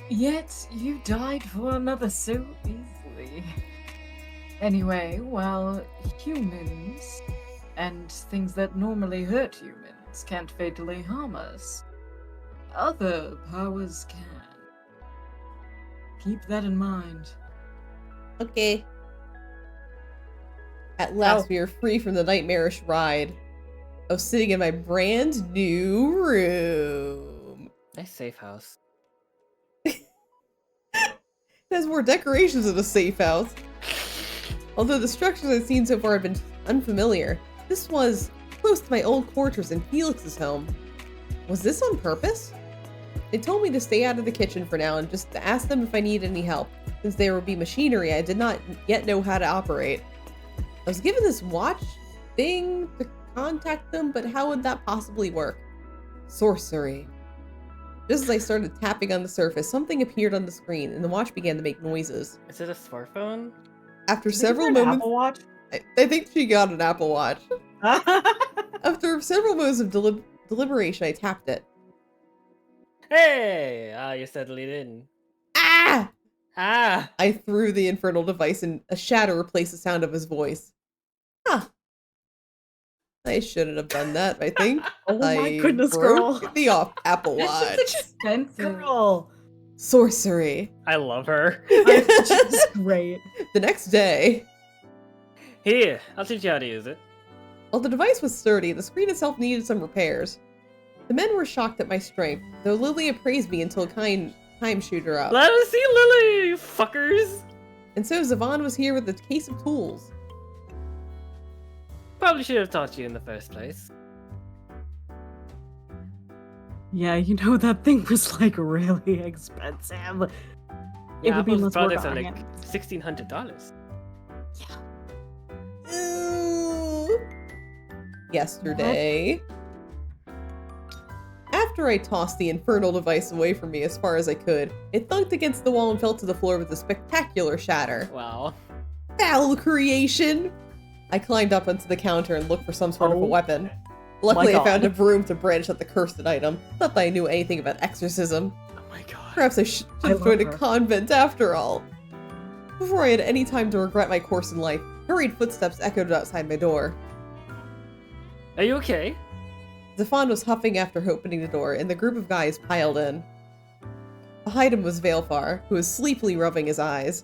Speaker 3: Yet you died for another so easily. Anyway, while humans and things that normally hurt humans can't fatally harm us, other powers can. Keep that in mind.
Speaker 1: Okay. At last,
Speaker 2: Oh.
Speaker 1: we are free from the nightmarish ride of sitting in my brand new room.
Speaker 2: Nice safe house.
Speaker 1: It has more decorations than a safe house. Although the structures I've seen so far have been unfamiliar, this was close to my old quarters and Felix's home. Was this on purpose? They told me to stay out of the kitchen for now and just to ask them if I need any help, since there would be machinery I did not yet know how to operate. I was given this watch thing to contact them, but how would that possibly work? Sorcery. Just as I started tapping on the surface, something appeared on the screen, and the watch began to make noises.
Speaker 2: Is it a smartphone?
Speaker 1: After
Speaker 5: Did you
Speaker 1: several
Speaker 5: get an
Speaker 1: moments,
Speaker 5: Apple Watch?
Speaker 1: I think she got an Apple Watch. After several moments of deliberation, I tapped it.
Speaker 2: Hey! You settled it in.
Speaker 1: Ah!
Speaker 2: Ah!
Speaker 1: I threw the infernal device, and a shadow replaced the sound of his voice. Huh. I shouldn't have done that, I think.
Speaker 5: Oh my
Speaker 1: I
Speaker 5: goodness,
Speaker 1: broke
Speaker 5: girl.
Speaker 1: the Apple
Speaker 4: This
Speaker 1: Watch.
Speaker 4: is expensive.
Speaker 5: Girl.
Speaker 1: Sorcery.
Speaker 2: I love her.
Speaker 5: She's great.
Speaker 1: The next day,
Speaker 2: Here, I'll teach you how to use it.
Speaker 1: while the device was sturdy, the screen itself needed some repairs. The men were shocked at my strength, though Lily appraised me until a kind time shooter up.
Speaker 2: Let us see Lily, you fuckers!
Speaker 1: And so Zavon was here with a case of tools.
Speaker 2: Probably should have taught you in the first place.
Speaker 5: Yeah, you know, that thing was like really expensive. It
Speaker 2: Yeah,
Speaker 5: would be
Speaker 2: Apple's
Speaker 5: less work
Speaker 2: products are
Speaker 5: on
Speaker 2: like
Speaker 5: it.
Speaker 2: $1,600.
Speaker 1: Ooh. Yesterday. After I tossed the infernal device away from me as far as I could, it thunked against the wall and fell to the floor with a spectacular shatter.
Speaker 2: Wow.
Speaker 1: Foul creation! I climbed up onto the counter and looked for some sort of a
Speaker 5: Oh.
Speaker 1: weapon. Luckily,
Speaker 5: My
Speaker 1: I found a
Speaker 5: God.
Speaker 1: broom to brandish at the cursed item. Not that I knew anything about exorcism.
Speaker 2: Oh my god.
Speaker 1: Perhaps I should
Speaker 5: I
Speaker 1: have joined a
Speaker 5: love her.
Speaker 1: convent after all. Before I had any time to regret my course in life, hurried footsteps echoed outside my door.
Speaker 2: Are you okay?
Speaker 1: Zafon was huffing after opening the door, and the group of guys piled in. Behind him was Veilfar, who was sleepily rubbing his eyes.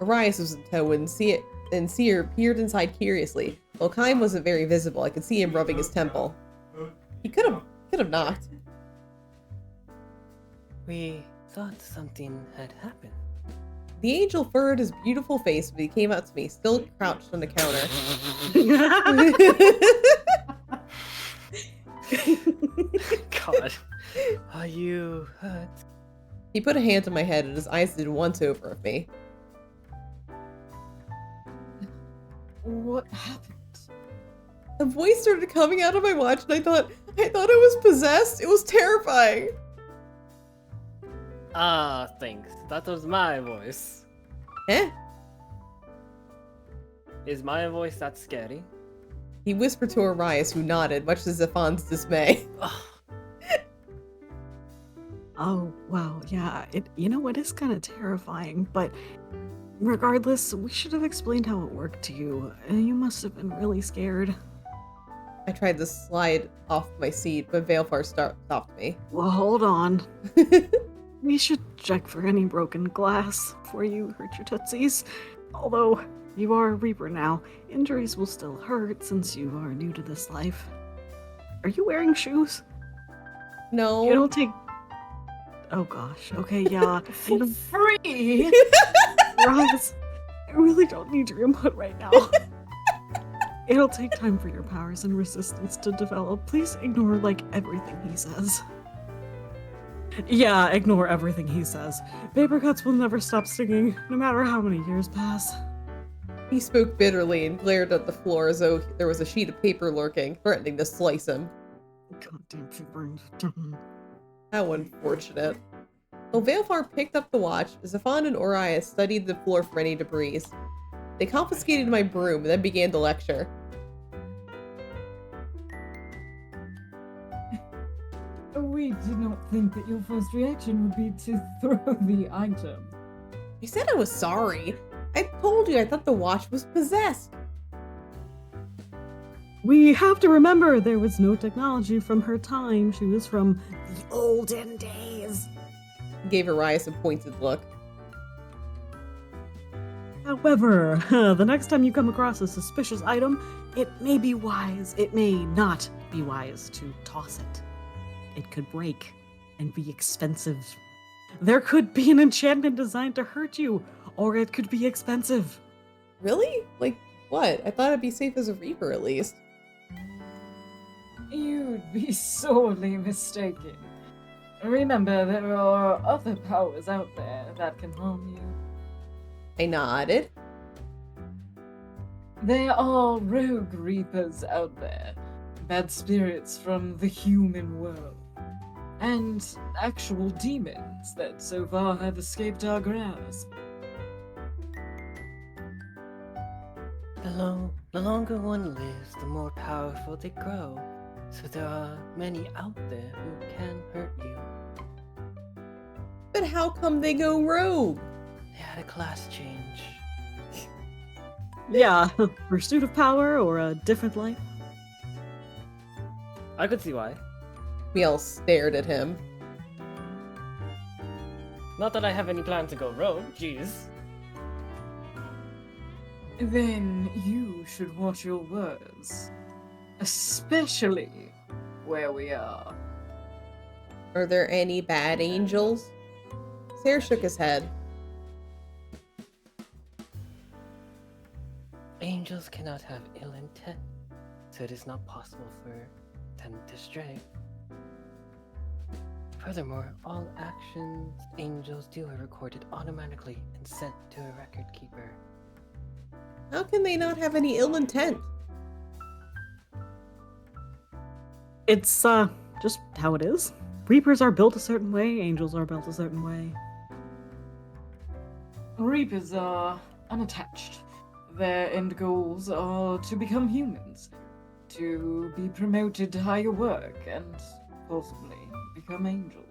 Speaker 1: Arias was in tow, and Seer peered inside curiously. While Kime wasn't very visible, I could see him rubbing his temple. He could have knocked.
Speaker 2: We thought something had happened.
Speaker 1: The angel furrowed his beautiful face when he came out to me, still crouched on the counter.
Speaker 2: God. Are you hurt?
Speaker 1: He put a hand on my head, and his eyes did once over of me.
Speaker 3: What happened?
Speaker 1: A voice started coming out of my watch, and I thought it was possessed. It was terrifying.
Speaker 2: Ah, thanks. That was my voice.
Speaker 1: Eh?
Speaker 2: Is my voice that scary?
Speaker 1: He whispered to Arias, who nodded, much to Zafon's dismay.
Speaker 2: Ugh.
Speaker 5: Oh, wow, yeah, it is kind of terrifying, but regardless, we should have explained how it worked to you, and you must have been really scared.
Speaker 1: I tried to slide off my seat, but Veilfar stopped me.
Speaker 5: Well, hold on. We should check for any broken glass before you hurt your tootsies. Although, you are a Reaper now, injuries will still hurt since you are new to this life. Are you wearing shoes?
Speaker 1: No.
Speaker 5: It'll take... Oh gosh, okay, yeah.
Speaker 3: For free?
Speaker 5: Roz, I really don't need your input right now. It'll take time for your powers and resistance to develop. Please ignore, like, everything he says. Yeah, ignore everything he says. Paper cuts will never stop stinging, no matter how many years pass.
Speaker 1: He spoke bitterly and glared at the floor as though there was a sheet of paper lurking, threatening to slice him.
Speaker 5: Goddamn paper.
Speaker 1: How unfortunate. While Veilfar picked up the watch, Zafon and Orias studied the floor for any debris. They confiscated my broom and then began to lecture.
Speaker 3: We did not think that your first reaction would be to throw the item.
Speaker 1: I said I was sorry. I told you I thought the watch was possessed.
Speaker 5: We have to remember there was no technology from her time. She was from the olden days.
Speaker 1: He gave Arias a pointed look.
Speaker 5: However, the next time you come across a suspicious item, it may be wise, it may not be wise to toss it. It could break and be expensive. There could be an enchantment designed to hurt you, or it could be expensive.
Speaker 1: Really? Like, what? I thought it'd be safe as a Reaper, at least.
Speaker 3: You'd be sorely mistaken. Remember, there are other powers out there that can harm you.
Speaker 1: I nodded.
Speaker 3: There are rogue reapers out there. bad spirits from the human world, and actual demons that so far have escaped our grasp.
Speaker 2: The longer one lives, the more powerful they grow. So there are many out there who can hurt you.
Speaker 1: But how come they go rogue?
Speaker 2: They had a class change.
Speaker 5: Yeah, pursuit of power or a different life.
Speaker 2: I could see why.
Speaker 1: We all stared at him.
Speaker 2: Not that I have any plan to go rogue, jeez.
Speaker 3: Then you should watch your words, especially where we are.
Speaker 1: Are there any bad angels? Sayre shook his head.
Speaker 2: Angels cannot have ill intent, so it is not possible for them to stray. Furthermore, all actions angels do are recorded automatically and sent to a record keeper.
Speaker 1: How can they not have any ill intent?
Speaker 5: It's just how it is. Reapers are built a certain way, angels are built a certain way.
Speaker 3: Reapers are unattached. Their end goals are to become humans, to be promoted to higher work, and possibly become angels.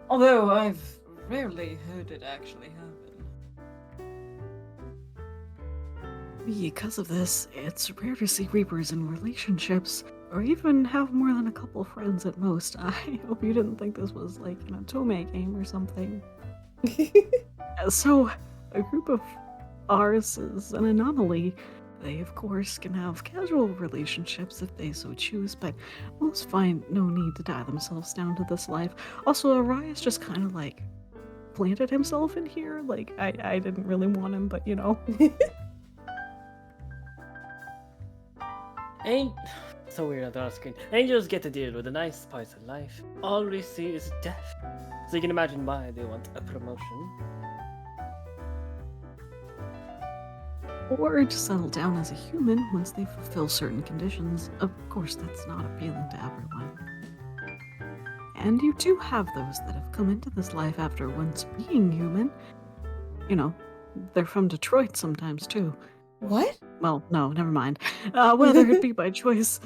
Speaker 3: Although I've rarely heard it actually happen.
Speaker 5: Because of this, it's rare to see Reapers in relationships, or even have more than a couple friends at most. I hope you didn't think this was like an Otome game or something. So, a group of ours is an anomaly. They, of course, can have casual relationships if they so choose, but most find no need to tie themselves down to this life. Also, Arias just kind of like planted himself in here. Like, I didn't really want him, but you know.
Speaker 2: So weird on the screen. Angels get to deal with the nice parts of life. All we see is death. So you can imagine why they want a promotion.
Speaker 5: Or to settle down as a human once they fulfill certain conditions. Of course, that's not appealing to everyone. And you do have those that have come into this life after once being human. You know, they're from Detroit sometimes too.
Speaker 1: What?
Speaker 5: Well, no, never mind. Whether it be by choice.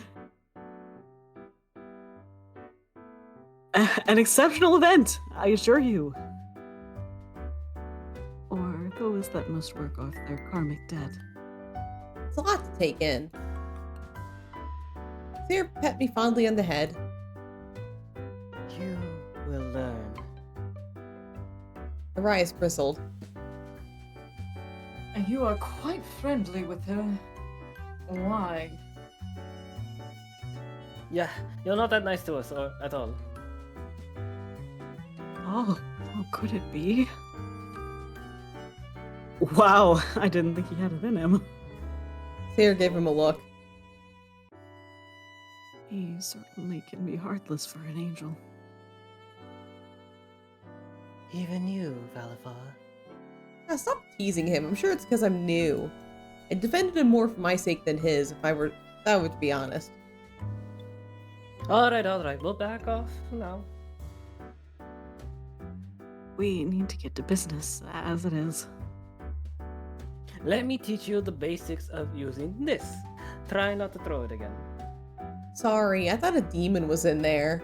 Speaker 5: An exceptional event, I assure you. Or those that must work off their karmic debt.
Speaker 1: It's a lot to take in. Sayre pet me fondly on the head.
Speaker 2: You will learn.
Speaker 1: Arias bristled.
Speaker 3: And you are quite friendly with her. Why?
Speaker 2: Yeah, you're not that nice to us or at all.
Speaker 5: Oh, how could it be? Wow, I didn't think he had it in him.
Speaker 1: Sayre gave him a look.
Speaker 5: He certainly can be heartless for an angel.
Speaker 2: Even you, Valifar.
Speaker 1: Ah, stop teasing him. I'm sure it's because I'm new. I defended him more for my sake than his, if I were that would be honest.
Speaker 2: Alright, we'll back off now.
Speaker 5: We need to get to business, as it is.
Speaker 2: Let me teach you the basics of using this. Try not to throw it again.
Speaker 1: Sorry, I thought a demon was in there.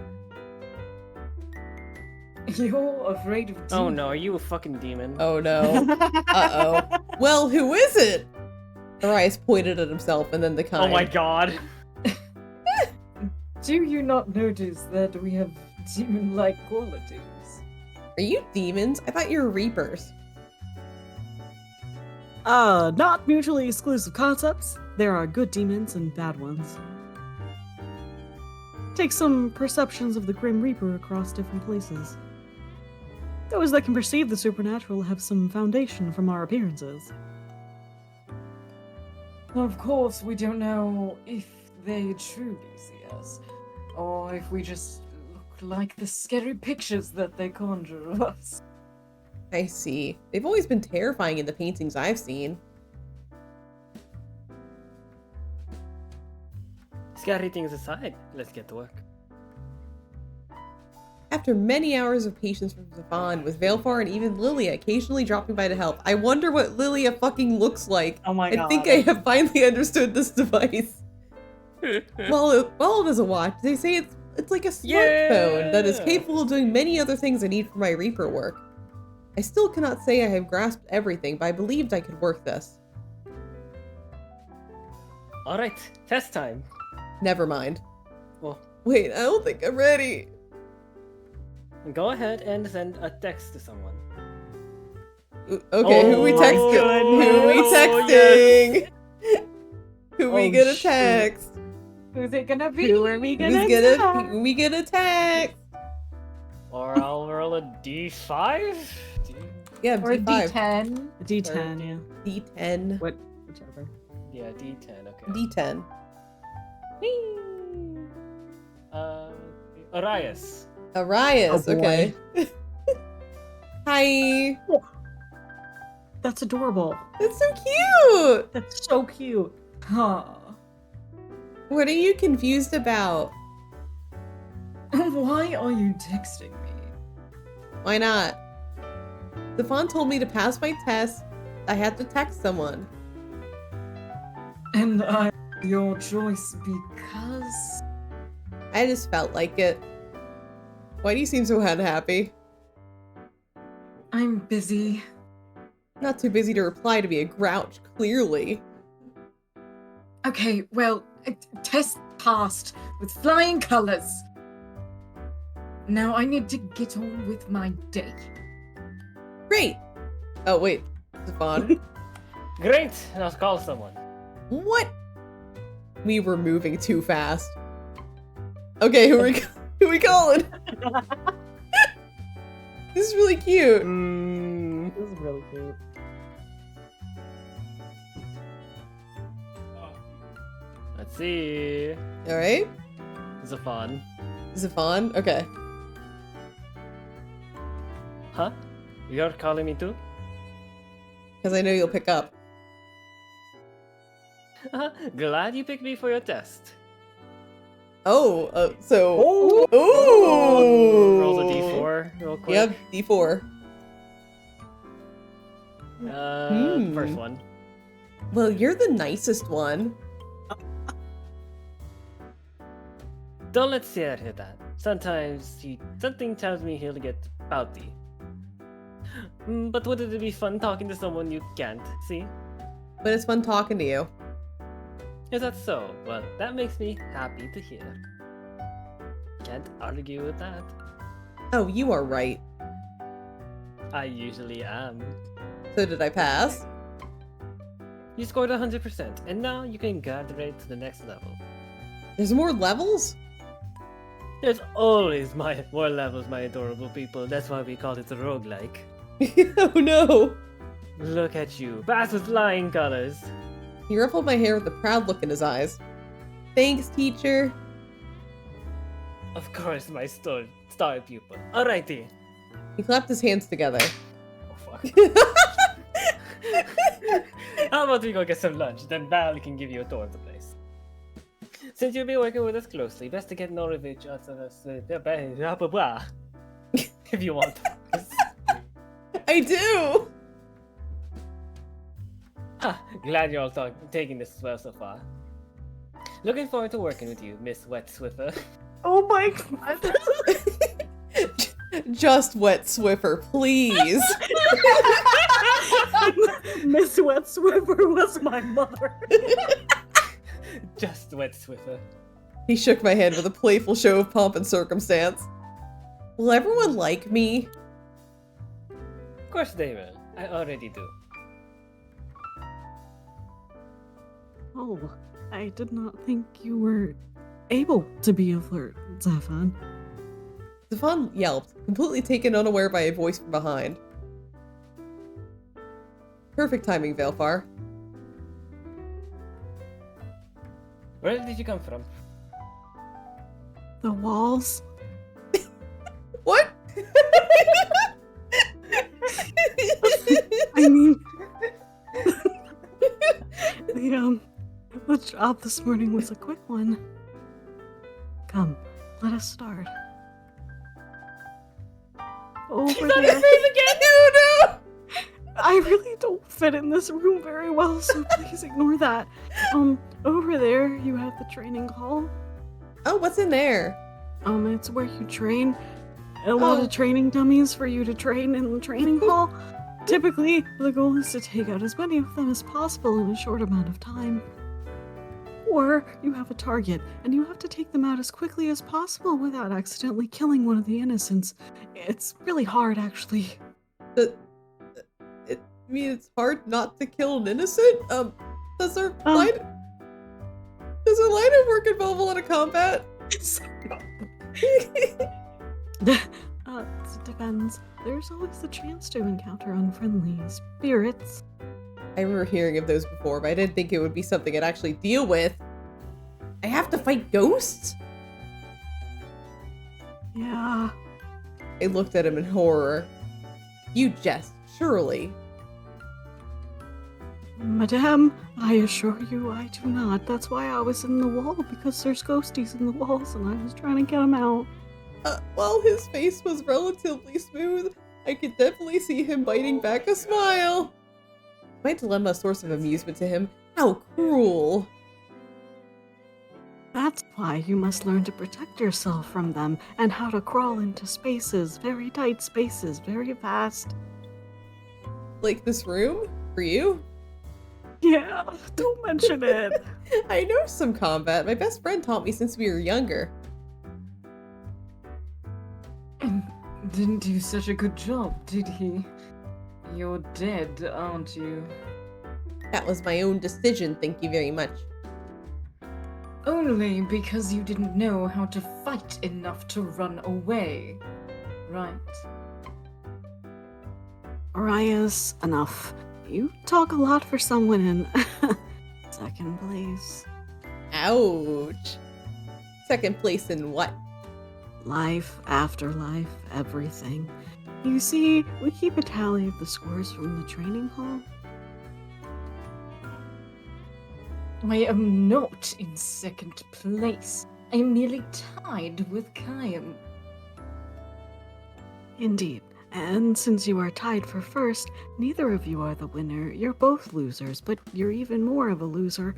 Speaker 3: You're afraid of demons.
Speaker 2: Oh no, are you a fucking demon?
Speaker 1: Oh no. Uh-oh. Well, who is it? Arias pointed at himself and then the kind.
Speaker 2: Oh my god.
Speaker 3: Do you not notice that we have demon-like qualities?
Speaker 1: Are you demons? I thought you were reapers.
Speaker 5: Not mutually exclusive concepts. There are good demons and bad ones. Take some perceptions of the Grim Reaper across different places. Those that can perceive the supernatural have some foundation from our appearances.
Speaker 3: Of course, we don't know if they truly see us, or if we just look like the scary pictures that they conjure of us.
Speaker 1: I see. They've always been terrifying in the paintings I've seen.
Speaker 2: scary things aside, let's get to work.
Speaker 1: After many hours of patience from Zafan, with Veilfar and even Lilia occasionally dropping by to help, I wonder what Lilia fucking looks like.
Speaker 5: Oh my
Speaker 1: I
Speaker 5: god.
Speaker 1: think I have finally understood this device. While it is a watch, they say it's like a smartphone that is capable of doing many other things I need for my Reaper work. I still cannot say I have grasped everything, but I believed I could work this.
Speaker 2: Alright, test time.
Speaker 1: Never mind.
Speaker 2: Well,
Speaker 1: Wait, I don't think I'm ready.
Speaker 2: go ahead and send a text to someone.
Speaker 1: Okay, who we
Speaker 2: Oh,
Speaker 1: texting? Who we
Speaker 2: goodness.
Speaker 1: texting? Who we
Speaker 2: Oh,
Speaker 1: gonna
Speaker 2: shit.
Speaker 1: text?
Speaker 4: Who's it gonna be?
Speaker 5: Who are we gonna
Speaker 1: Who we gonna text?
Speaker 2: Or I'll roll a d5?
Speaker 1: Yeah,
Speaker 4: Or
Speaker 1: D5.
Speaker 4: D10?
Speaker 5: D10, yeah.
Speaker 1: D10.
Speaker 5: Whichever.
Speaker 2: Yeah, d10, okay.
Speaker 1: D10.
Speaker 2: Arias.
Speaker 1: Arias,
Speaker 5: Oh, boy.
Speaker 1: okay. Hi.
Speaker 5: That's adorable.
Speaker 1: That's so cute.
Speaker 5: That's so cute.
Speaker 3: Huh.
Speaker 1: What are you confused about?
Speaker 3: Why are you texting me?
Speaker 1: Why not? Stefan told me to pass my test. I had to text someone.
Speaker 3: And your choice because...
Speaker 1: I just felt like it. Why do you seem so unhappy?
Speaker 3: I'm busy.
Speaker 1: Not too busy to reply to be a grouch, clearly.
Speaker 3: Okay, well, test passed with flying colors. Now I need to get on with my day.
Speaker 1: Great. Oh, wait. Stefan.
Speaker 2: Great! Now call someone.
Speaker 1: What? We were moving too fast. Okay, who we calling? This is really cute.
Speaker 5: This is really cute.
Speaker 2: Let's see.
Speaker 1: All right.
Speaker 2: Zafan.
Speaker 1: Zafan. Okay.
Speaker 2: Huh? You're calling me too?
Speaker 1: Because I know you'll pick up.
Speaker 2: Glad you picked me for your test.
Speaker 1: Oh, so.
Speaker 5: Oh!
Speaker 1: Ooh!
Speaker 2: Roll the d4 real quick.
Speaker 1: Yep, D4.
Speaker 2: First one.
Speaker 1: Well, you're the nicest one.
Speaker 2: Don't let Sierra hear that. Sometimes something tells me he'll get pouty. But wouldn't it be fun talking to someone you can't see?
Speaker 1: But it's fun talking to you.
Speaker 2: Is that so? Well, that makes me happy to hear. Can't argue with that.
Speaker 1: Oh, you are right.
Speaker 2: I usually am.
Speaker 1: So did I pass?
Speaker 2: You scored 100%, and now you can graduate to the next level.
Speaker 1: There's more levels?
Speaker 2: There's always more levels, my adorable people. That's why we call it a roguelike.
Speaker 1: Oh no!
Speaker 2: Look at you, pass with flying colors.
Speaker 1: He ruffled my hair with a proud look in his eyes. Thanks, teacher.
Speaker 2: Of course, my star pupil. Alrighty.
Speaker 1: He clapped his hands together.
Speaker 2: Oh fuck. How about we go get some lunch, then Val can give you a tour of the place. Since you'll be working with us closely, best to get know of each other if you want.
Speaker 1: I do!
Speaker 2: Glad you're all taking this as well so far. Looking forward to working with you, Miss Wet Swiffer.
Speaker 5: Oh my god.
Speaker 1: Just Wet Swiffer, please.
Speaker 5: Miss Wet Swiffer was my mother.
Speaker 2: Just Wet Swiffer.
Speaker 1: He shook my hand with a playful show of pomp and circumstance. Will everyone like me?
Speaker 2: Of course they will. I already do.
Speaker 5: Oh, I did not think you were able to be a flirt, Zafan.
Speaker 1: Stefan yelped, completely taken unaware by a voice from behind. Perfect timing, Veilfar.
Speaker 2: Where did you come from?
Speaker 5: The walls.
Speaker 1: What?
Speaker 5: I mean, the job this morning was a quick one. Come, let us start. Over
Speaker 2: He's on
Speaker 5: there.
Speaker 2: his face again!
Speaker 1: No!
Speaker 5: I really don't fit in this room very well, so please ignore that. Over there, you have the training hall.
Speaker 1: Oh, what's in there?
Speaker 5: It's where you train. A lot
Speaker 1: Oh.
Speaker 5: of training dummies for you to train in the training hall. Typically, the goal is to take out as many of them as possible in a short amount of time. Or you have a target, and you have to take them out as quickly as possible without accidentally killing one of the innocents. It's really hard, actually.
Speaker 1: I mean, it's hard not to kill an innocent. Does our line of work involve a lot of combat?
Speaker 5: It depends. There's always the chance to encounter unfriendly spirits.
Speaker 1: I remember hearing of those before, but I didn't think it would be something I'd actually deal with. I have to fight ghosts?
Speaker 5: Yeah.
Speaker 1: I looked at him in horror. You jest, surely.
Speaker 5: Madame, I assure you I do not. That's why I was in the wall, because there's ghosties in the walls and I was trying to get them out.
Speaker 1: While his face was relatively smooth, I could definitely see him biting back a smile. My dilemma a source of amusement to him? How cruel.
Speaker 5: That's why you must learn to protect yourself from them and how to crawl into spaces, very tight spaces, very fast.
Speaker 1: Like this room? For you?
Speaker 5: Yeah, don't mention it.
Speaker 1: I know some combat. My best friend taught me since we were younger.
Speaker 3: Didn't do such a good job, did he? You're dead, aren't you?
Speaker 1: That was my own decision, thank you very much.
Speaker 3: Only because you didn't know how to fight enough to run away. Right.
Speaker 5: Arias, enough. You talk a lot for someone in second place.
Speaker 1: Ouch. Second place in what?
Speaker 5: Life, afterlife, everything. You see, we keep a tally of the scores from the training hall.
Speaker 3: I am not in second place. I am merely tied with Kayam.
Speaker 5: Indeed. And since you are tied for first, neither of you are the winner. You're both losers, but you're even more of a loser.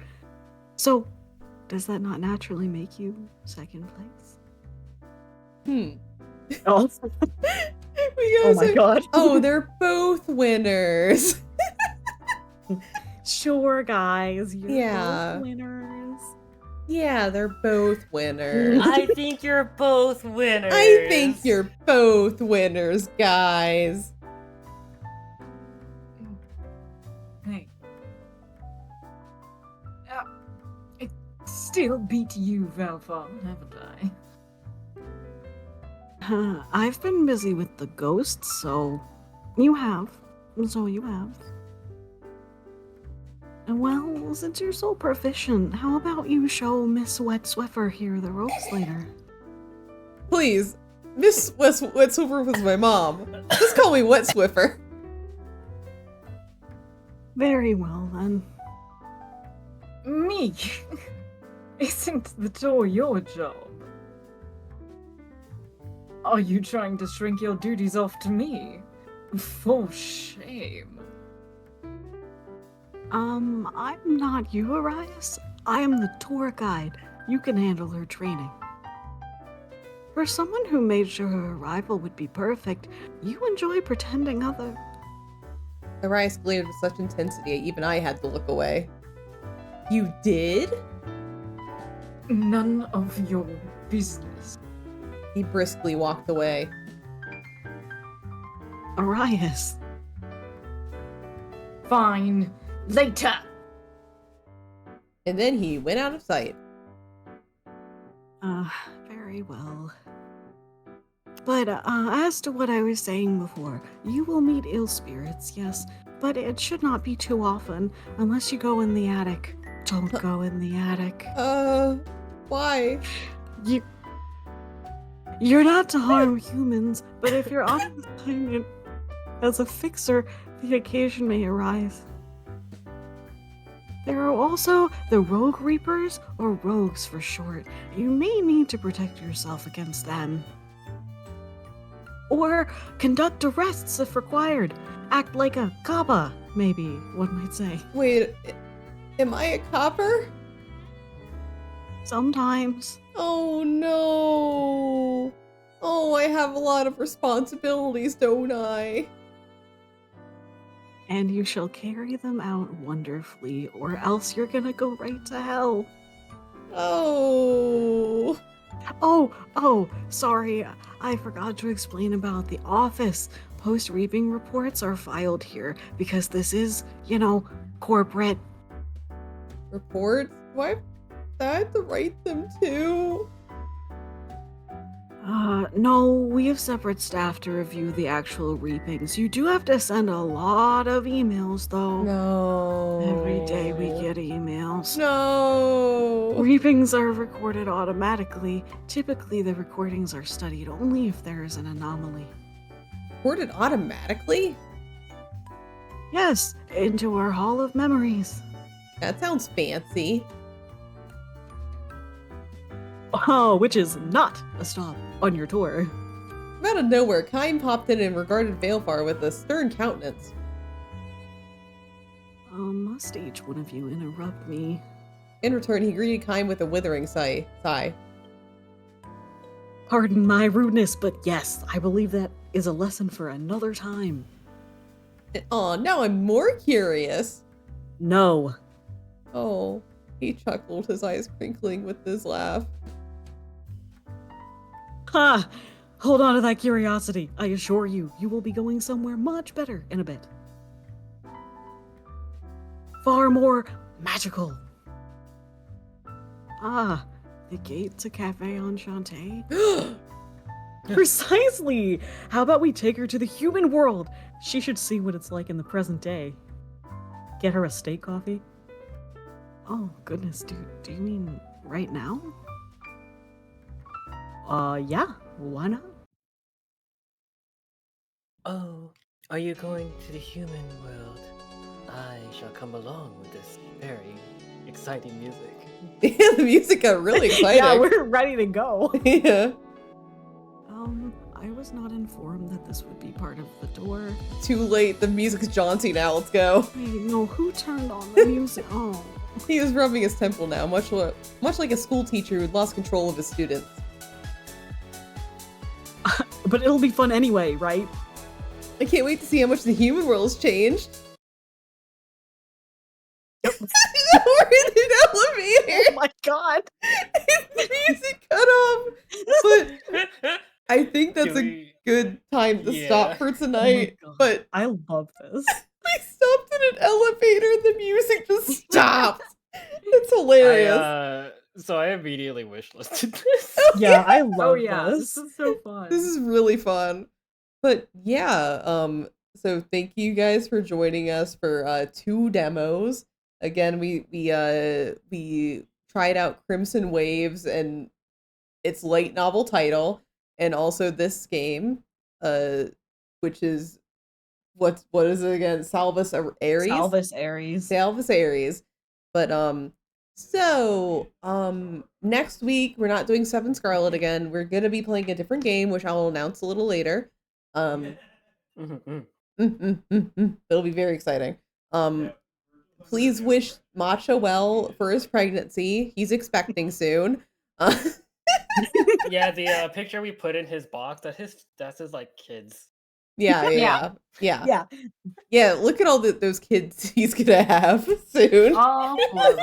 Speaker 5: So, does that not naturally make you second place? Oh,
Speaker 1: We go say,
Speaker 5: god.
Speaker 1: oh, they're both winners.
Speaker 5: Sure, guys. You're
Speaker 1: Yeah.
Speaker 5: both winners.
Speaker 1: Yeah, they're both winners.
Speaker 2: I think you're both winners.
Speaker 1: I think you're both winners, guys.
Speaker 3: Hey. I still beat you, Valfa, haven't I?
Speaker 5: I've been busy with the ghosts, so you have. Well, since you're so proficient, how about you show Miss Wet Swiffer here the ropes later?
Speaker 1: Please, Miss Wet Swiffer was my mom. Just call me Wet Swiffer.
Speaker 5: Very well, then.
Speaker 3: Me? Isn't the door your job? Are you trying to shrink your duties off to me? For shame.
Speaker 5: I'm not you, Arias. I am the tour guide. You can handle her training. For someone who made sure her arrival would be perfect, you enjoy pretending other.
Speaker 1: Arias glared with such intensity, even I had to look away. You did?
Speaker 3: None of your business.
Speaker 1: He briskly walked away.
Speaker 5: Arias.
Speaker 3: Fine. Later.
Speaker 1: And then he went out of sight.
Speaker 5: Very well. But, as to what I was saying before, you will meet ill spirits, yes, but it should not be too often, unless you go in the attic. Don't go in the attic.
Speaker 1: Why?
Speaker 5: You're not to harm humans, but if you're on assignment as a fixer, the occasion may arise. There are also the Rogue Reapers, or Rogues for short. You may need to protect yourself against them. Or conduct arrests if required. Act like a Kappa, maybe, one might say.
Speaker 1: Wait, am I a copper?
Speaker 5: Sometimes.
Speaker 1: Oh no. Oh, I have a lot of responsibilities, don't I?
Speaker 5: And you shall carry them out wonderfully, or else you're gonna go right to hell.
Speaker 1: Oh.
Speaker 5: Oh, sorry. I forgot to explain about the office. Post-reaping reports are filed here because this is, corporate.
Speaker 1: Reports? Do I have to write them too?
Speaker 5: No, we have separate staff to review the actual reapings. You do have to send a lot of emails, though.
Speaker 1: No.
Speaker 5: Every day we get emails.
Speaker 1: No.
Speaker 5: Reapings are recorded automatically. Typically, the recordings are studied only if there is an anomaly.
Speaker 1: Recorded automatically?
Speaker 5: Yes, into our Hall of Memories.
Speaker 1: That sounds fancy.
Speaker 5: Oh, which is not a stop on your tour.
Speaker 1: From out of nowhere, Kine popped in and regarded Veilfar with a stern countenance.
Speaker 5: Must each one of you interrupt me?
Speaker 1: In return, he greeted Kine with a withering sigh.
Speaker 5: Pardon my rudeness, but yes, I believe that is a lesson for another time.
Speaker 1: Aw, now I'm more curious.
Speaker 5: No.
Speaker 1: Oh, he chuckled, his eyes crinkling with his laugh.
Speaker 5: Ha! Hold on to that curiosity. I assure you, you will be going somewhere much better in a bit. Far more magical. Ah, the gate to Cafe Enchanté? Precisely! How about we take her to the human world? She should see what it's like in the present day. Get her a steak coffee? Oh, goodness, do you mean right now? Yeah, why not?
Speaker 2: Oh, are you going to the human world? I shall come along with this very exciting music.
Speaker 1: Yeah, the music got really exciting.
Speaker 5: Yeah, we're ready to go.
Speaker 1: Yeah.
Speaker 5: I was not informed that this would be part of the tour.
Speaker 1: Too late, the music's jaunty now, let's go.
Speaker 5: Wait, no, who turned on the music? Oh.
Speaker 1: He is rubbing his temple now, much like a school teacher who'd lost control of his students.
Speaker 5: But it'll be fun anyway, right?
Speaker 1: I can't wait to see how much the human world has changed. We're in an elevator!
Speaker 5: Oh my god!
Speaker 1: The music cut off! But I think that's a good time to stop for tonight.
Speaker 5: Oh
Speaker 1: but
Speaker 5: I love this.
Speaker 1: we stopped in an elevator and the music just stopped. It's hilarious.
Speaker 2: So I immediately wishlisted this.
Speaker 5: Yeah, I love
Speaker 3: Oh yeah,
Speaker 5: this.
Speaker 3: this is so fun.
Speaker 1: This is really fun. But yeah, so thank you guys for joining us for 2 demos. Again, we tried out Crimson Waves and its light novel title, and also this game, which is what is it again? Salvus Aries.
Speaker 4: Salvus Aries.
Speaker 1: Salvus Aries. But next week we're not doing Seven Scarlet again. We're gonna be playing a different game, which I'll announce a little later. It'll be very exciting. Please wish Matcha well for his pregnancy. He's expecting soon.
Speaker 2: Yeah, the picture we put in his box, that's his like kids.
Speaker 1: Yeah. Look at all those kids he's gonna have soon.
Speaker 3: Oh, poor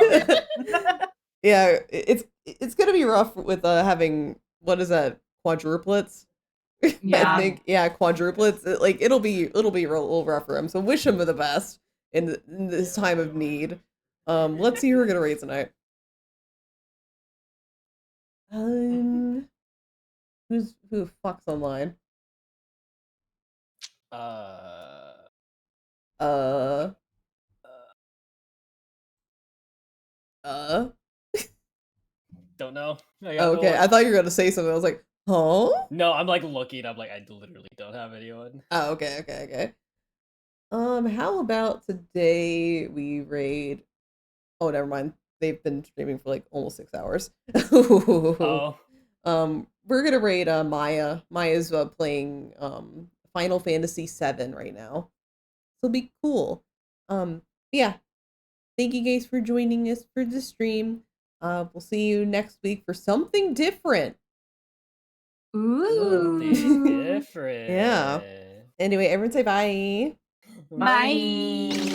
Speaker 1: Yeah, it's gonna be rough with having, what is that, quadruplets?
Speaker 4: Yeah.
Speaker 1: I think, yeah, quadruplets. Like it'll be a little rough for him. So wish him the best in this time of need. Let's see who we're gonna rate tonight. Who fucks online?
Speaker 2: Don't know.
Speaker 1: Okay, I thought you were gonna say something. I was like, huh?
Speaker 2: No, I'm like looking. I'm like, I literally don't have anyone.
Speaker 1: Oh, okay. How about today we raid Oh, never mind. They've been streaming for like almost 6 hours.
Speaker 2: Oh.
Speaker 1: We're gonna raid Maya. Maya's playing Final Fantasy VII right now. So it'll be cool. Yeah. Thank you guys for joining us for the stream. We'll see you next week for something different.
Speaker 2: Something
Speaker 4: Ooh.
Speaker 2: different.
Speaker 1: Yeah. Anyway, everyone say bye.
Speaker 4: Bye.